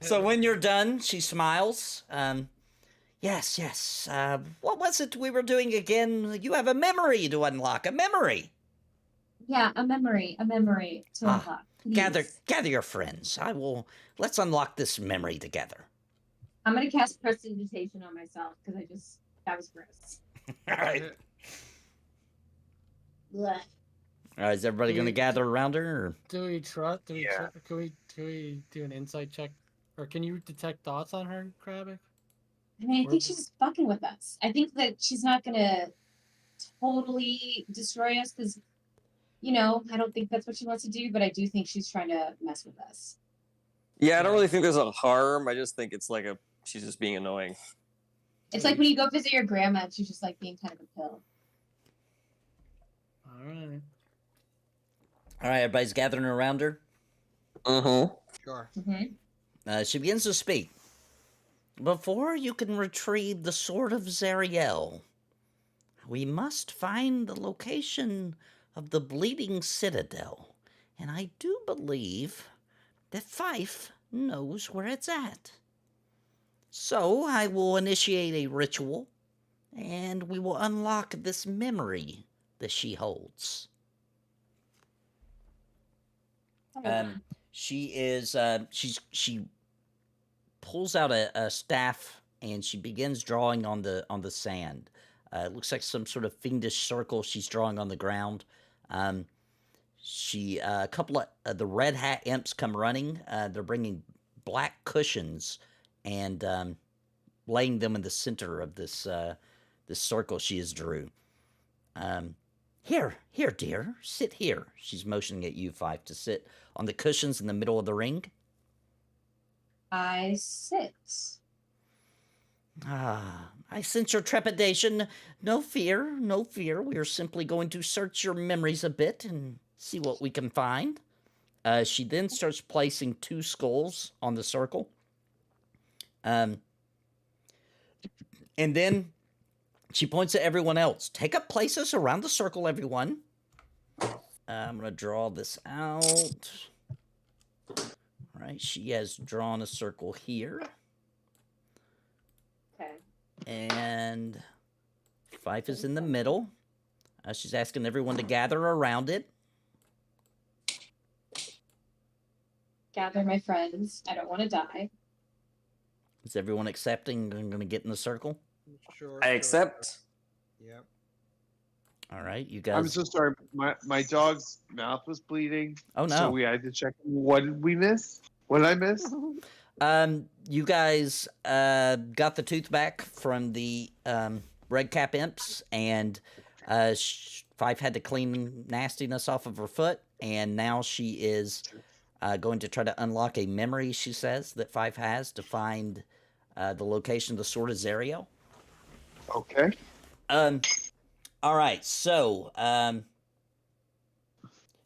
So when you're done, she smiles. Yes. What was it we were doing again? You have a memory to unlock. A memory. Yeah, a memory to unlock. Please. Gather your friends. Let's unlock this memory together. I'm gonna cast prestidigitation on myself because that was gross. All right. Blech. All right, is everybody going to gather around her? Or? Do we trust? Yeah. Can we do an insight check, or can you detect thoughts on her, Crabbick? I mean, I think she's just fucking with us. I think that she's not gonna totally destroy us because, I don't think that's what she wants to do. But I do think she's trying to mess with us. Yeah, I don't really think there's a harm. I just think it's like she's just being annoying. It's like when you go visit your grandma and she's just like being kind of a pill. All right. All right, everybody's gathering around her. Mm-hmm. Sure. Mm-hmm. She begins to speak. Before you can retrieve the Sword of Zariel, we must find the location of the Bleeding Citadel. And I do believe that Fyfe knows where it's at. So I will initiate a ritual, and we will unlock this memory that she holds. She pulls out a staff and she begins drawing on the sand. It looks like some sort of fiendish circle she's drawing on the ground. A couple of the red hat imps come running. They're bringing black cushions and laying them in the center of this circle she has drew. Here, dear, sit here. She's motioning at you, Fyfe, to sit on the cushions in the middle of the ring. I sit. I sense your trepidation. No fear. We are simply going to search your memories a bit and see what we can find. She then starts placing 2 skulls on the circle. And then she points at everyone else. Take up places around the circle, everyone. I'm going to draw this out. All right, she has drawn a circle here. Okay. And Fyfe is in the middle. She's asking everyone to gather around it. Gather my friends. I don't want to die. Is everyone accepting and going to get in the circle? Sure. I sure. accept. Yep. All right, you I'm guys. so sorry. My dog's mouth was bleeding. Oh no. So we had to check. What did we miss? What did I miss? You guys got the tooth back from the red cap imps, and Fyfe had to clean nastiness off of her foot, and now she is going to try to unlock a memory, she says, that Fyfe has to find the location of the Sword of Zariel. Okay. All right, so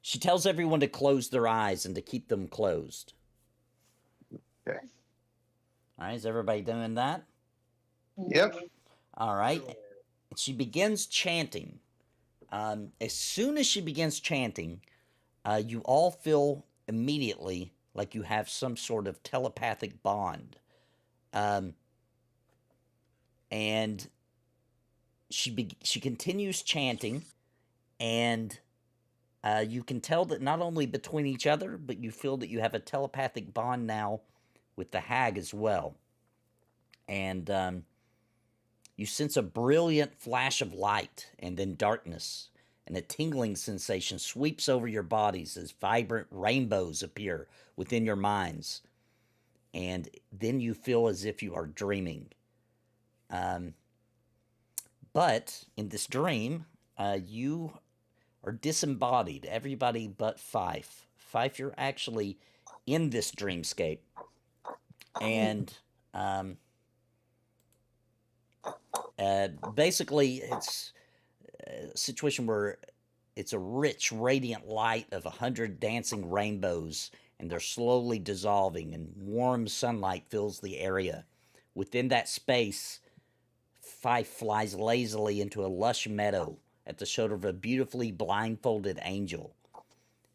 she tells everyone to close their eyes and to keep them closed. Okay. All right, is everybody doing that? Yep. All right. She begins chanting. As soon as she begins chanting, you all feel immediately like you have some sort of telepathic bond. And she continues chanting, and you can tell that not only between each other, but you feel that you have a telepathic bond now with the hag as well. And you sense a brilliant flash of light and then darkness, and a tingling sensation sweeps over your bodies as vibrant rainbows appear within your minds. And then you feel as if you are dreaming. But in this dream, you are disembodied, everybody but Fyfe. Fyfe, you're actually in this dreamscape. And basically, it's a situation where it's a rich, radiant light of 100 dancing rainbows, and they're slowly dissolving, and warm sunlight fills the area. Within that space, Fyfe flies lazily into a lush meadow at the shoulder of a beautifully blindfolded angel.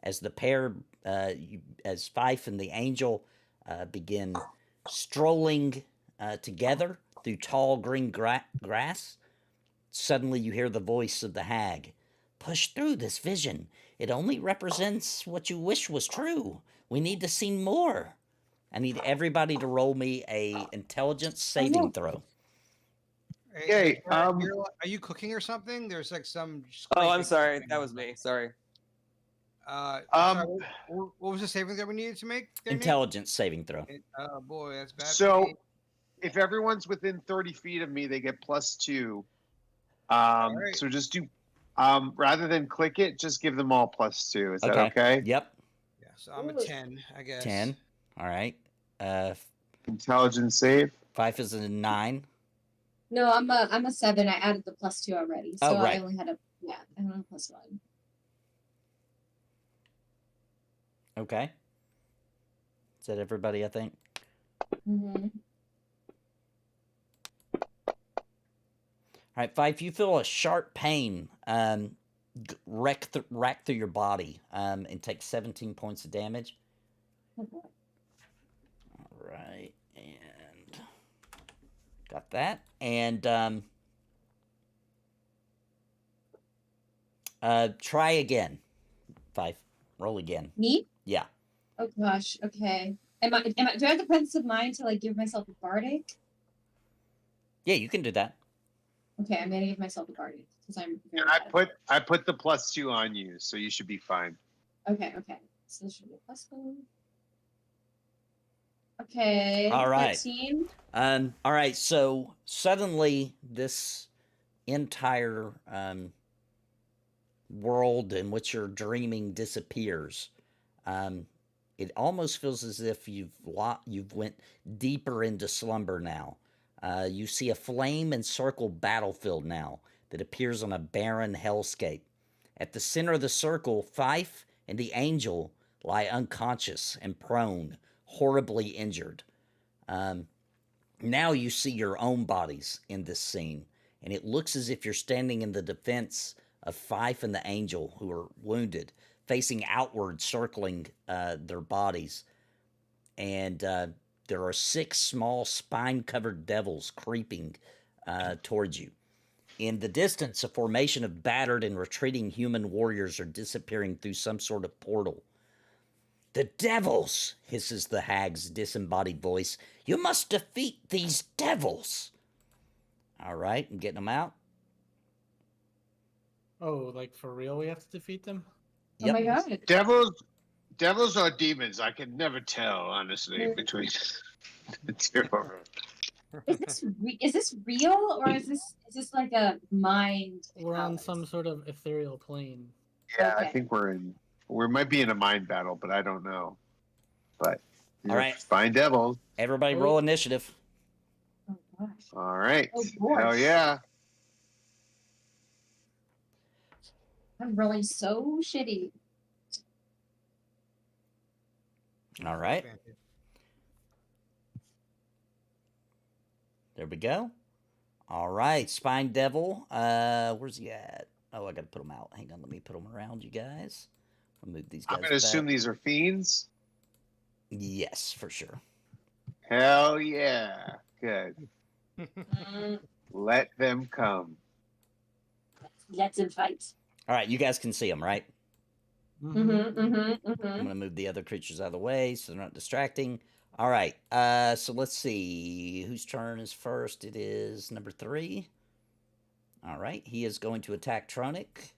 As the pair, as Fyfe and the angel begin strolling together through tall green grass, suddenly you hear the voice of the hag. Push through this vision. It only represents what you wish was true. We need to see more. I need everybody to roll me a intelligence saving throw. Okay, are you cooking or something? There's like some. Oh, I'm scraping sorry. going That on. was me. Sorry. Sorry, what was the saving that we needed to make? there, Nick? Intelligence saving throw. Oh boy, that's bad. for So, me. if everyone's within 30 feet of me, they get +2. right. So just do, rather than click it, just give them all +2. Is that Okay. okay? Yep. Yeah, so I'm a 10, I guess. 10. All right. Intelligence save. Fyfe is a 9. No, I'm a 7. I added the +2 already, so Oh, right. I only had I only had +1. Okay. Is that everybody, I think? Mm-hmm. All right, Fyfe, you feel a sharp pain rack through your body and take 17 points of damage. All right, and got that. And try again, Fyfe. Roll again. Me? Yeah. Oh gosh. Okay. Do I have the presence of mind to like give myself a bardic? Yeah, you can do that. Okay, I'm gonna give myself a bardic because I'm. Very And bad. I put the +2 on you, so you should be fine. Okay. So this should be a +1. Okay. All right. 13. All right, so suddenly this entire world in which you're dreaming disappears. It almost feels as if you've went deeper into slumber now. You see a flame-encircled battlefield now that appears on a barren hellscape. At the center of the circle, Fyfe and the angel lie unconscious and prone, horribly injured. Now you see your own bodies in this scene, and it looks as if you're standing in the defense of Fyfe and the angel, who are wounded, facing outward, circling their bodies. And there are 6 small spine-covered devils creeping towards you. In the distance, a formation of battered and retreating human warriors are disappearing through some sort of portal. The devils, hisses the hag's disembodied voice. You must defeat these devils. All right, I'm getting them out. Oh, like for real, we have to defeat them? Oh my god. Devils or demons? I can never tell, honestly, between the two of them. Is this real or is this like a mind? We're on palace? some sort of ethereal plane. Yeah, I Okay. think we might be in a mind battle, but I don't know. But All right. find devils. Everybody Oh. roll initiative. Oh gosh. All right. Oh boy. Hell yeah. I'm rolling so shitty. All right, there we go. All right, Spine Devil. Where's he at? Oh, I gotta put him out. Hang on, let me put him around you guys. I'll move these guys I'm gonna assume back. these are fiends. Yes, for sure. Hell yeah. Good. Mm, Let them come. let's him fight. All right, you guys can see them, right? I'm gonna move the other creatures out of the way so they're not distracting. All right, so let's see whose turn is first. It is number 3. All right, he is going to attack Roenick.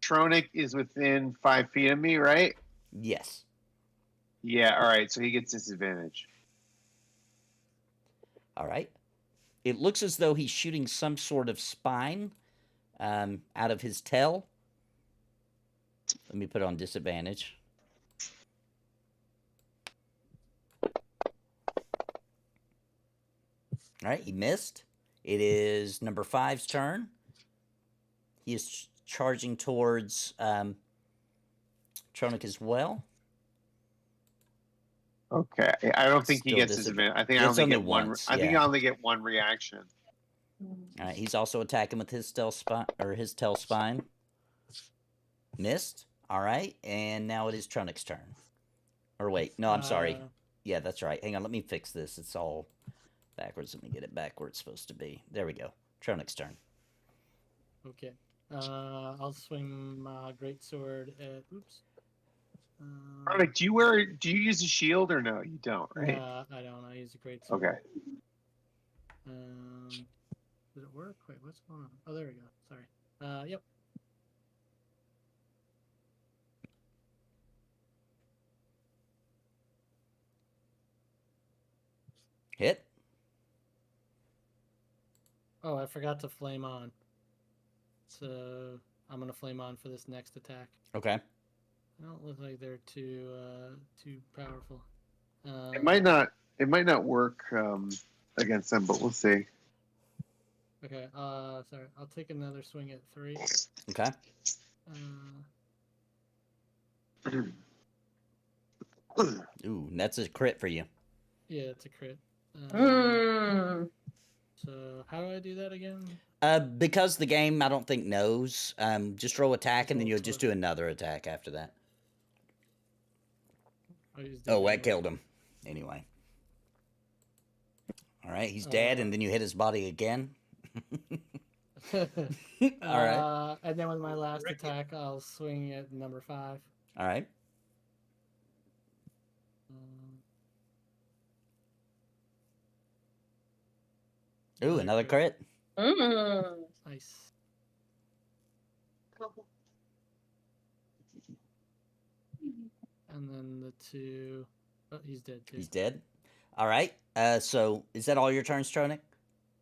Roenick is within 5 feet of me, right? Yes. Yeah, all right, so he gets disadvantage. All right. It looks as though he's shooting some sort of spine out of his tail. Let me put it on disadvantage. All right, he missed. It is number 5's turn. He is charging towards Roenick as well. Okay. I don't think he Still gets disadvantage. I think I It's only only get one. once, I think yeah. I only get one reaction. All right, he's also attacking with his tail spine. Missed. All right, and now it is Roenick's turn. Or wait, no, I'm sorry. Yeah, that's right. Hang on, let me fix this. It's all backwards. Let me get it back where it's supposed to be. There we go. Roenick's turn. Okay. I'll swing my greatsword at. Oops. Roenick, do you use a shield or no? You don't, right? I don't. I use a greatsword. Okay. Did it work? Wait, what's going on? Oh, there we go. Sorry. Yep. Hit. Oh, I forgot to flame on. So I'm gonna flame on for this next attack. Okay. I don't look like they're too powerful. It might not work against them, but we'll see. Okay. Sorry. I'll take another swing at 3. Okay. Ooh, that's a crit for you. Yeah, it's a crit. So how do I do that again? Because the game, I don't think knows. Just roll attack, and then Roll you'll just do another attack after that. Oh, that killed him. Anyway. All right, he's dead, and then you hit his body again. All right. And then with my last attack, I'll swing at number 5. All right. Ooh, another crit. Nice. And then the 2. Oh, he's dead too. He's dead. All right. So is that all your turns, Roenick?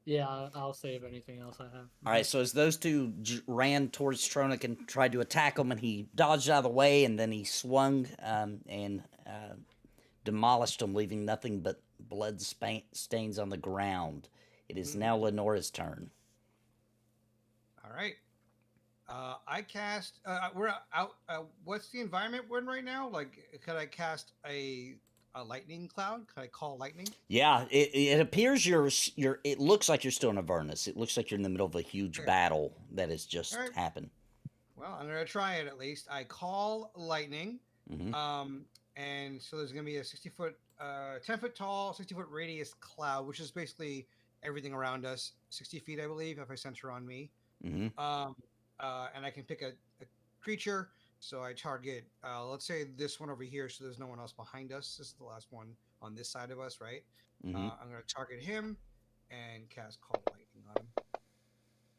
Yeah, I'll save anything else I have. All right. So as those two ran towards Roenick and tried to attack him, and he dodged out of the way, and then he swung and demolished him, leaving nothing but blood stains on the ground. It is now Lenora's turn. All right. I cast. We're out. What's the environment we're in right now? Like, could I cast a lightning cloud? Could I call lightning? Yeah, it appears you're. It looks like you're still in Avernus. It looks like you're in the middle of a huge battle that has just happened. Well, I'm gonna try it at least. I call lightning. Mm-hmm. And so there's gonna be a 60-foot, 10-foot tall, 60-foot radius cloud, which is basically everything around us, 60 feet, I believe, if I center on me. Mm-hmm. And I can pick a creature. So I target, let's say this one over here, so there's no one else behind us. This is the last one on this side of us, right? Mhm. I'm going to target him and cast Call Lightning on him.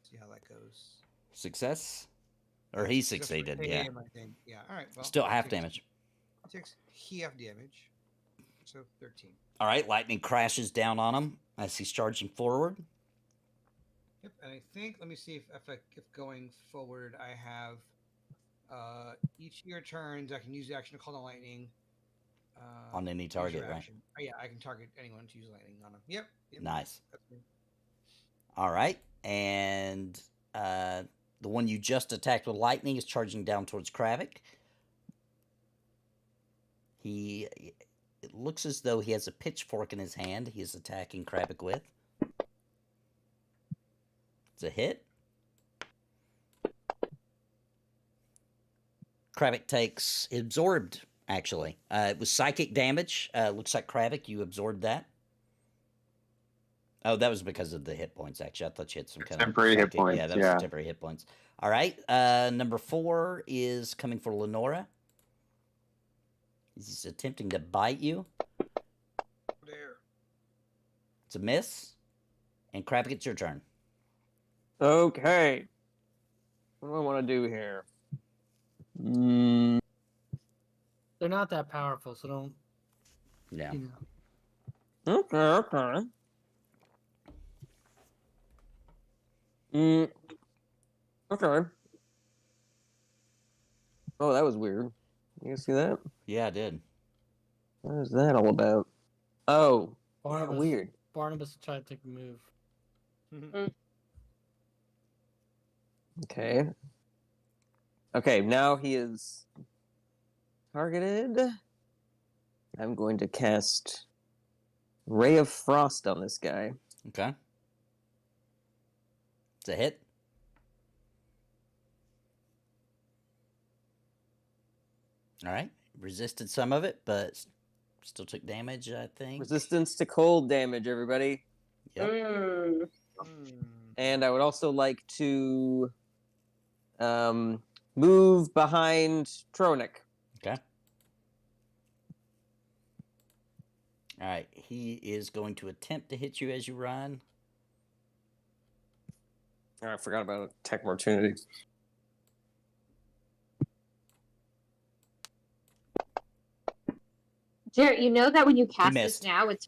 See how that goes. Success? Or he Success for succeeded, yeah. him, I think. Yeah, all right. Well, Still half takes- damage. Takes half damage. So 13. All right, lightning crashes down on him as he's charging forward. Yep, and I think, let me see if going forward I have each of your turns I can use the action to call on lightning. On any use your target, right? action. Oh, yeah, I can target anyone to use lightning on them. Yep. Nice. That's me. All right, and the one you just attacked with lightning is charging down towards Crabbick. It looks as though he has a pitchfork in his hand. He is attacking Crabbick with. It's a hit. Crabbick takes absorbed. Actually, it was psychic damage. Looks like Crabbick, you absorbed that. Oh, that was because of the hit points. Actually, I thought you had some kind Temporary of hit psychic- points, Yeah, that was yeah. the temporary hit points. All right. Number 4 is coming for Lenora. He's attempting to bite you. There. It's a miss. And Crabbick, it's your turn. Okay. What do I want to do here? They're not that powerful, so don't. Yeah. You know. Okay. Okay. Oh, that was weird. You guys see that? Yeah, I did. What is that all about? Oh, yeah, Barnabas, weird. Barnabas tried to take a move. Okay. Okay, now he is targeted. I'm going to cast Ray of Frost on this guy. Okay. It's a hit. All right. Resisted some of it, but still took damage, I think. Resistance to cold damage, everybody. Yep. And I would also like to move behind Roenick. Okay. All right. He is going to attempt to hit you as you run. Oh, I forgot about attack opportunity. Jarrett, you know that when you cast this missed. now, it's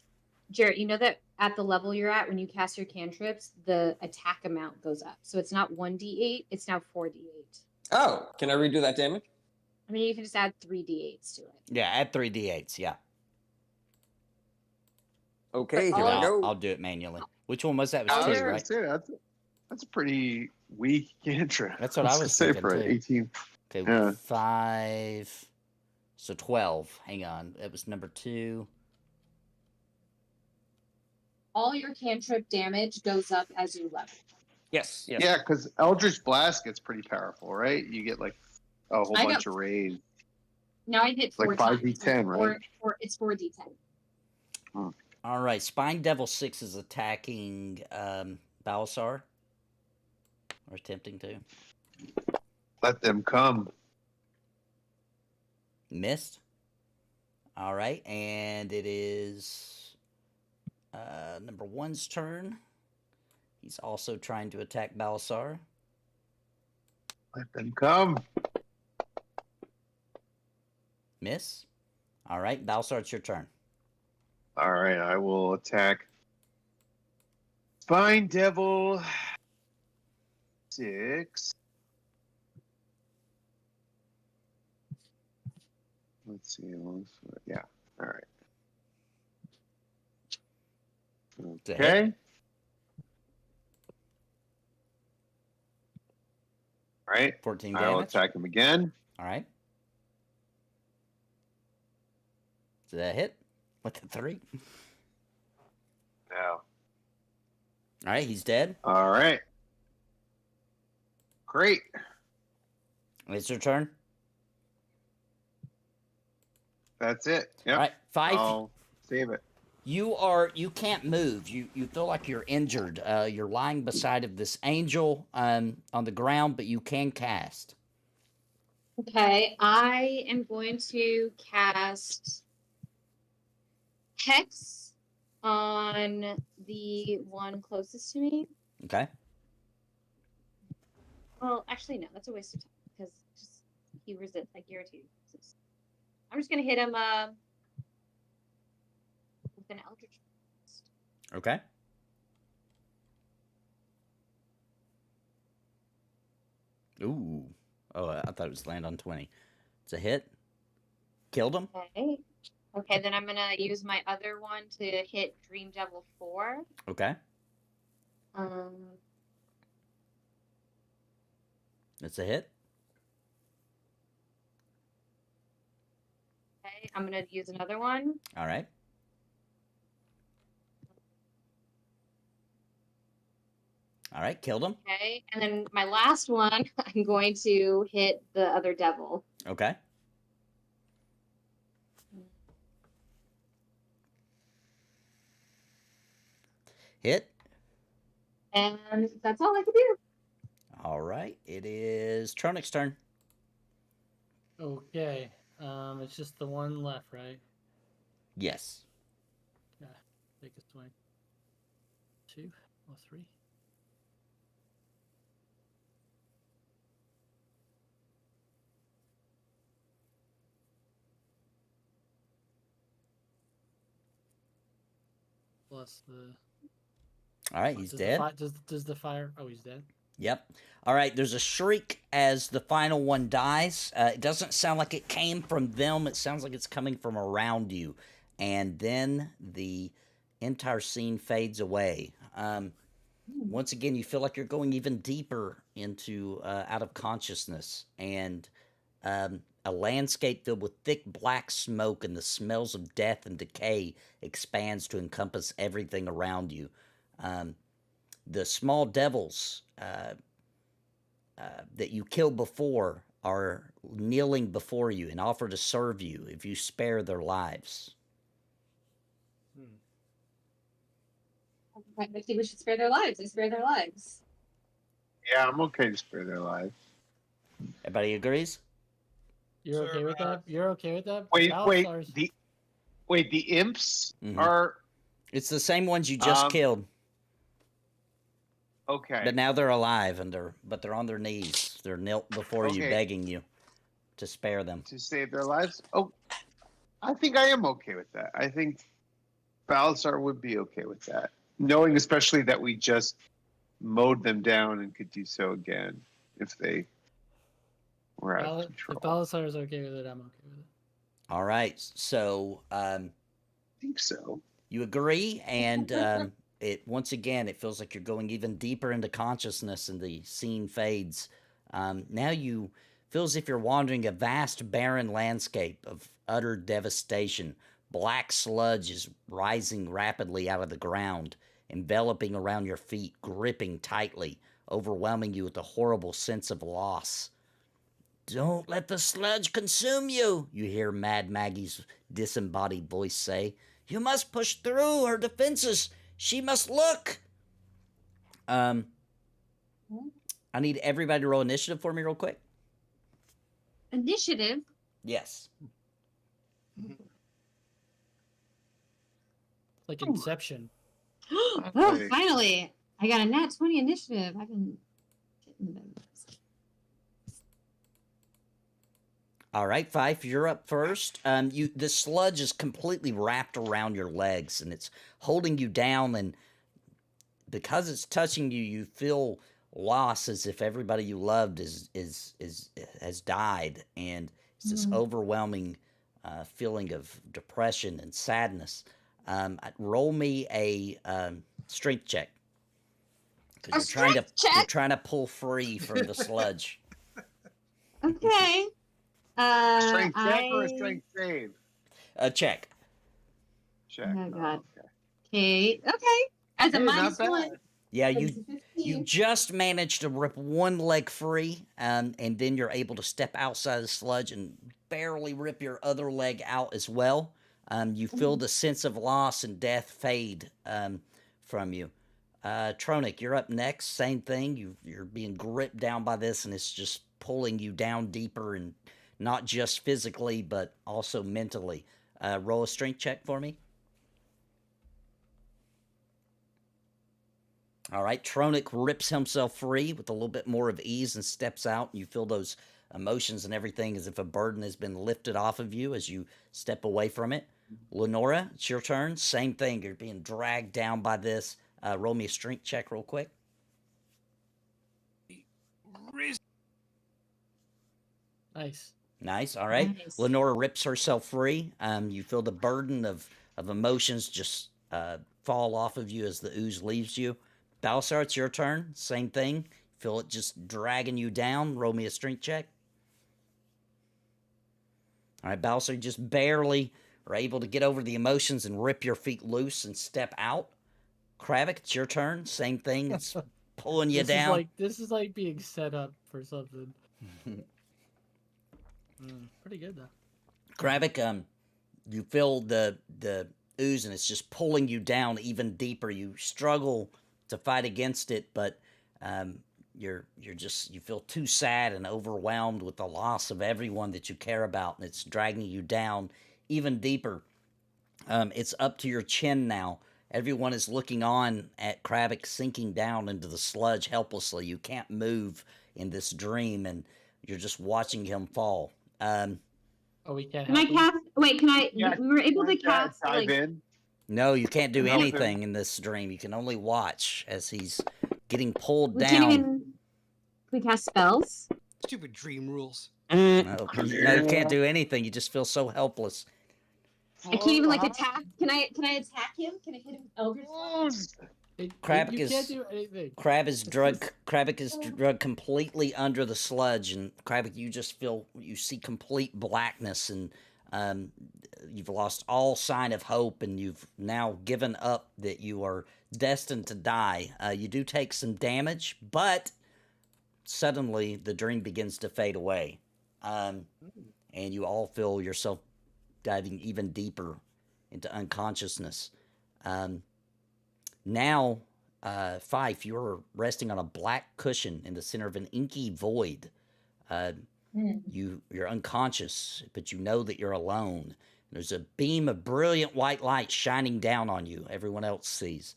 Jarrett, you know that at the level you're at, when you cast your cantrips, the attack amount goes up. So it's not 1d8, it's now 4d8. Oh, can I redo that damage? I mean, you can just add 3d8s to it. Yeah, add 3 d8s. Yeah. Okay, But here all we I'll, go. I'll do it manually. Which one was that? It I was was 2, gonna right? say that's a pretty weak cantrip. That's what I was gonna say thinking, for an too. 18. Okay, Yeah. 5. So 12. Hang on. It was number 2. All your cantrip damage goes up as you level. Yes, yes. Yeah, because Eldritch Blast gets pretty powerful, right? You get like a whole I know. bunch of raids. Now I hit 4 Like times. 5d10, right? It's 4d10. All right. Spine Devil 6 is attacking Balasar. Or attempting to. Let them come. Missed. All right. And it is number 1's turn. He's also trying to attack Balasar. Let them come. Miss. All right. Balasar, it's your turn. All right, I will attack Spine Devil 6. Let's see. Yeah. All right. It's a hit. Okay. All right. 14 I will damage. attack him again. All right. Is that a hit? With the 3? No. All right, he's dead. All right. Great. It's your turn. That's it. Yep. All right, 5. I'll save it. You can't move. You feel like you're injured. You're lying beside of this angel on the ground, but you can cast. Okay, I am going to cast Hex on the one closest to me. Okay. Well, actually, no, that's a waste of time because just he resists like guaranteed. I'm just gonna hit him with an Eldritch Blast. Okay. Ooh. Oh, I thought it was land on 20. It's a hit. Killed him. Okay. Okay, then I'm gonna use my other one to hit Dream Devil 4. Okay. Um, It's a hit. okay, I'm gonna use another one. All right. All right. Killed him. Okay, and then my last one, I'm going to hit the other devil. Okay. Hit. And that's all I can do. All right. It is Tronic's turn. Okay. It's just the one left, right? Yes. Yeah. Take a swing. 2 or 3. Plus the. All right. He's does dead. Does the fire? Oh, he's dead. Yep. All right. There's a shriek as the final one dies. It doesn't sound like it came from them. It sounds like it's coming from around you. And then the entire scene fades away. Once again, you feel like you're going even deeper into out of consciousness. And a landscape filled with thick black smoke and the smells of death and decay expands to encompass everything around you. The small devils that you killed before are kneeling before you and offer to serve you if you spare their lives. I think we should spare their lives. They spare their lives. Yeah, I'm okay to spare their lives. Everybody agrees? You're Sir, okay with that? You're okay with that? Wait, Balasar's- the imps Mhm. are It's the same ones you just killed, okay. but now they're alive and they're on their knees. They're knelt before you, Okay. begging you to spare them. To save their lives. Oh, I think I am okay with that. I think Balasar would be okay with that, knowing especially that we just mowed them down and could do so again if they were out of If control. Balasar's okay with it, I'm okay with it. All right, so I think so. you agree, and it once again it feels like you're going even deeper into consciousness, and the scene fades. Now you feel as if you're wandering a vast, barren landscape of utter devastation. Black sludge is rising rapidly out of the ground, enveloping around your feet, gripping tightly, overwhelming you with a horrible sense of loss. "Don't let the sludge consume you," you hear Mad Maggie's disembodied voice say. "You must push through her defenses. She must look." I need everybody to roll initiative for me real quick. Initiative. Yes. Like Inception. Oh, Okay. finally. I got a nat 20 initiative. I've been getting them. All right, Fyfe, you're up first. The sludge is completely wrapped around your legs, and it's holding you down. And because it's touching you, you feel loss, as if everybody you loved has died, and it's this overwhelming feeling of depression and sadness. Roll me a strength check, because you're trying to pull free from the sludge. Okay. Strength check or a strength save? Check. Check. Oh, God. Okay. Okay. As a Hey, minus not one. bad. Yeah, It's you 15. just managed to rip one leg free, and then you're able to step outside the sludge and barely rip your other leg out as well. You feel the sense of loss and death fade from you. Tronic, you're up next. Same thing. You're being gripped down by this, and it's just pulling you down deeper, and not just physically, but also mentally. Roll a strength check for me. All right, Roenick rips himself free with a little bit more of ease and steps out. You feel those emotions and everything as if a burden has been lifted off of you as you step away from it. Lenora, it's your turn. Same thing. You're being dragged down by this. Roll me a strength check real quick. Nice. Nice. All right. Nice. Lenora rips herself free. You feel the burden of emotions just fall off of you as the ooze leaves you. Balasar, it's your turn. Same thing. Feel it just dragging you down. Roll me a strength check. All right, Balasar, you just barely are able to get over the emotions and rip your feet loose and step out. Crabbick, it's your turn. Same thing. It's pulling you down. This is like being set up for something. Pretty good though. Crabbick, you feel the ooze and it's just pulling you down even deeper. You struggle to fight against it, but you feel too sad and overwhelmed with the loss of everyone that you care about, and it's dragging you down even deeper. It's up to your chin now. Everyone is looking on at Crabbick sinking down into the sludge helplessly. You can't move in this dream, and you're just watching him fall. We can't. Can I cast? Wait, can I? Yeah, we were able to cast. dive Like, in. No, you can't do No, anything in this dream. You can only watch as he's getting pulled we down. can't even. Can we cast spells? Stupid dream rules. No, you can't do anything. You just feel so helpless. I can't even like attack. Can I attack him? Can I hit him? Eldritch Blast? Crabbick you is- can't do anything. Crabbick is drugged completely under the sludge, and Crabbick, you see complete blackness, and you've lost all sign of hope, and you've now given up that you are destined to die. You do take some damage, but suddenly the dream begins to fade away, and you all feel yourself diving even deeper into unconsciousness. Now, Fyfe, you're resting on a black cushion in the center of an inky void. You're unconscious, but you know that you're alone. There's a beam of brilliant white light shining down on you. Everyone else sees.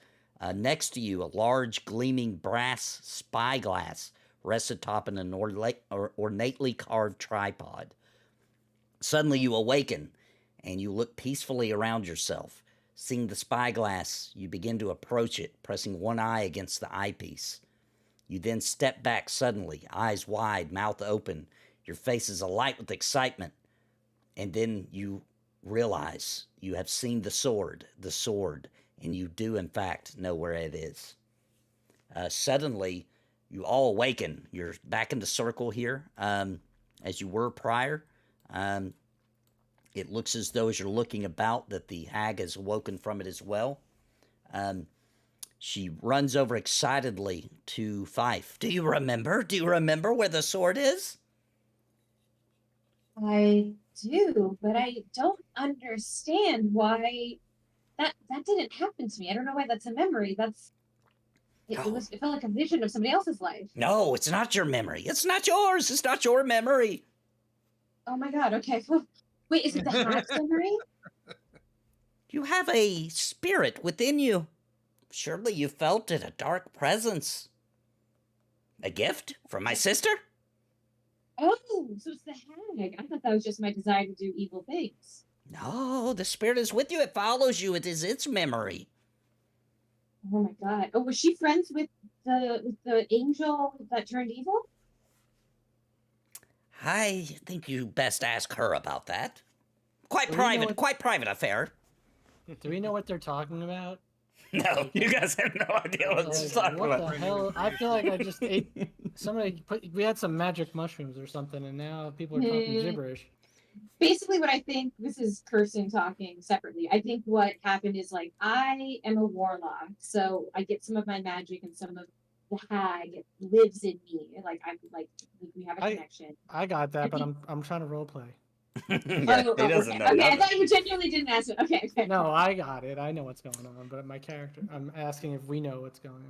Next to you, a large gleaming brass spyglass rests atop an ornately carved tripod. Suddenly you awaken, and you look peacefully around yourself. Seeing the spyglass, you begin to approach it, pressing one eye against the eyepiece. You then step back suddenly, eyes wide, mouth open. Your face is alight with excitement. And then you realize you have seen the sword, and you do, in fact, know where it is. Suddenly, you all awaken. You're back in the circle here, as you were prior. It looks as though, as you're looking about, that the hag has awoken from it as well. She runs over excitedly to Fyfe. Do you remember? Do you remember where the sword is? I do, but I don't understand why that didn't happen to me. I don't know why that's a memory. It felt like a vision of somebody else's life. No, it's not your memory. It's not yours. It's not your memory. Oh my god, okay. Wait, is it the hag's memory? You have a spirit within you. Surely you felt it, a dark presence. A gift from my sister? Oh, so it's the hag. I thought that was just my desire to do evil things. No, the spirit is with you. It follows you. It is its memory. Oh my god. Oh, was she friends with the angel that turned evil? I think you best ask her about that. Quite Do we know private, what- quite private affair. Do we know what they're talking about? No, you guys have no idea what Like, she's talking what about. the hell? I feel like I just ate. We had some magic mushrooms or something, and now people are talking Hmm. gibberish. Basically, what I think, this is Kirsten talking separately. I think what happened is, like, I am a warlock, so I get some of my magic, and some of the hag lives in me. Like, I'm like, we have a connection. I got that, but I'm trying to roleplay. Yeah, Oh, he doesn't okay. know Okay, I nothing. thought you genuinely didn't ask it. Okay, okay. No, I got it. I know what's going on, but my character. I'm asking if we know what's going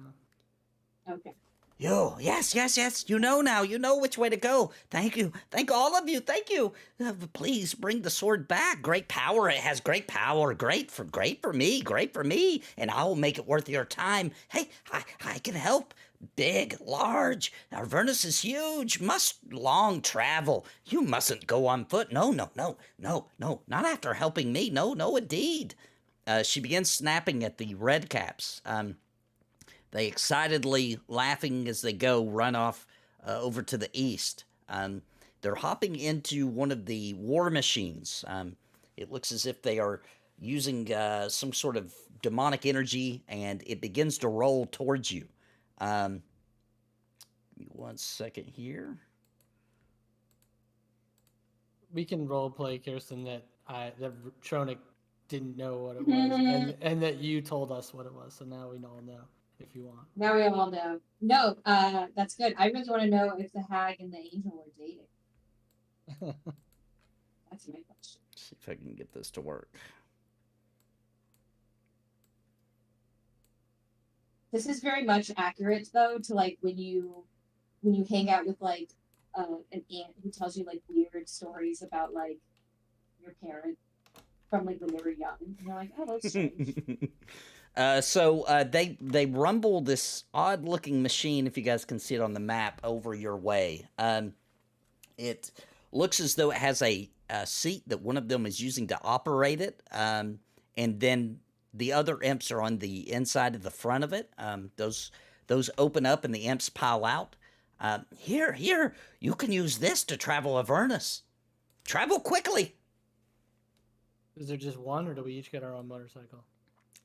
on. Okay. Yes. You know now. You know which way to go. Thank you. Thank all of you. Thank you. Please bring the sword back. Great power. It has great power. Great for me. Great for me. And I will make it worth your time. Hey, I can help. Big, large. Avernus is huge. Must long travel. You mustn't go on foot. No. Not after helping me. No, indeed. She begins snapping at the red caps. They excitedly, laughing as they go, run off over to the east. They're hopping into one of the war machines. It looks as if they are using some sort of demonic energy, and it begins to roll towards you. Give me 1 second here. We can role play, Kirsten, that Roenick didn't know what it was, and that you told us what it was. So now we all know. If you want. Now we all know. No, that's good. I really want to know if the hag and the angel were dating. That's my question. See if I can get this to work. This is very much accurate, though, to like when you hang out with like an aunt who tells you like weird stories about like your parents from like when they were young. And you're like, oh, that's strange. So they rumble this odd-looking machine, if you guys can see it on the map, over your way. It looks as though it has a seat that one of them is using to operate it, and then the other imps are on the inside of the front of it. Those open up and the imps pile out. Here, you can use this to travel Avernus. Travel quickly. Is there just one, or do we each get our own motorcycle?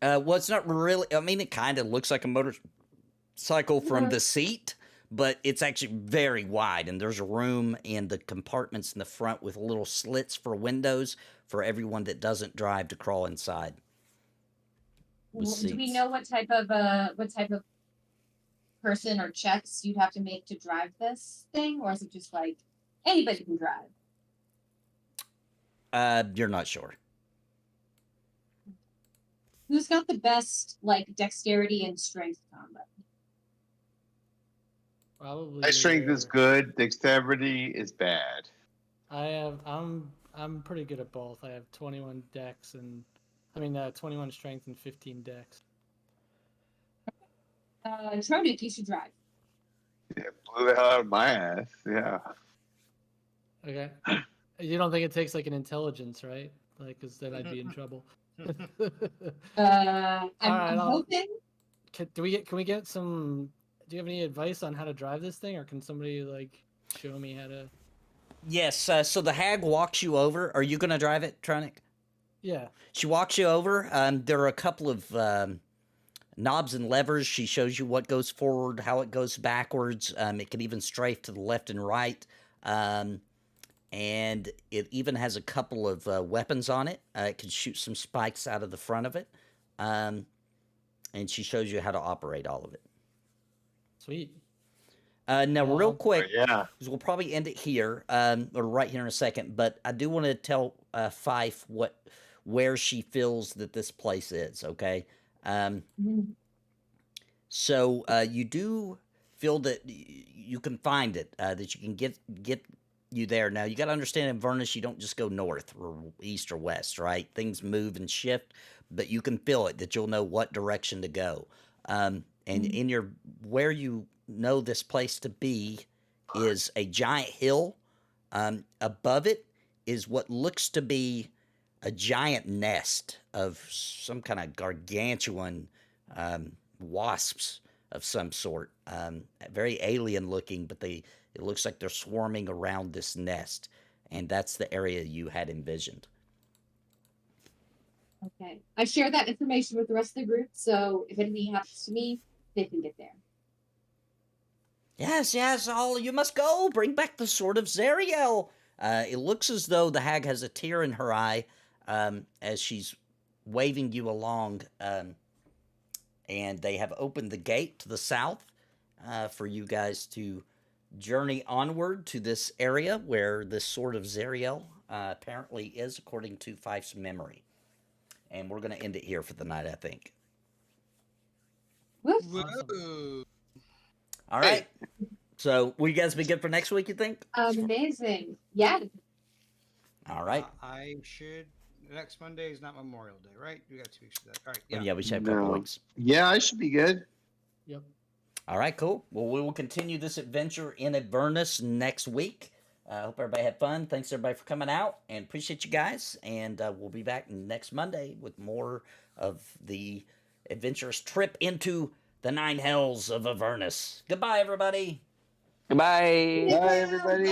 Well, it's not really. I mean, it kind of looks like a motorcycle from the seat, but it's actually very wide, and there's room in the compartments in the front with little slits for windows for everyone that doesn't drive to crawl inside. Do we know what type of person or checks you'd have to make to drive this thing, or is it just like anybody can drive? You're not sure. Who's got the best like dexterity and strength combat? Probably. My strength is good. Dexterity is bad. I'm pretty good at both. I have 21 dex and 21 strength and 15 dex. Roenick, you should drive. Yeah, blew the hell out of my ass. Yeah. Okay. You don't think it takes like an intelligence, right? Like, because then I'd be in trouble. I'm hoping. Can we get some? Do you have any advice on how to drive this thing, or can somebody like show me how to? Yes. So the hag walks you over. Are you gonna drive it, Roenick? Yeah. She walks you over. There are a couple of knobs and levers. She shows you what goes forward, how it goes backwards. It can even strafe to the left and right. And it even has a couple of weapons on it. It can shoot some spikes out of the front of it. And she shows you how to operate all of it. Sweet. Now, real quick, Yeah. because we'll probably end it here, or right here in a second, but I do want to tell Fyfe where she feels that this place is, okay? So you do feel that you can find it, that you can get you there. Now, you got to understand, in Avernus, you don't just go north or east or west, right? Things move and shift, but you can feel it, that you'll know what direction to go. And in your, where you know this place to be is a giant hill. Above it is what looks to be a giant nest of some kind of gargantuan wasps of some sort. Very alien looking, but it looks like they're swarming around this nest, and that's the area you had envisioned. Okay. I share that information with the rest of the group, so if anything happens to me, they can get there. Yes, all you must go. Bring back the sword of Zariel. It looks as though the hag has a tear in her eye as she's waving you along, and they have opened the gate to the south for you guys to journey onward to this area where the sword of Zariel apparently is, according to Fyfe's memory. And we're going to end it here for the night, I think. Whoa. All right. So will you guys be good for next week, you think? Amazing. Yeah. All right. I should. Next Monday is not Memorial Day, right? We got 2 weeks for that. All right. Yeah, Yeah. we should have a couple No. weeks. Yeah, I should be good. Yep. All right, cool. Well, we will continue this adventure in Avernus next week. I hope everybody had fun. Thanks everybody for coming out, and appreciate you guys. And we'll be back next Monday with more of the adventurous trip into the Nine Hells of Avernus. Goodbye, everybody. Goodbye. Bye, everybody.